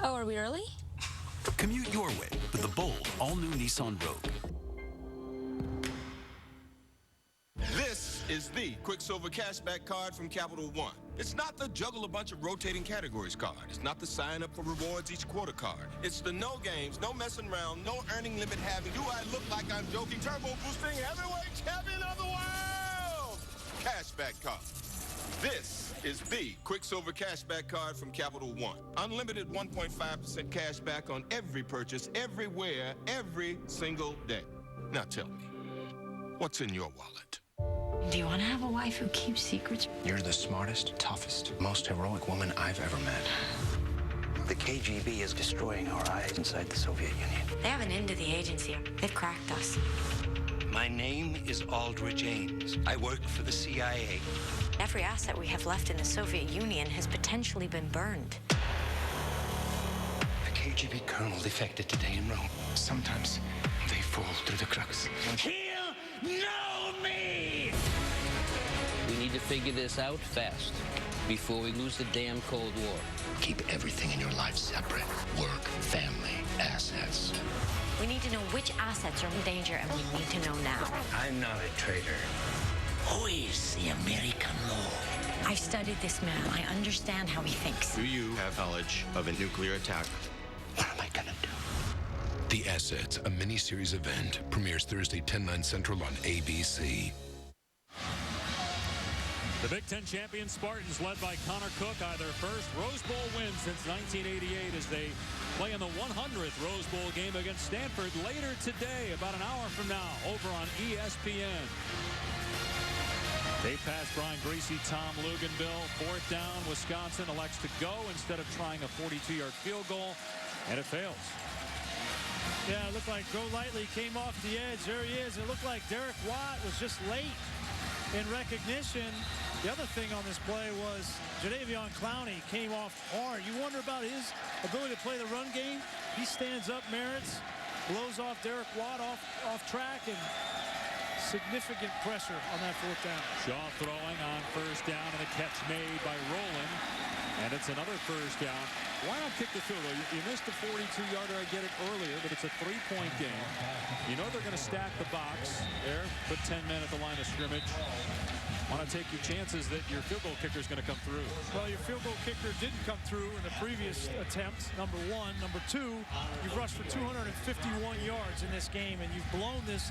Oh, are we early? Commute your way with the bold, all-new Nissan Rogue. This is the Quicksilver Cashback card from Capital One. It's not the juggle a bunch of rotating categories card. It's not the sign up for rewards each quarter card. It's the no games, no messing around, no earning limit having. Do I look like I'm joking? Turbo boosting heavyweight champion of the world! Cashback card. This is the Quicksilver Cashback card from Capital One. Unlimited 1.5% cash back on every purchase, everywhere, every single day. Now tell me, what's in your wallet? Do you want to have a wife who keeps secrets? You're the smartest, toughest, most heroic woman I've ever met. The KGB is destroying our eyes inside the Soviet Union. They have an end to the agency. They've cracked us. My name is Aldrich Ames. I work for the CIA. Every asset we have left in the Soviet Union has potentially been burned. A KGB colonel defected today in Rome. Sometimes they fall through the cracks. He'll know me! We need to figure this out fast before we lose the damn Cold War. Keep everything in your life separate. Work, family, assets. We need to know which assets are in danger, and we need to know now. I'm not a traitor. Who is the American law? I've studied this man. I understand how he thinks. Do you have knowledge of a nuclear attack? What am I gonna do? The Assets, a mini-series event, premieres Thursday, 10/9 Central on ABC. The Big Ten champion Spartans, led by Connor Cook, either first Rose Bowl win since 1988 as they play in the 100th Rose Bowl game against Stanford later today, about an hour from now, over on ESPN. They pass Brian Griese, Tom Luginbill. 4th down, Wisconsin elects to go instead of trying a 42-yard field goal, and it fails. Yeah, it looked like Golightly came off the edge. There he is. It looked like Derek Watt was just late in recognition. The other thing on this play was Jadeveon Clowney came off hard. You wonder about his ability to play the run game. He stands up, merits, blows off Derek Watt off track, and significant pressure on that 4th down. Shaw throwing on 1st down, and a catch made by Rowland. And it's another 1st down. Why not kick the field goal? You missed the 42-yarder. I get it earlier, but it's a 3-point game. You know they're going to stack the box there, put 10 men at the line of scrimmage. Want to take your chances that your field goal kicker is going to come through. Well, your field goal kicker didn't come through in the previous attempt, number 1. Number 2, you've rushed for 251 yards in this game, and you've blown this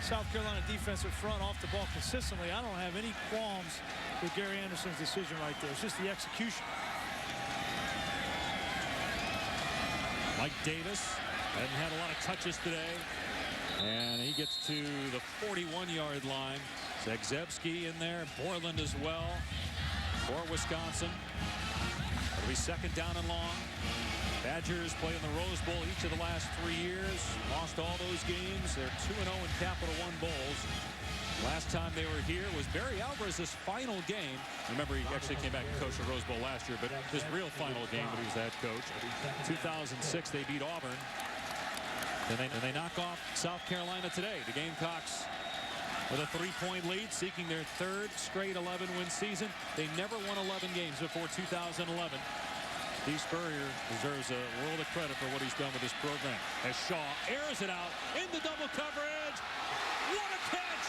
South Carolina defensive front off the ball consistently. I don't have any qualms with Gary Anderson's decision right there. It's just the execution. Mike Davis hasn't had a lot of touches today, and he gets to the 41-yard line. Zagzebski in there, Borland as well for Wisconsin. It'll be 2nd down and long. Badgers play in the Rose Bowl each of the last 3 years. Lost all those games. They're 2-0 in Capital One Bowls. Last time they were here was Barry Alvarez's final game. Remember, he actually came back and coached the Rose Bowl last year, but his real final game when he was the head coach. 2006, they beat Auburn. And they knock off South Carolina today. The Gamecocks with a 3-point lead, seeking their 3rd straight 11-win season. They never won 11 games before 2011. Steve Spurrier deserves a world of credit for what he's done with this program. As Shaw airs it out in the double coverage. What a catch!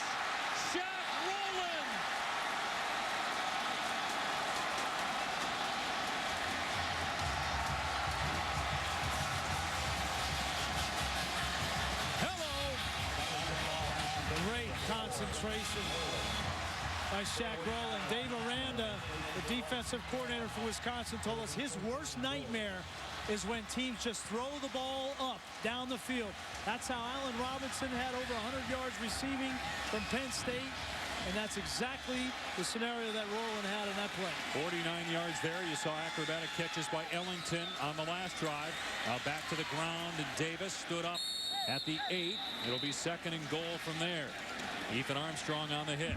Shaq Rowland! Hello! Great concentration by Shaq Rowland. Dave Aranda, the defensive coordinator for Wisconsin, told us his worst nightmare is when teams just throw the ball up down the field. That's how Allen Robinson had over 100 yards receiving from Penn State. And that's exactly the scenario that Roland had in that play. 49 yards there. You saw acrobatic catches by Ellington on the last drive. Now back to the ground, and Davis stood up at the 8. It'll be 2nd and goal from there. Ethan Armstrong on the hit.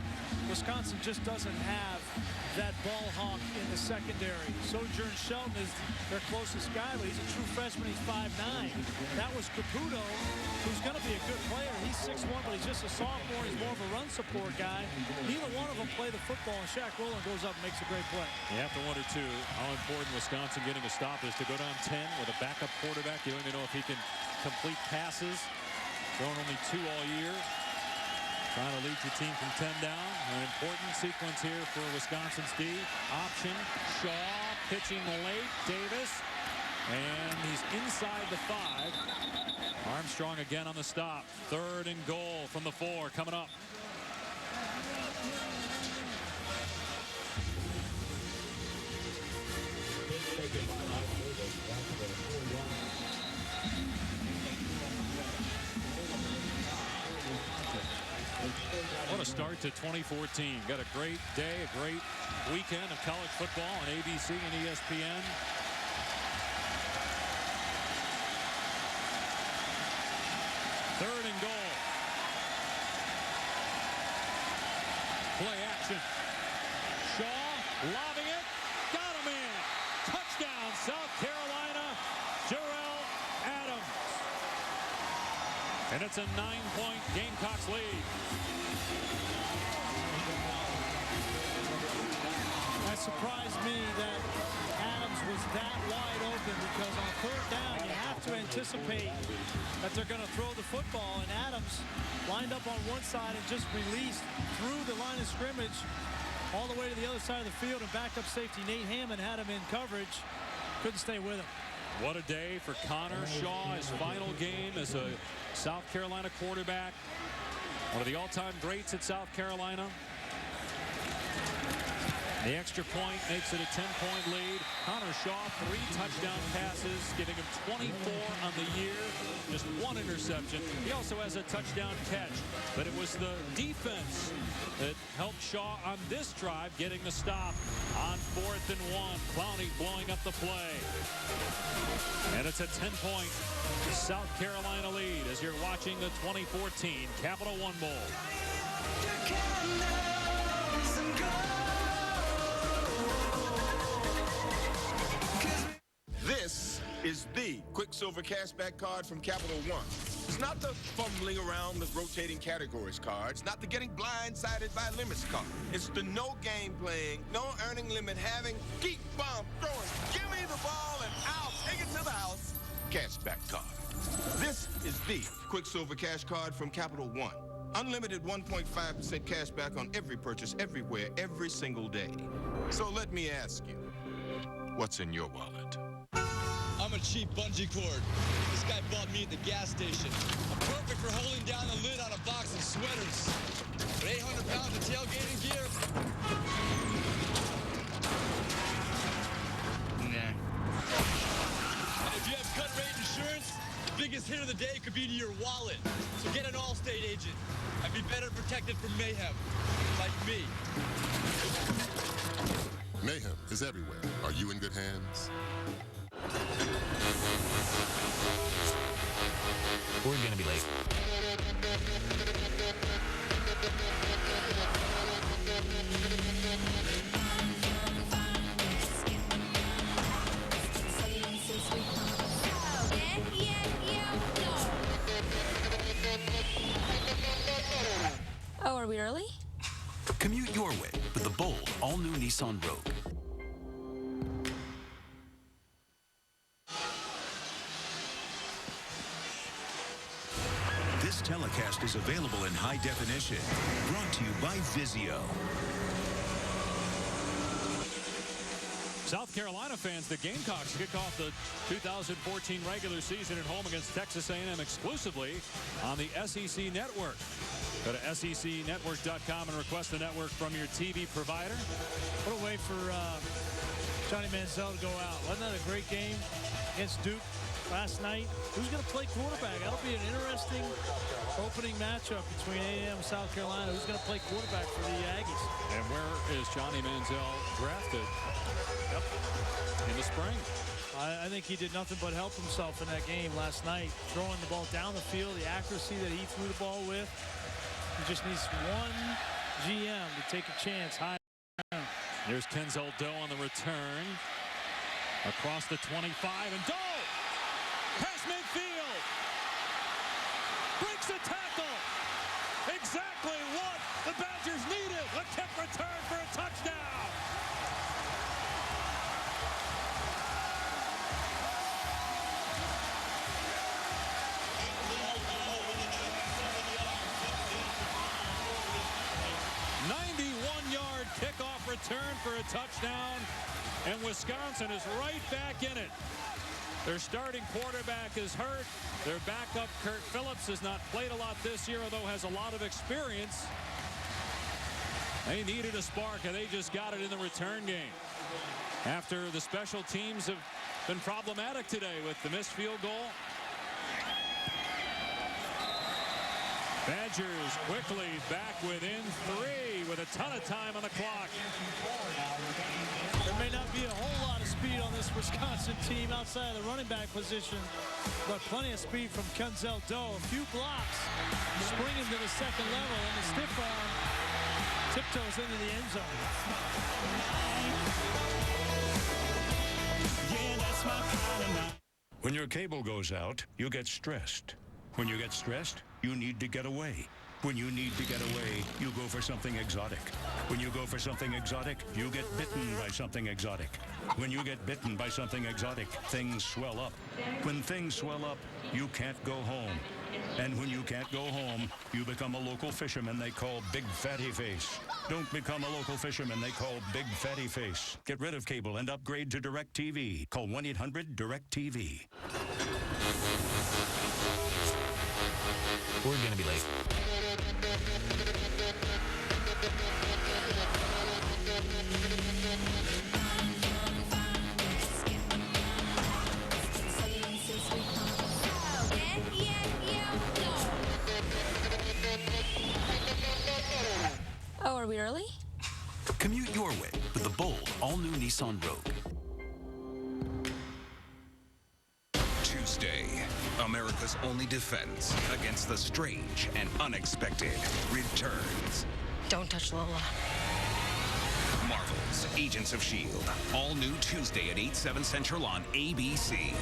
Wisconsin just doesn't have that ball hawk in the secondary. Sojourn Shelton is their closest guy, but he's a true freshman. He's 5'9". That was Caputo, who's going to be a good player. He's 6'1", but he's just a sophomore. He's more of a run support guy. Neither one of them play the football, and Shaq Roland goes up and makes a great play. You have to wonder, too, how important Wisconsin getting a stop is to go down 10 with a backup quarterback. You don't even know if he can complete passes. Thrown only 2 all year. Trying to lead your team from 10 down. An important sequence here for Wisconsin's D. Option. Shaw pitching late. Davis. And he's inside the 5. Armstrong again on the stop. 3rd and goal from the 4 coming up. What a start to 2014. Got a great day, a great weekend of college football on ABC and ESPN. Third and goal. Play action. Shaw lobbing it. Got him in. Touchdown, South Carolina. Jarrell Adams. And it's a 9-point Gamecocks lead. That surprised me that Adams was that wide open, because on 3rd down you have to anticipate that they're going to throw the football, and Adams lined up on one side and just released through the line of scrimmage all the way to the other side of the field, and backup safety Nate Hammond had him in coverage. Couldn't stay with him. What a day for Connor Shaw, his final game as a South Carolina quarterback. One of the all-time greats at South Carolina. The extra point makes it a 10-point lead. Connor Shaw, 3 touchdown passes, giving him 24 on the year. Just 1 interception. He also has a touchdown catch. But it was the defense that helped Shaw on this drive, getting the stop on 4th and 1. Clowney blowing up the play. And it's a 10-point South Carolina lead as you're watching the 2014 Capital One Bowl. This is the Quicksilver Cashback card from Capital One. It's not the fumbling around with rotating categories card. It's not the getting blindsided by limits card. It's the no game playing, no earning limit having, keep bomb throwing, give me the ball and I'll take it to the house cashback card. This is the Quicksilver Cash card from Capital One. Unlimited 1.5% cashback on every purchase, everywhere, every single day. So let me ask you, what's in your wallet? I'm a cheap bungee cord. This guy bought me at the gas station. Perfect for holding down the lid on a box of sweaters. But 800 pounds of tailgating gear? Nah. If you have cut rate insurance, the biggest hit of the day could be to your wallet. So get an Allstate agent and be better protected from mayhem, like me. Mayhem is everywhere. Are you in good hands? We're gonna be late. Oh, are we early? Commute your way with the bold, all-new Nissan Rogue. This telecast is available in high definition. Brought to you by Vizio. South Carolina fans, the Gamecocks kick off the 2014 regular season at home against Texas A&M exclusively on the SEC Network. Go to secnetwork.com and request the network from your TV provider. What a way for Johnny Manziel to go out. Wasn't that a great game against Duke? last night. Who's going to play quarterback? That'll be an interesting opening matchup between A&M and South Carolina. Who's going to play quarterback for the Aggies? And where is Johnny Manziel drafted? Yep. In the spring. I think he did nothing but help himself in that game last night. Throwing the ball down the field, the accuracy that he threw the ball with. He just needs one GM to take a chance high. Here's Kenzel Doe on the return. Across the 25, and Doe! Past midfield! Breaks the tackle! Exactly what the Badgers needed! A kick return for a touchdown! Kickoff return for a touchdown, and Wisconsin is right back in it. Their starting quarterback is hurt. Their backup, Kurt Phillips, has not played a lot this year, although has a lot of experience. They needed a spark, and they just got it in the return game. After the special teams have been problematic today with the missed field goal. Badgers quickly back within 3 with a ton of time on the clock. There may not be a whole lot of speed on this Wisconsin team outside of the running back position, but plenty of speed from Kenzel Doe. A few blocks, springing to the second level, and the stiff arm tiptoes into the end zone. Yeah, that's my kind of night. When your cable goes out, you get stressed. When you get stressed, you need to get away. When you need to get away, you go for something exotic. When you go for something exotic, you get bitten by something exotic. When you get bitten by something exotic, things swell up. When things swell up, you can't go home. And when you can't go home, you become a local fisherman they call Big Fatty Face. Don't become a local fisherman they call Big Fatty Face. Get rid of cable and upgrade to DirecTV. Call 1-800-DirecTV. We're going to be late. Oh, are we early? Commute your way with the bold, all-new Nissan Rogue. Tuesday, America's only defense against the strange and unexpected returns. Don't touch Lola. Marvel's Agents of S.H.I.E.L.D. All new Tuesday at 8/7 Central on ABC.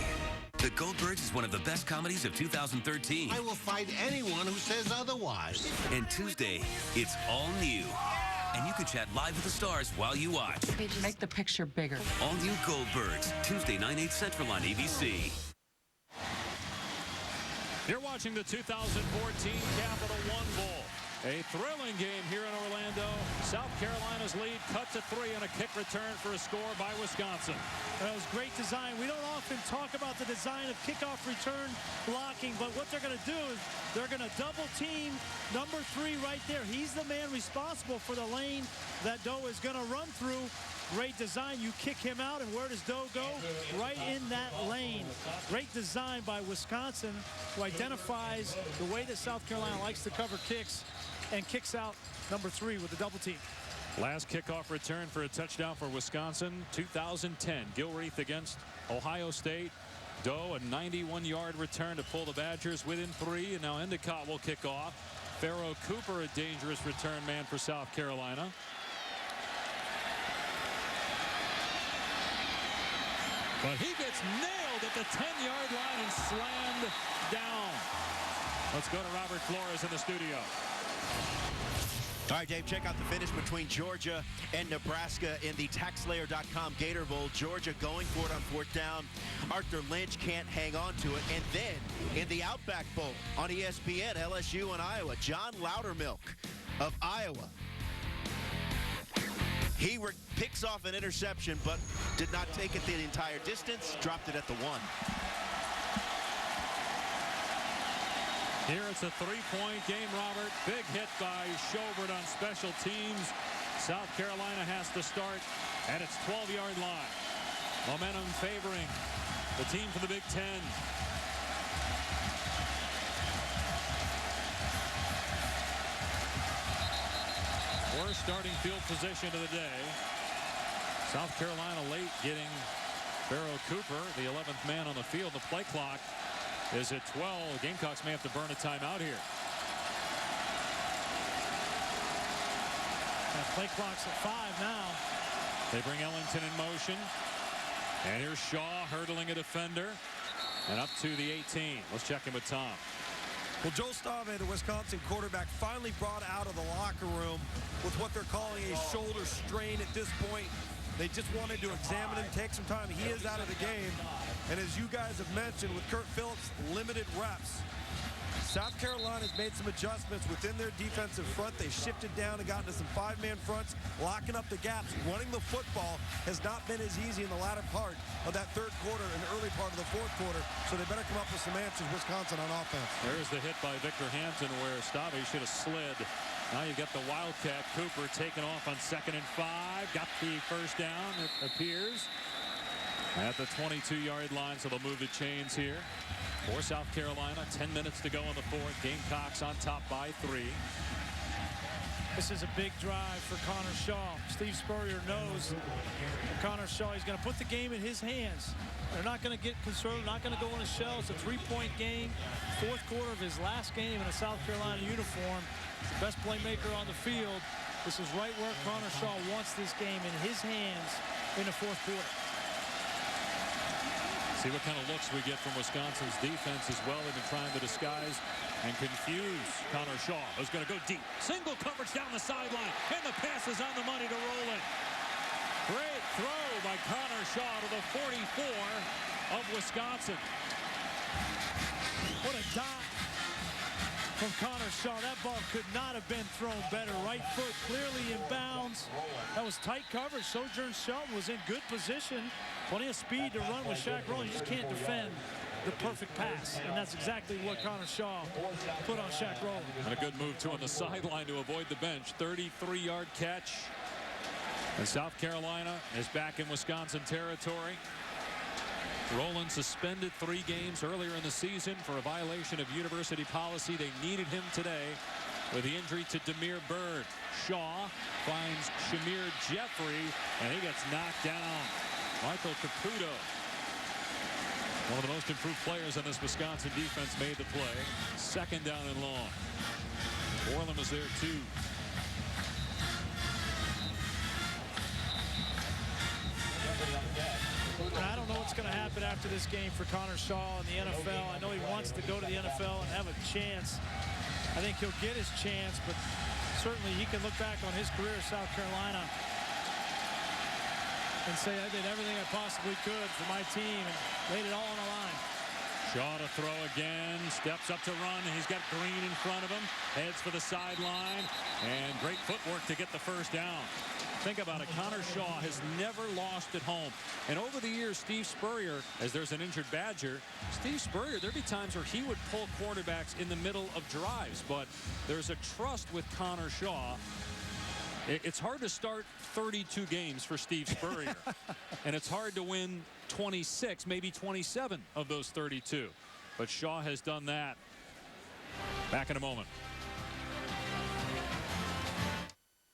The Goldbergs is one of the best comedies of 2013. I will fight anyone who says otherwise. And Tuesday, it's all new. And you can chat live with the stars while you watch. They just make the picture bigger. All new Goldbergs, Tuesday, 9/8 Central on ABC. You're watching the 2014 Capital One Bowl. A thrilling game here in Orlando. South Carolina's lead cut to 3 on a kick return for a score by Wisconsin. That was great design. We don't often talk about the design of kickoff return blocking, but what they're going to do is they're going to double team number 3 right there. He's the man responsible for the lane that Doe is going to run through. Great design. You kick him out, and where does Doe go? Right in that lane. Great design by Wisconsin, who identifies the way that South Carolina likes to cover kicks and kicks out number 3 with the double team. Last kickoff return for a touchdown for Wisconsin, 2010. Gilreath against Ohio State. Doe, a 91-yard return to pull the Badgers within 3, and now Endicott will kick off. Pharaoh Cooper, a dangerous return man for South Carolina. But he gets nailed at the 10-yard line and slammed down. Let's go to Robert Flores in the studio. All right, Dave, check out the finish between Georgia and Nebraska in the TaxSlayer.com Gator Bowl. Georgia going for it on 4th down. Arthur Lynch can't hang on to it. And then in the Outback Bowl on ESPN, LSU and Iowa, John Loudermilk of Iowa. He picks off an interception, but did not take it the entire distance, dropped it at the 1. Here it's a 3-point game, Robert. Big hit by Schobert on special teams. South Carolina has to start at its 12-yard line. Momentum favoring the team from the Big Ten. Worst starting field position of the day. South Carolina late getting Pharoh Cooper, the 11th man on the field. The play clock is at 12. The Gamecocks may have to burn a timeout here. That play clock's at 5 now. They bring Ellington in motion. And here's Shaw hurdling a defender. And up to the 18. Let's check in with Tom. Well, Joe Stave, the Wisconsin quarterback, finally brought out of the locker room with what they're calling a shoulder strain at this point. They just wanted to examine him, take some time. He is out of the game. And as you guys have mentioned, with Kurt Phillips, limited reps. South Carolina's made some adjustments within their defensive front. They shifted down and got into some 5-man fronts, locking up the gaps. Running the football has not been as easy in the latter part of that third quarter and the early part of the fourth quarter. So they better come up with some answers, Wisconsin, on offense. There's the hit by Victor Hampton where Stave should have slid. Now you got the Wildcat. Cooper taking off on 2nd and 5. Got the first down, it appears, at the 22-yard line. So they'll move the chains here for South Carolina. 10 minutes to go in the fourth. Gamecocks on top by 3. This is a big drive for Connor Shaw. Steve Spurrier knows that Connor Shaw, he's going to put the game in his hands. They're not going to get conservative, not going to go in a shell. It's a 3-point game. Fourth quarter of his last game in a South Carolina uniform. The best playmaker on the field. This is right where Connor Shaw wants this game in his hands in the fourth quarter. See what kind of looks we get from Wisconsin's defense as well. They've been trying to disguise and confuse Connor Shaw, who's going to go deep. Single coverage down the sideline, and the pass is on the money to Rowland. Great throw by Connor Shaw to the 44 of Wisconsin. What a dive from Connor Shaw. That ball could not have been thrown better. Right foot clearly in bounds. That was tight coverage. Sojourn Shelton was in good position. Plenty of speed to run with Shaq Rowland. You just can't defend the perfect pass. And that's exactly what Connor Shaw put on Shaq Rowland. And a good move, too, on the sideline to avoid the bench. 33-yard catch. And South Carolina is back in Wisconsin territory. Rowland suspended 3 games earlier in the season for a violation of university policy. They needed him today with the injury to Demir Bird. Shaw finds Shamir Jeffrey, and he gets knocked down. Michael Caputo, one of the most improved players on this Wisconsin defense, made the play. 2nd down and long. Borland was there too. I don't know what's going to happen after this game for Connor Shaw in the NFL. I know he wants to go to the NFL and have a chance. I think he'll get his chance, but certainly he can look back on his career at South Carolina and say, I did everything I possibly could for my team and laid it all on the line. Shaw to throw again, steps up to run. He's got Green in front of him, heads for the sideline, and great footwork to get the first down. Think about it, Connor Shaw has never lost at home. And over the years, Steve Spurrier, as there's an injured Badger, Steve Spurrier, there'd be times where he would pull quarterbacks in the middle of drives, but there's a trust with Connor Shaw. It's hard to start 32 games for Steve Spurrier, and it's hard to win 26, maybe 27 of those 32. But Shaw has done that. Back in a moment.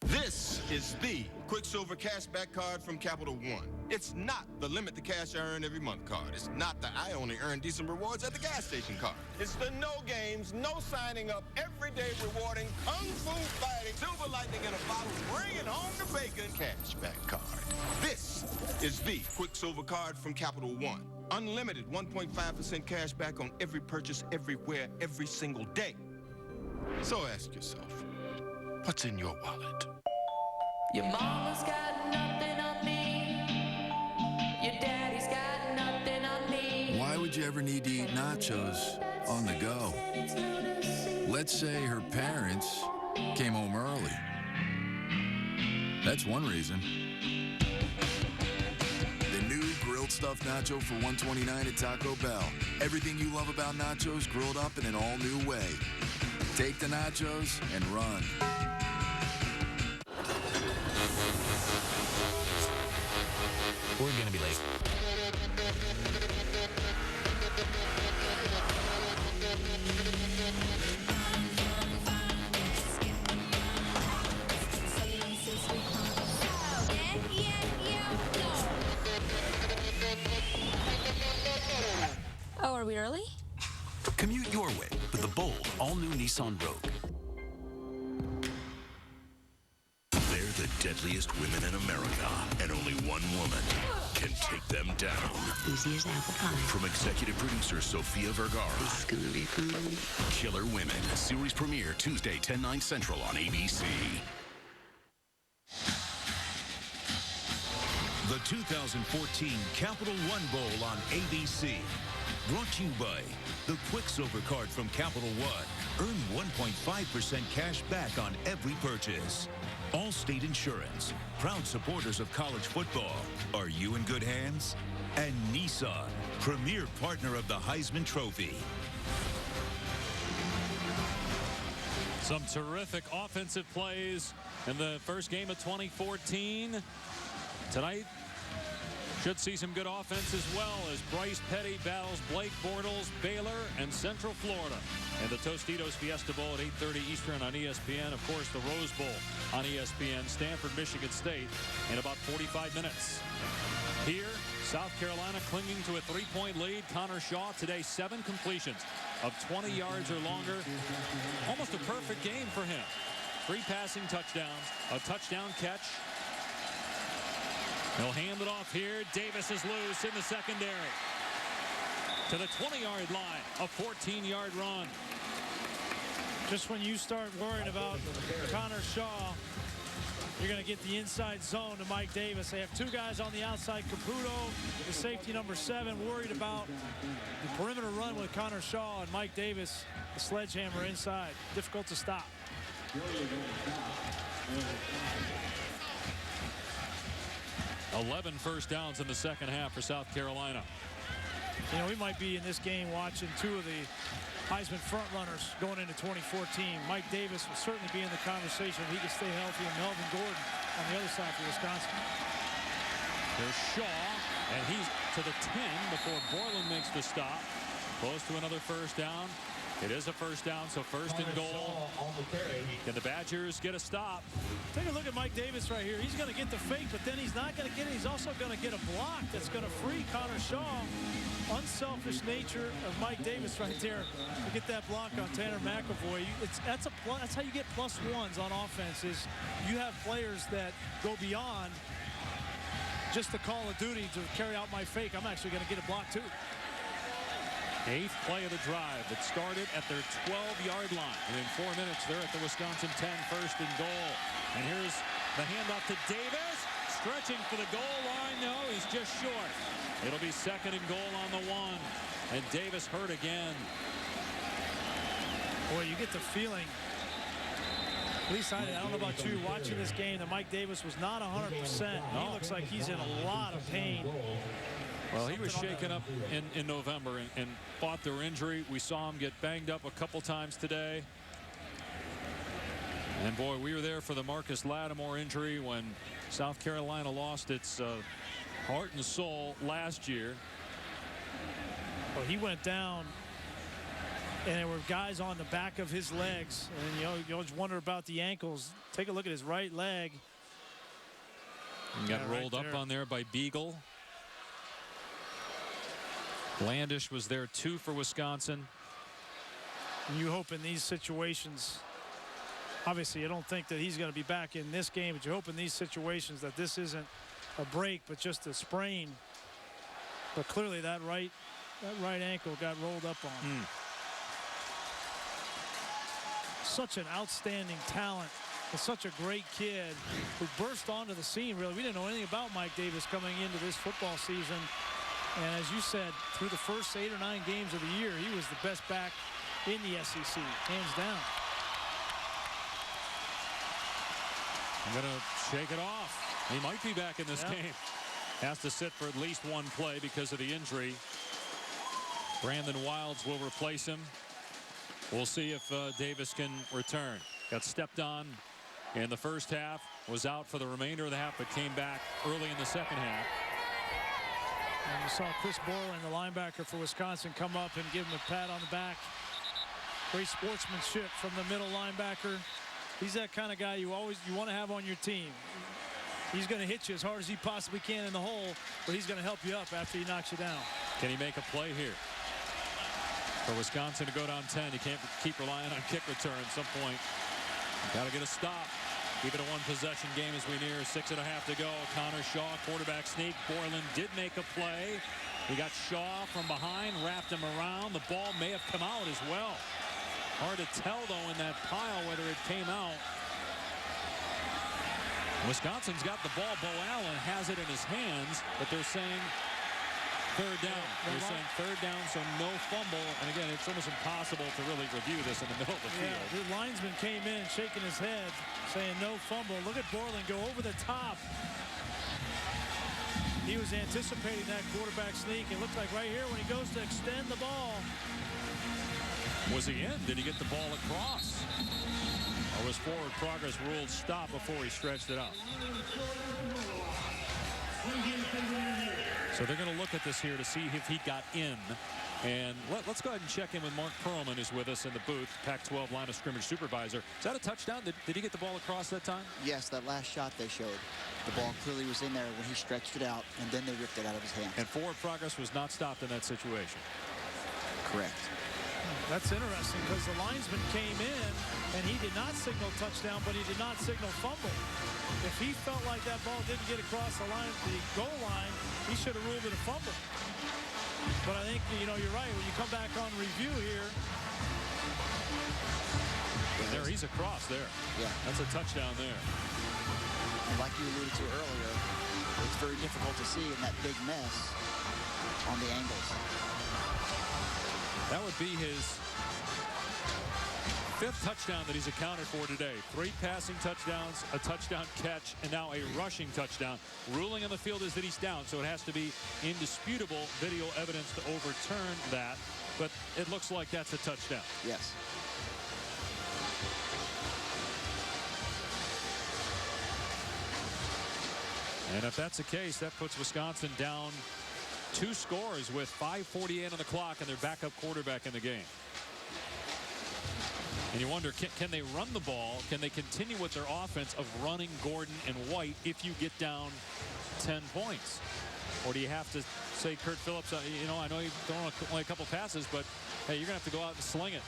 This is the Quicksilver Cashback Card from Capital One. It's not the limit the cash I earn every month card. It's not the I only earn decent rewards at the gas station card. It's the no games, no signing up, everyday rewarding, kung fu fighting, silver lightning in a bottle, bringing home the bacon cashback card. This is the Quicksilver Card from Capital One. Unlimited 1.5% cash back on every purchase, everywhere, every single day. So ask yourself, what's in your wallet? Your mama's got nothing on me. Your daddy's got nothing on me. Why would you ever need to eat nachos on the go? Let's say her parents came home early. That's one reason. The new grilled stuffed nacho for $1.29 at Taco Bell. Everything you love about nachos grilled up in an all-new way. Take the nachos and run. We're gonna be late. Oh, are we early? Commute your way with the bold, all-new Nissan Rogue. They're the deadliest women in America, and only one woman can take them down. Easy as apple pie. From executive producer Sofia Vergara. This is gonna be fun. Killer Women, series premiere Tuesday, 10/9 Central on ABC. The 2014 Capital One Bowl on ABC. Brought to you by the Quicksilver Card from Capital One. Earn 1.5% cash back on every purchase. Allstate Insurance, proud supporters of college football. Are you in good hands? And Nissan, premier partner of the Heisman Trophy. Some terrific offensive plays in the first game of 2014. Tonight, should see some good offense as well as Bryce Petty battles Blake Bortles, Baylor, and Central Florida. And the Tostitos Fiesta Bowl at 8:30 Eastern on ESPN. Of course, the Rose Bowl on ESPN. Stanford, Michigan State in about 45 minutes. Here, South Carolina clinging to a 3-point lead. Connor Shaw today 7 completions of 20 yards or longer. Almost a perfect game for him. 3 passing touchdowns, a touchdown catch. He'll hand it off here. Davis is loose in the secondary. To the 20-yard line, a 14-yard run. Just when you start worrying about Connor Shaw, you're going to get the inside zone to Mike Davis. They have 2 guys on the outside. Caputo, the safety number 7, worried about the perimeter run with Connor Shaw, and Mike Davis, the sledgehammer inside. Difficult to stop. 11 first downs in the second half for South Carolina. You know, we might be in this game watching 2 of the Heisman frontrunners going into 2014. Mike Davis will certainly be in the conversation if he can stay healthy, and Melvin Gordon on the other side for Wisconsin. There's Shaw, and he's to the 10 before Borland makes the stop. Close to another first down. It is a first down, so first and goal. Can the Badgers get a stop? Take a look at Mike Davis right here. He's going to get the fake, but then he's not going to get it. He's also going to get a block that's going to free Connor Shaw. Unselfish nature of Mike Davis right there to get that block on Tanner McEvoy. That's how you get +1s on offense. Is you have players that go beyond just the call of duty to carry out my fake. I'm actually going to get a block too. 8th play of the drive that started at their 12-yard line. And in 4 minutes, they're at the Wisconsin 10, first and goal. And here's the handoff to Davis. Stretching for the goal line. No, he's just short. It'll be second and goal on the 1. And Davis hurt again. Boy, you get the feeling, at least I don't know about you, watching this game, that Mike Davis was not 100%. He looks like he's in a lot of pain. Well, he was shaken up in November and fought through injury. We saw him get banged up a couple times today. And boy, we were there for the Marcus Lattimore injury when South Carolina lost its heart and soul last year. Well, he went down, and there were guys on the back of his legs. And you always wonder about the ankles. Take a look at his right leg. And got rolled up on there by Beagle. Landish was there too for Wisconsin. And you hope in these situations, obviously I don't think that he's going to be back in this game, but you hope in these situations that this isn't a break but just a sprain. But clearly that right ankle got rolled up on. Such an outstanding talent and such a great kid who burst onto the scene. Really, we didn't know anything about Mike Davis coming into this football season. And as you said, through the first 8 or 9 games of the year, he was the best back in the SEC, hands down. I'm going to shake it off. He might be back in this game. Has to sit for at least 1 play because of the injury. Brandon Wilds will replace him. We'll see if Davis can return. Got stepped on in the first half, was out for the remainder of the half, but came back early in the second half. And you saw Chris Borland, the linebacker for Wisconsin, come up and give him a pat on the back. Great sportsmanship from the middle linebacker. He's that kind of guy you want to have on your team. He's going to hit you as hard as he possibly can in the hole, but he's going to help you up after he knocks you down. Can he make a play here? For Wisconsin to go down 10, you can't keep relying on kick return at some point. Got to get a stop. Keep it a one-possession game as we near 6.5 to go. Connor Shaw, quarterback sneak. Borland did make a play. He got Shaw from behind, wrapped him around. The ball may have come out as well. Hard to tell, though, in that pile whether it came out. Wisconsin's got the ball. Bo Allen has it in his hands, but they're saying third down. They're saying third down, so no fumble. And again, it's almost impossible to really review this in the middle of the field. The linesman came in shaking his head, saying no fumble. Look at Borland go over the top. He was anticipating that quarterback sneak. It looked like right here when he goes to extend the ball. Was he in? Did he get the ball across? Or was forward progress ruled stop before he stretched it out? So they're going to look at this here to see if he got in. And let's go ahead and check in with Mark Perlman, who's with us in the booth, Pac-12 line of scrimmage supervisor. Is that a touchdown? Did he get the ball across that time? Yes, that last shot they showed. The ball clearly was in there when he stretched it out, and then they ripped it out of his hand. And forward progress was not stopped in that situation. Correct. That's interesting because the linesman came in and he did not signal touchdown, but he did not signal fumble. If he felt like that ball didn't get across the line, the goal line, he should have ruled it a fumble. But I think, you know, you're right. When you come back on review here. There, he's across there. Yeah. That's a touchdown there. And like you alluded to earlier, it's very difficult to see in that big mess on the angles. That would be his 5th touchdown that he's accounted for today. 3 passing touchdowns, a touchdown catch, and now a rushing touchdown. Ruling on the field is that he's down, so it has to be indisputable video evidence to overturn that. But it looks like that's a touchdown. Yes. And if that's the case, that puts Wisconsin down 2 scores with 5:48 on the clock and their backup quarterback in the game. And you wonder, can they run the ball? Can they continue with their offense of running Gordon and White if you get down 10 points? Or do you have to say, Kurt Phillips, you know, I know you've thrown only a couple passes, but hey, you're going to have to go out and sling it.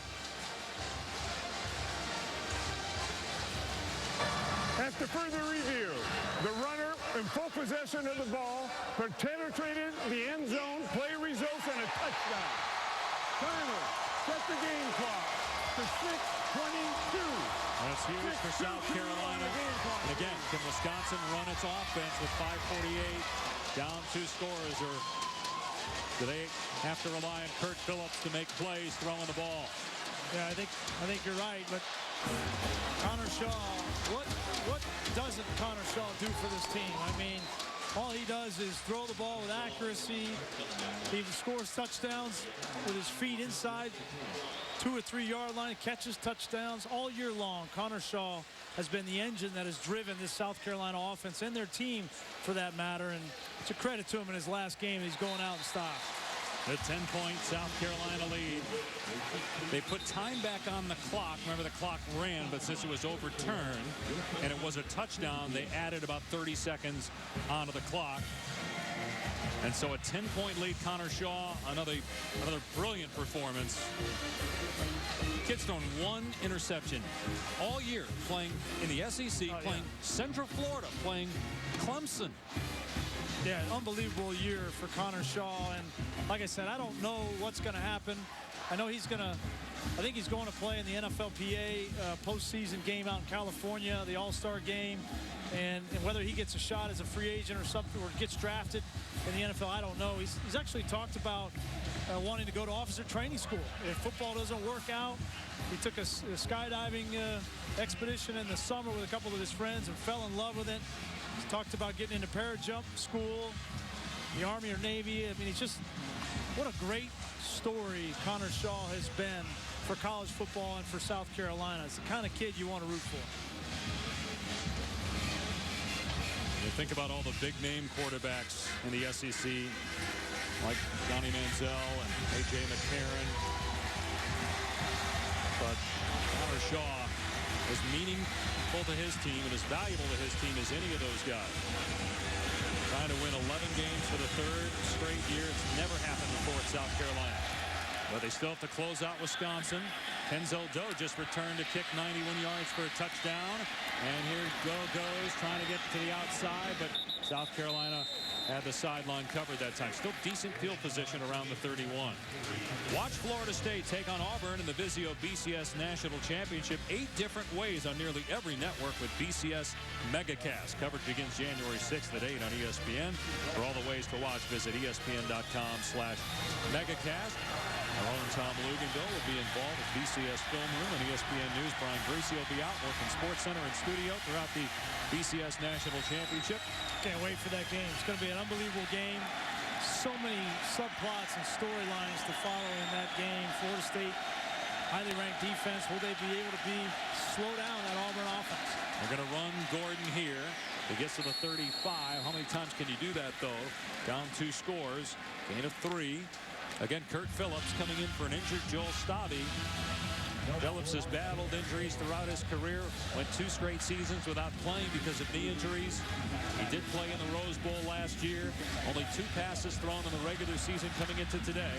After further review, the runner in full possession of the ball penetrated the end zone. Play results in a touchdown. Timer, set the game clock to 6:22. That's huge for South Carolina. And again, can Wisconsin run its offense with 5:48 down 2 scores, or do they have to rely on Kurt Phillips to make plays throwing the ball? Yeah, I think you're right, but Connor Shaw, what doesn't Connor Shaw do for this team? I mean, all he does is throw the ball with accuracy. He scores touchdowns with his feet inside 2 or 3 yard line, catches touchdowns all year long. Connor Shaw has been the engine that has driven this South Carolina offense and their team for that matter. And it's a credit to him in his last game. He's going out and stopped. The 10-point South Carolina lead. They put time back on the clock. Remember, the clock ran, but since it was overturned and it was a touchdown, they added about 30 seconds onto the clock. And so a 10-point lead. Connor Shaw, another brilliant performance. Kid's thrown 1 interception all year, playing in the SEC, playing Central Florida, playing Clemson. Yeah, an unbelievable year for Connor Shaw. And like I said, I don't know what's going to happen. I know I think he's going to play in the NFLPA postseason game out in California, the All-Star game. And whether he gets a shot as a free agent or something, or gets drafted in the NFL, I don't know. He's actually talked about wanting to go to officer training school. If football doesn't work out, he took a skydiving expedition in the summer with a couple of his friends and fell in love with it. He's talked about getting into parajump school, the Army or Navy. I mean, it's just, what a great story Connor Shaw has been for college football and for South Carolina. It's the kind of kid you want to root for. You think about all the big-name quarterbacks in the SEC, like Johnny Manziel and A.J. McCarron. But Connor Shaw is meaningful to his team and as valuable to his team as any of those guys. Trying to win 11 games for the 3rd straight year. It's never happened before at South Carolina. But they still have to close out Wisconsin. Kenzel Doe just returned to kick 91 yards for a touchdown. And here Doe goes trying to get to the outside, but South Carolina had the sideline covered that time. Still decent field position around the 31. Watch Florida State take on Auburn in the Vizio BCS National Championship 8 different ways on nearly every network with BCS MegaCast. Coverage begins January 6th at 8 on ESPN. For all the ways to watch, visit ESPN.com/MegaCast. Our own Tom Luganville will be involved with BCS Film Room and ESPN News. Brian Greasy will be out working Sports Center and studio throughout the BCS National Championship. Can't wait for that game. It's going to be an unbelievable game. So many subplots and storylines to follow in that game. Florida State, highly ranked defense. Will they be able to slow down that Auburn offense? They're going to run Gordon here. He gets to the 35. How many times can you do that, though? Down 2 scores. Gain of 3. Again, Kurt Phillips coming in for an injured Joel Stabby. Phillips has battled injuries throughout his career. Went 2 straight seasons without playing because of knee injuries. He did play in the Rose Bowl last year. Only 2 passes thrown in the regular season coming into today.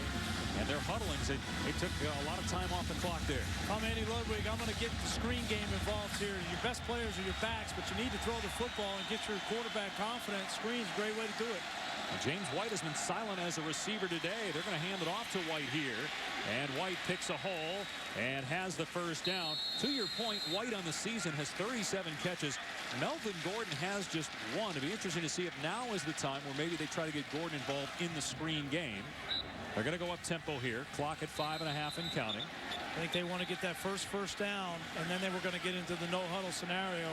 And their huddlings, they took a lot of time off the clock there. I'm Andy Ludwig. I'm going to get the screen game involved here. Your best players are your backs, but you need to throw the football and get your quarterback confident. Screen's a great way to do it. James White has been silent as a receiver today. They're going to hand it off to White here. And White picks a hole and has the first down. To your point, White on the season has 37 catches. Melvin Gordon has just 1. It'll be interesting to see if now is the time where maybe they try to get Gordon involved in the screen game. They're going to go up tempo here. Clock at 5.5 and counting. I think they want to get that first down, and then they were going to get into the no-huddle scenario.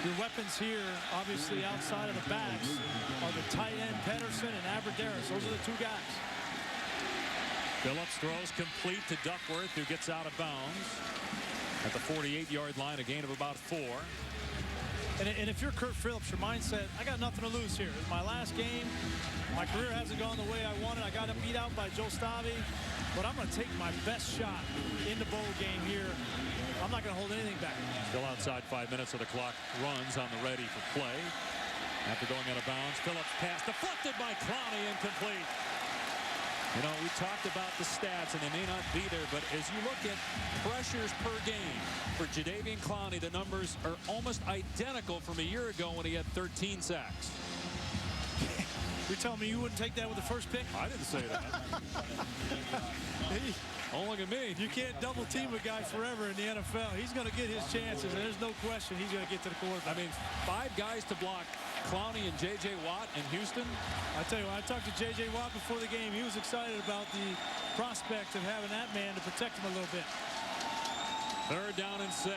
Your weapons here, obviously outside of the backs, are the tight end Pedersen and Aberderis. Those are the 2 guys. Phillips throws complete to Duckworth, who gets out of bounds at the 48-yard line, a gain of about 4. And if you're Kurt Phillips, your mindset, I got nothing to lose here. It's my last game. My career hasn't gone the way I wanted. I got beat out by Joe Stabby. But I'm going to take my best shot in the bowl game here. I'm not going to hold anything back. Still outside 5 minutes of the clock. Runs on the ready for play. After going out of bounds, Phillips pass deflected by Clowney, incomplete. You know, we talked about the stats, and they may not be there, but as you look at pressures per game for Jadeveon Clowney, the numbers are almost identical from a year ago when he had 13 sacks. You're telling me you wouldn't take that with the first pick? I didn't say that. Don't look at me. You can't double team a guy forever in the NFL. He's going to get his chances, and there's no question he's going to get to the quarterback. I mean, 5 guys to block Clowney and J.J. Watt in Houston. I tell you what, I talked to J.J. Watt before the game. He was excited about the prospect of having that man to protect him a little bit. 3rd down and 6.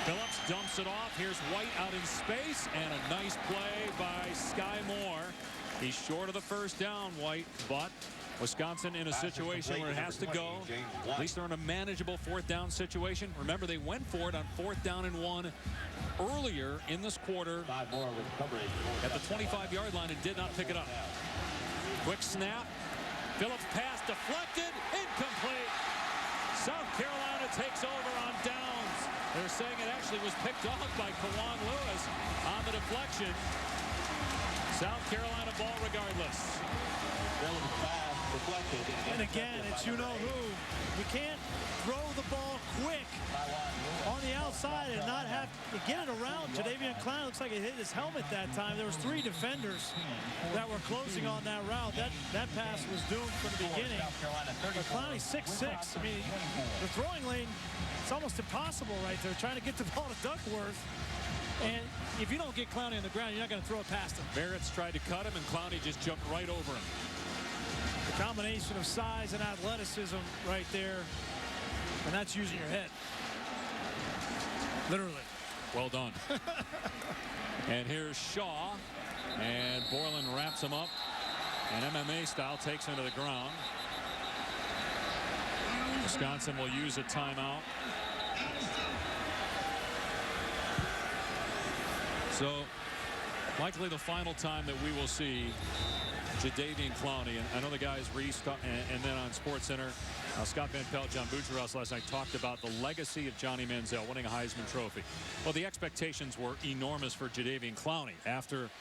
Phillips dumps it off. Here's White out in space, and a nice play by Sky Moore. He's short of the first down, White, but Wisconsin in a situation where it has to go. At least they're in a manageable 4th down situation. Remember, they went for it on 4th down and 1 earlier in this quarter at the 25-yard line and did not pick it up. Quick snap. Phillips pass deflected, incomplete. South Carolina takes over on downs. They're saying it actually was picked off by Kawan Lewis on the deflection. South Carolina ball regardless. And again, it's you-know-who. You can't throw the ball quick on the outside and not have to get it around. Jadeveon Clowney looks like it hit his helmet that time. There was 3 defenders that were closing on that route. That pass was doomed from the beginning. But Clowney 6'6". I mean, the throwing lane, it's almost impossible right there, trying to get the ball to Duckworth. And if you don't get Clowney on the ground, you're not going to throw it past him. Barrett's tried to cut him, and Clowney just jumped right over him. The combination of size and athleticism right there, and that's using your head. Literally. Well done. And here's Shaw, and Borland wraps him up, and MMA style takes him to the ground. Wisconsin will use a timeout. So likely the final time that we will see Jadeveon Clowney. And I know the guys, Reese, and then on SportsCenter, Scott Van Pelt, John Bucharest last night talked about the legacy of Johnny Manziel winning a Heisman Trophy. Well, the expectations were enormous for Jadeveon Clowney after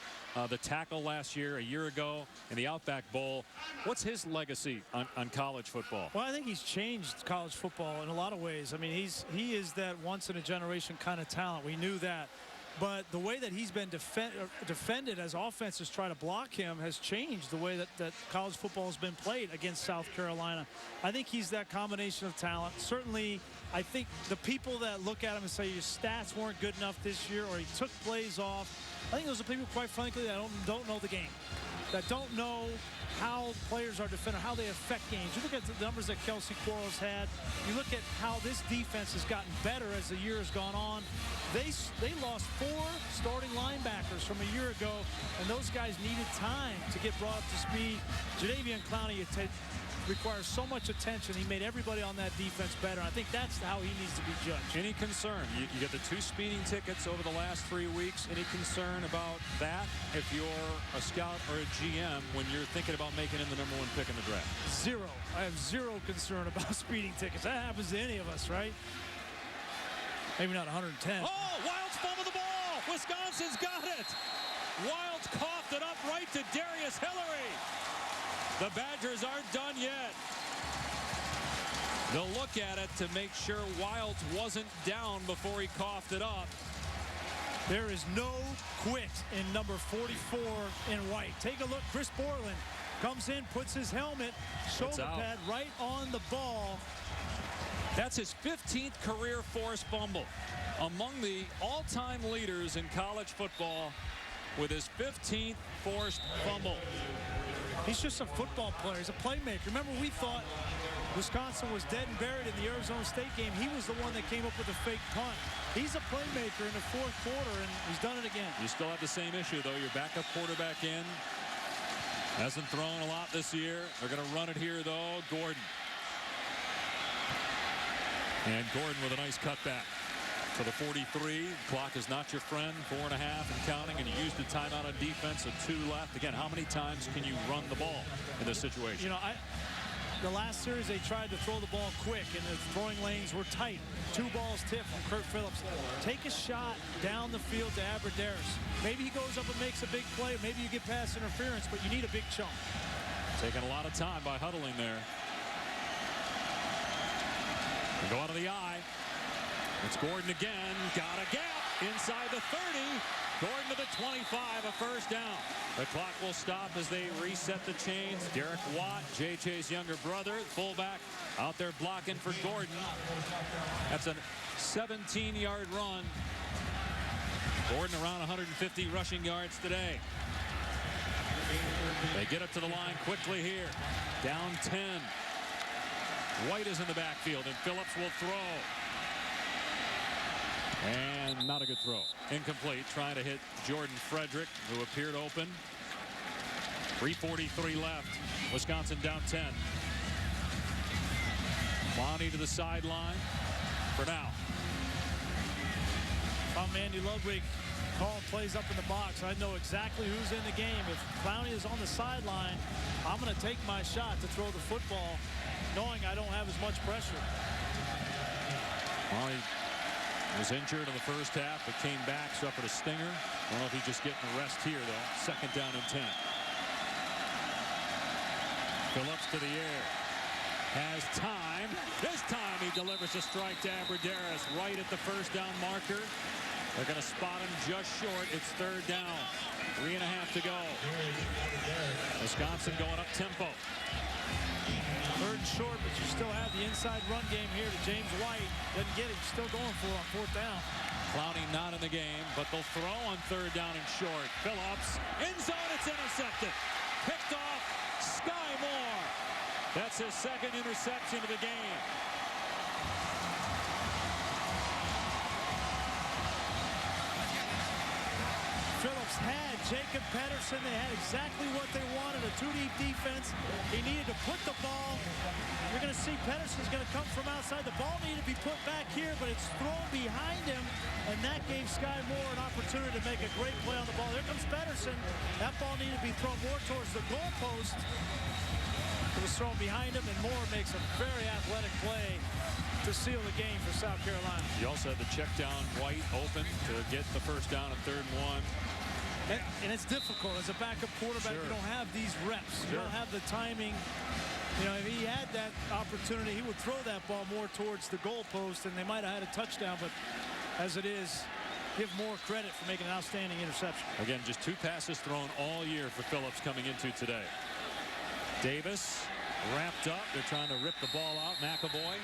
the tackle last year, a year ago in the Outback Bowl. What's his legacy on college football? Well, I think he's changed college football in a lot of ways. I mean, he is that once-in-a-generation kind of talent. We knew that. But the way that he's been defended as offenses try to block him has changed the way that college football has been played against South Carolina. I think he's that combination of talent. Certainly, I think the people that look at him and say your stats weren't good enough this year or he took plays off, I think those are people, quite frankly, that don't know the game, that don't know how players are defended, how they affect games. You look at the numbers that Kelsey Quarles had. You look at how this defense has gotten better as the year has gone on. They lost 4 starting linebackers from a year ago, and those guys needed time to get brought up to speed. Jadeveon Clowney requires so much attention. He made everybody on that defense better. I think that's how he needs to be judged. Any concern? You get the 2 speeding tickets over the last 3 weeks. Any concern about that if you're a scout or a GM when you're thinking about making him the #1 pick in the draft? Zero. I have zero concern about speeding tickets. That happens to any of us, right? Maybe not 110. Oh, Wilds fumbled the ball. Wisconsin's got it. Wilds coughed it up right to Darius Hillary. The Badgers aren't done yet. They'll look at it to make sure Wilds wasn't down before he coughed it up. There is no quit in number 44 in white. Take a look. Chris Borland comes in, puts his helmet, shoulder pad right on the ball. That's his 15th career forced fumble. Among the all-time leaders in college football with his 15th forced fumble. He's just a football player. He's a playmaker. Remember, we thought Wisconsin was dead and buried in the Arizona State game. He was the one that came up with a fake punt. He's a playmaker in the 4th quarter, and he's done it again. You still have the same issue, though. Your backup quarterback in. Hasn't thrown a lot this year. They're going to run it here, though. Gordon. And Gordon with a nice cutback for the 43. Clock is not your friend. 4.5 and counting, and you used the timeout on defense, so 2 left. Again, how many times can you run the ball in this situation? You know, the last series they tried to throw the ball quick, and the throwing lanes were tight. 2 balls tipped from Kurt Phillips. Take a shot down the field to Aberderis. Maybe he goes up and makes a big play. Maybe you get pass interference, but you need a big chunk. Taking a lot of time by huddling there. They go out of the eye. It's Gordon again. Got a gap inside the 30. Gordon to the 25, a first down. The clock will stop as they reset the chains. Derek Watt, JJ's younger brother, fullback, out there blocking for Gordon. That's a 17-yard run. Gordon around 150 rushing yards today. They get up to the line quickly here. Down 10. White is in the backfield, and Phillips will throw. And not a good throw. Incomplete. Trying to hit Jordan Frederick, who appeared open. 3:43 left. Wisconsin down 10. Clowney to the sideline for now. I'm Andy Ludwig calling plays up in the box. I know exactly who's in the game. If Clowney is on the sideline, I'm going to take my shot to throw the football, knowing I don't have as much pressure. Well, he was injured in the first half, but came back, suffered a stinger. I don't know if he's just getting a rest here, though. 2nd down and 10. Phillips to the air. Has time. This time he delivers a strike to Aberderis right at the first down marker. They're going to spot him just short. It's 3rd down. 3.5 to go. Wisconsin going up tempo. 3rd and short, but you still have the inside run game here to James White. Doesn't get it. You're still going for it on 4th down. Clowney not in the game, but they'll throw on 3rd down and short. Phillips, end zone, it's intercepted. Picked off Sky Moore. That's his 2nd interception of the game. Phillips had Jacob Pedersen. They had exactly what they wanted, a 2-deep defense. He needed to put the ball. You're going to see Pedersen's going to come from outside. The ball needed to be put back here, but it's thrown behind him, and that gave Sky Moore an opportunity to make a great play on the ball. Here comes Pedersen. That ball needed to be thrown more towards the goalpost. It was thrown behind him, and Moore makes a very athletic play to seal the game for South Carolina. You also had the check down White open to get the first down at 3rd and 1. And it's difficult as a backup quarterback. Sure. You don't have these reps. You Sure. don't have the timing. You know, if he had that opportunity, he would throw that ball more towards the goalpost, and they might have had a touchdown. But as it is, give more credit for making an outstanding interception. Again, just 2 passes thrown all year for Phillips coming into today. Davis wrapped up. They're trying to rip the ball out. McAvoy.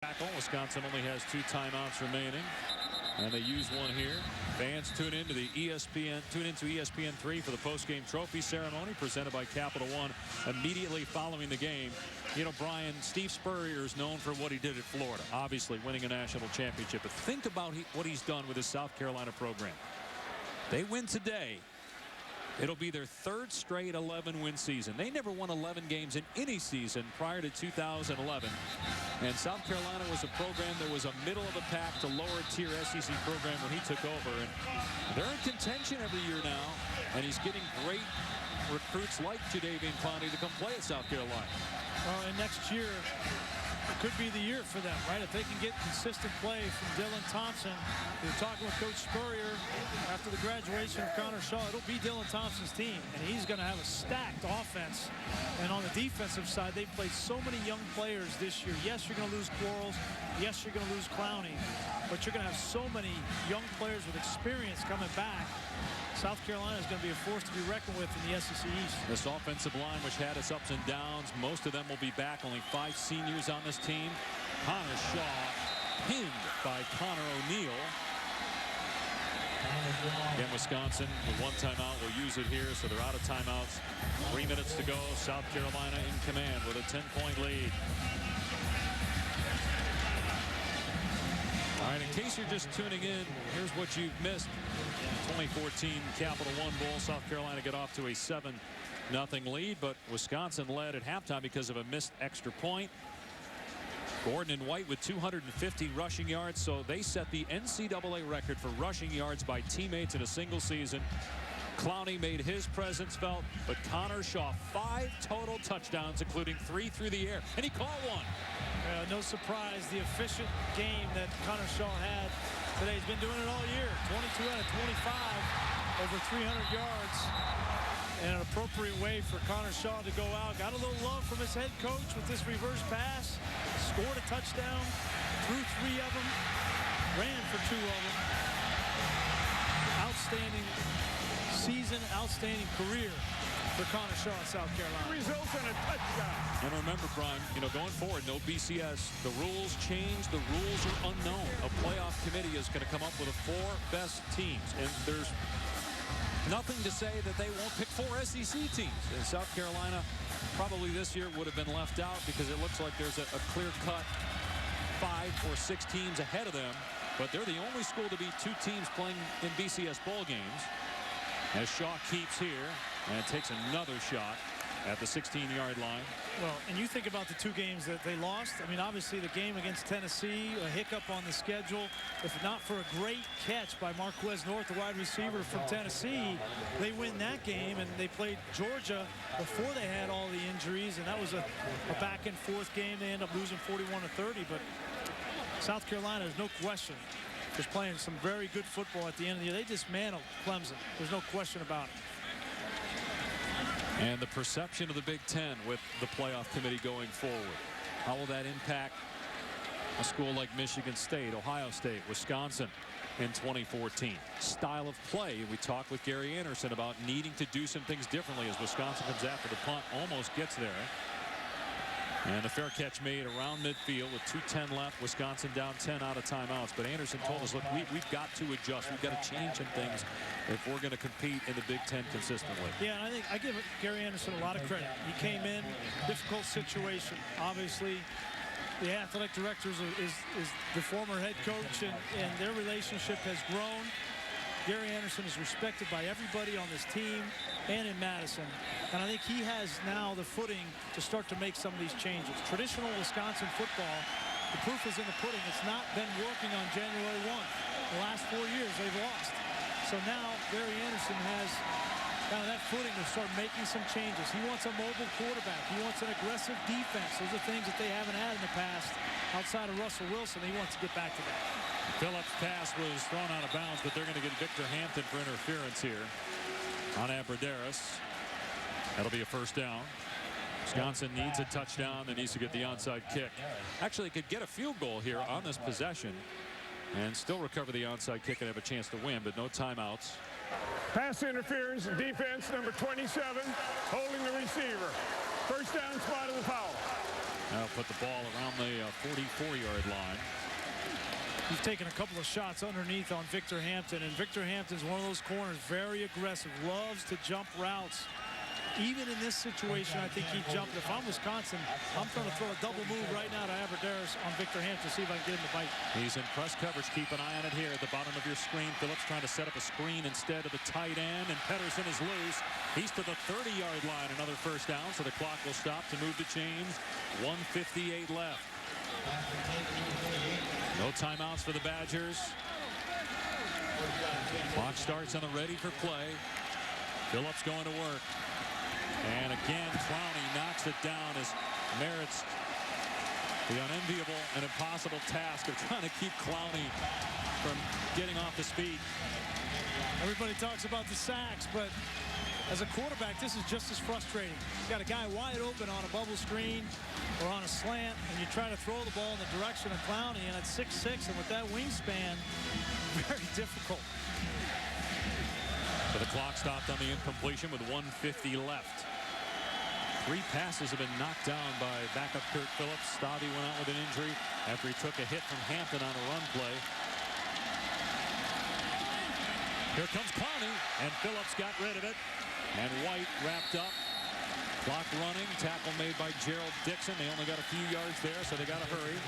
Tackle. Wisconsin only has 2 timeouts remaining. And they use one here. Fans tune into ESPN3 for the post-game trophy ceremony presented by Capital One immediately following the game. You know, Brian, Steve Spurrier is known for what he did at Florida, obviously winning a national championship. But think about what he's done with his South Carolina program. They win today. It'll be their 3rd straight 11-win season. They never won 11 games in any season prior to 2011. And South Carolina was a program that was a middle-of-the-pack to lower-tier SEC program when he took over. And they're in contention every year now. And he's getting great recruits like Jadeveon Clowney to come play at South Carolina. Well, and next year, it could be the year for them, right? If they can get consistent play from Dylan Thompson. We were talking with Coach Spurrier after the graduation of Connor Shaw. It'll be Dylan Thompson's team, and he's going to have a stacked offense. And on the defensive side, they've played so many young players this year. Yes, you're going to lose Quarles. Yes, you're going to lose Clowney. But you're going to have so many young players with experience coming back. South Carolina is going to be a force to be reckoned with in the SEC East. This offensive line, which had its ups and downs, most of them will be back. Only 5 seniors on this team. Connor Shaw pinned by Connor O'Neill. Again, Wisconsin with 1 timeout will use it here, so they're out of timeouts. 3 minutes to go. South Carolina in command with a 10-point lead. All right, in case you're just tuning in, here's what you've missed. 2014 Capital One Bowl. South Carolina get off to a 7-0 lead, but Wisconsin led at halftime because of a missed extra point. Gordon and White with 250 rushing yards, so they set the NCAA record for rushing yards by teammates in a single season. Clowney made his presence felt, but Connor Shaw 5 total touchdowns, including 3 through the air, and he caught one. No surprise, the efficient game that Connor Shaw had today. He's been doing it all year. 22 out of 25, over 300 yards. And an appropriate way for Connor Shaw to go out. Got a little love from his head coach with this reverse pass. Scored a touchdown, threw 3 of them, ran for 2 of them. Outstanding season, outstanding career for Connor Shaw in South Carolina. Results in a touchdown. And remember, Brian, you know, going forward, no BCS. The rules change. The rules are unknown. A playoff committee is going to come up with the 4 best teams. And there's nothing to say that they won't pick 4 SEC teams. And South Carolina probably this year would have been left out because it looks like there's a clear-cut 5 or 6 teams ahead of them. But they're the only school to beat 2 teams playing in BCS bowl games. As Shaw keeps here and takes another shot at the 16-yard line. Well, and you think about the 2 games that they lost. I mean, obviously the game against Tennessee, a hiccup on the schedule. If not for a great catch by Marquez North, the wide receiver from Tennessee, they win that game. And they played Georgia before they had all the injuries, and that was a back and forth game. They end up losing 41-30. But South Carolina, there's no question, is playing some very good football at the end of the year. They dismantled Clemson. There's no question about it. And the perception of the Big Ten with the playoff committee going forward. How will that impact a school like Michigan State, Ohio State, Wisconsin in 2014? Style of play. We talked with Gary Anderson about needing to do some things differently as Wisconsin comes after the punt, almost gets there. And the fair catch made around midfield with 2:10 left. Wisconsin down 10 out of timeouts. But Anderson told us, look, we've got to adjust. We've got to change some things if we're going to compete in the Big Ten consistently. Yeah, and I think I give Gary Anderson a lot of credit. He came in, difficult situation. Obviously, the athletic director is the former head coach, and their relationship has grown. Gary Anderson is respected by everybody on this team and in Madison. And I think he has now the footing to start to make some of these changes. Traditional Wisconsin football, the proof is in the pudding. It's not been working on January 1. The last 4 years they've lost. So now Gary Anderson has kind of that footing to start making some changes. He wants a mobile quarterback. He wants an aggressive defense. Those are things that they haven't had in the past outside of Russell Wilson. He wants to get back to that. Phillips' pass was thrown out of bounds, but they're going to get Victor Hampton for interference here on Abradaris. That'll be a first down. Wisconsin needs a touchdown. They needs to get the onside kick. Actually, could get a field goal here on this possession and still recover the onside kick and have a chance to win, but no timeouts. Pass interference, defense, number 27, holding the receiver. First down spot of the foul. Now put the ball around the 44-yard line. He's taken a couple of shots underneath on Victor Hampton, and Victor Hampton's one of those corners, very aggressive, loves to jump routes. Even in this situation, I think he jumped. If I'm Wisconsin, I'm trying to throw a double move right now to Abradaris on Victor Hampton, see if I can get him to bite. He's in press coverage. Keep an eye on it here at the bottom of your screen. Phillips trying to set up a screen instead of the tight end, and Pedersen is loose. He's to the 30-yard line. Another first down, so the clock will stop to move the chains. 1:58 left. No timeouts for the Badgers. Clock starts on the ready for play. Phillips going to work. And again, Clowney knocks it down as merits the unenviable and impossible task of trying to keep Clowney from getting off his feet. Everybody talks about the sacks, but as a quarterback, this is just as frustrating. You got a guy wide open on a bubble screen or on a slant, and you try to throw the ball in the direction of Clowney, and at 6'6", and with that wingspan, very difficult. So the clock stopped on the incompletion with 1:50 left. 3 passes have been knocked down by backup Kurt Phillips. Stavi went out with an injury after he took a hit from Hampton on a run play. Here comes Clowney, and Phillips got rid of it. And White wrapped up. Clock running. Tackle made by Gerald Dixon. They only got a few yards there, so they got to hurry.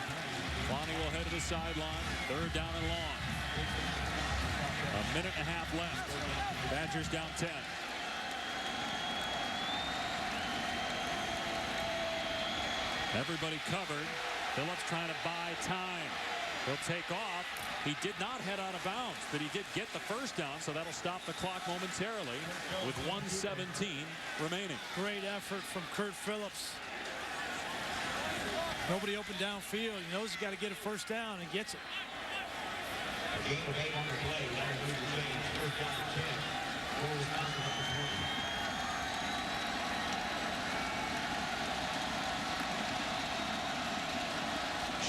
Clowney will head to the sideline. 3rd down and long. A minute and a half left. Badgers down 10. Everybody covered. Phillips trying to buy time. He'll take off. He did not head out of bounds, but he did get the first down, so that'll stop the clock momentarily with 1:17 remaining. Great effort from Kurt Phillips. Nobody open downfield. He knows he's got to get a first down and gets it.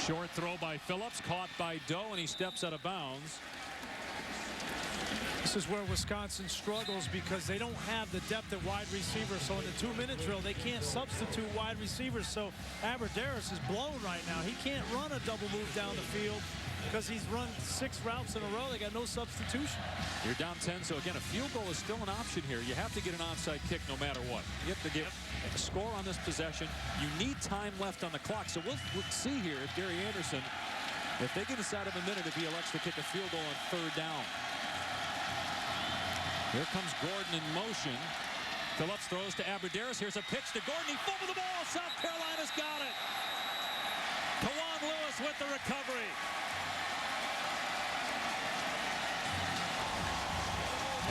Short throw by Phillips, caught by Doe, and he steps out of bounds. This is where Wisconsin struggles because they don't have the depth at wide receiver. So in the 2-minute drill, they can't substitute wide receivers. So Abradaris is blown right now. He can't run a double move down the field because he's run 6 routes in a row. They got no substitution. You're down 10, so again, a field goal is still an option here. You have to get an onside kick no matter what. You have to get a score on this possession. You need time left on the clock. So we'll see here if Gary Anderson, if they get inside of a minute, if he elects to kick a field goal on 3rd down. Here comes Gordon in motion. Phillips throws to Abradaris. Here's a pitch to Gordon. He fumbled the ball. South Carolina's got it. Kawan Lewis with the recovery.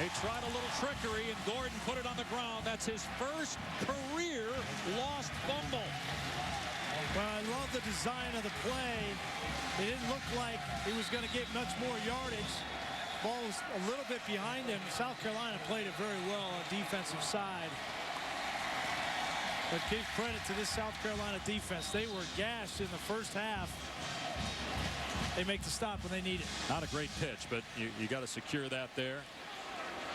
They tried a little trickery, and Gordon put it on the ground. That's his first career lost fumble. Well, I love the design of the play. It didn't look like he was going to get much more yardage. Ball was a little bit behind him. South Carolina played it very well on the defensive side. But give credit to this South Carolina defense. They were gashed in the first half. They make the stop when they need it. Not a great pitch, but you got to secure that there.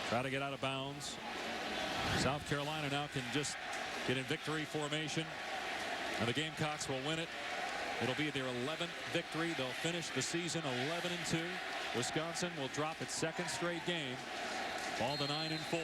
Try to get out of bounds. South Carolina now can just get in victory formation. And the Gamecocks will win it. It'll be their 11th victory. They'll finish the season 11-2. Wisconsin will drop its 2nd straight game. Fall to 9-4.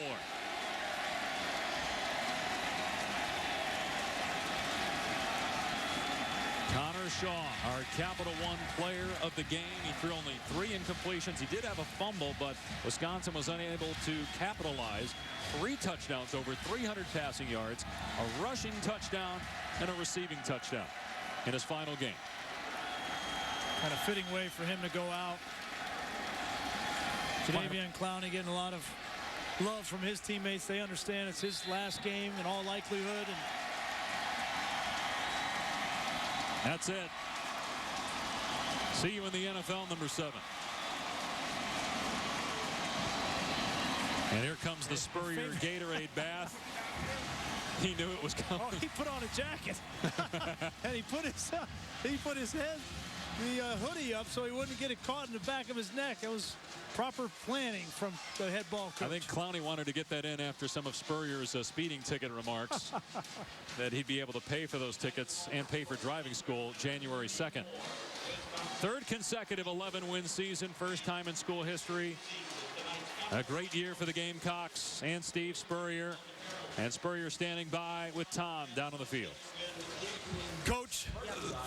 Connor Shaw, our Capital One player of the game. He threw only 3 incompletions. He did have a fumble, but Wisconsin was unable to capitalize. 3 touchdowns, over 300 passing yards, a rushing touchdown, and a receiving touchdown in his final game. Kind of fitting way for him to go out. Jadeveon Clowney getting a lot of love from his teammates. They understand it's his last game in all likelihood. And that's it. See you in the NFL, number 7. And here comes the Spurrier Gatorade bath. He knew it was coming. Oh, he put on a jacket. And he put his head, the hoodie up so he wouldn't get it caught in the back of his neck. It was proper planning from the head ball coach. I think Clowney wanted to get that in after some of Spurrier's speeding ticket remarks. That he'd be able to pay for those tickets and pay for driving school January 2nd. 3rd consecutive 11-win season, first time in school history. A great year for the Gamecocks and Steve Spurrier. And Spurrier standing by with Tom down on the field. Coach,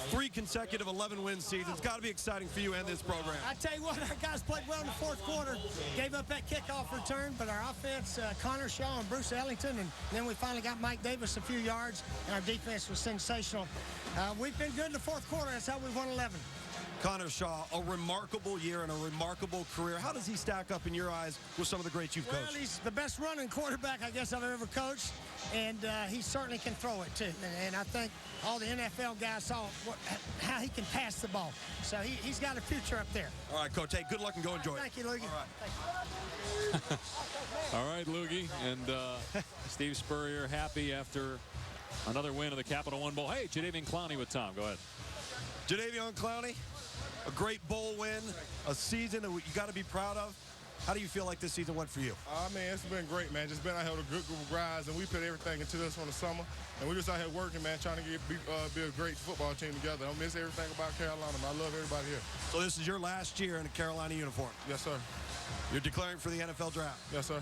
3 consecutive 11-win seasons. It's got to be exciting for you and this program. I tell you what, our guys played well in the 4th quarter. Gave up that kickoff return, but our offense, Connor Shaw and Bruce Ellington, and then we finally got Mike Davis a few yards, and our defense was sensational. We've been good in the 4th quarter. That's how we won 11. Connor Shaw, a remarkable year and a remarkable career. How does he stack up in your eyes with some of the greats you've coached? Well, he's the best running quarterback I guess I've ever coached, and he certainly can throw it too. And I think all the NFL guys saw how he can pass the ball. So he's got a future up there. All right, Coach. Hey, good luck and go enjoy it. Thank you, Loogie. All right, Loogie. And Steve Spurrier happy after another win of the Capital One Bowl. Hey, Jadeveon Clowney with Tom. Go ahead. Jadeveon Clowney. A great bowl win, a season that you got to be proud of. How do you feel like this season went for you? Man, it's been great, man. Just been out here with a good group of guys, and we put everything into this from the summer. And we're just out here working, man, trying to be a great football team together. I don't miss everything about Carolina, man. I love everybody here. So this is your last year in a Carolina uniform? Yes, sir. You're declaring for the NFL draft? Yes, sir.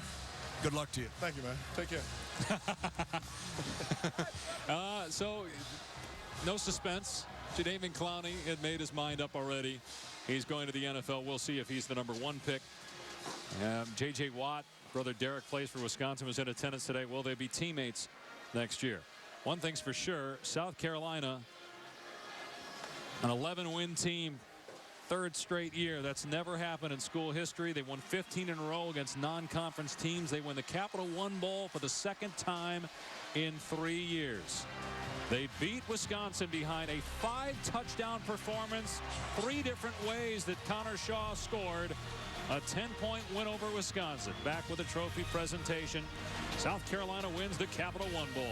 Good luck to you. Thank you, man. Take care. So, no suspense. Jadeveon Clowney had made his mind up already. He's going to the NFL. We'll see if he's the number 1 pick. J.J. Watt, brother Derek, plays for Wisconsin, was in attendance today. Will they be teammates next year? One thing's for sure, South Carolina, an 11-win team, 3rd straight year. That's never happened in school history. They won 15 in a row against non-conference teams. They win the Capital One Bowl for the 2nd time in 3 years. They beat Wisconsin behind a 5-touchdown performance, 3 different ways that Connor Shaw scored. A 10-point win over Wisconsin. Back with a trophy presentation. South Carolina wins the Capital One Bowl.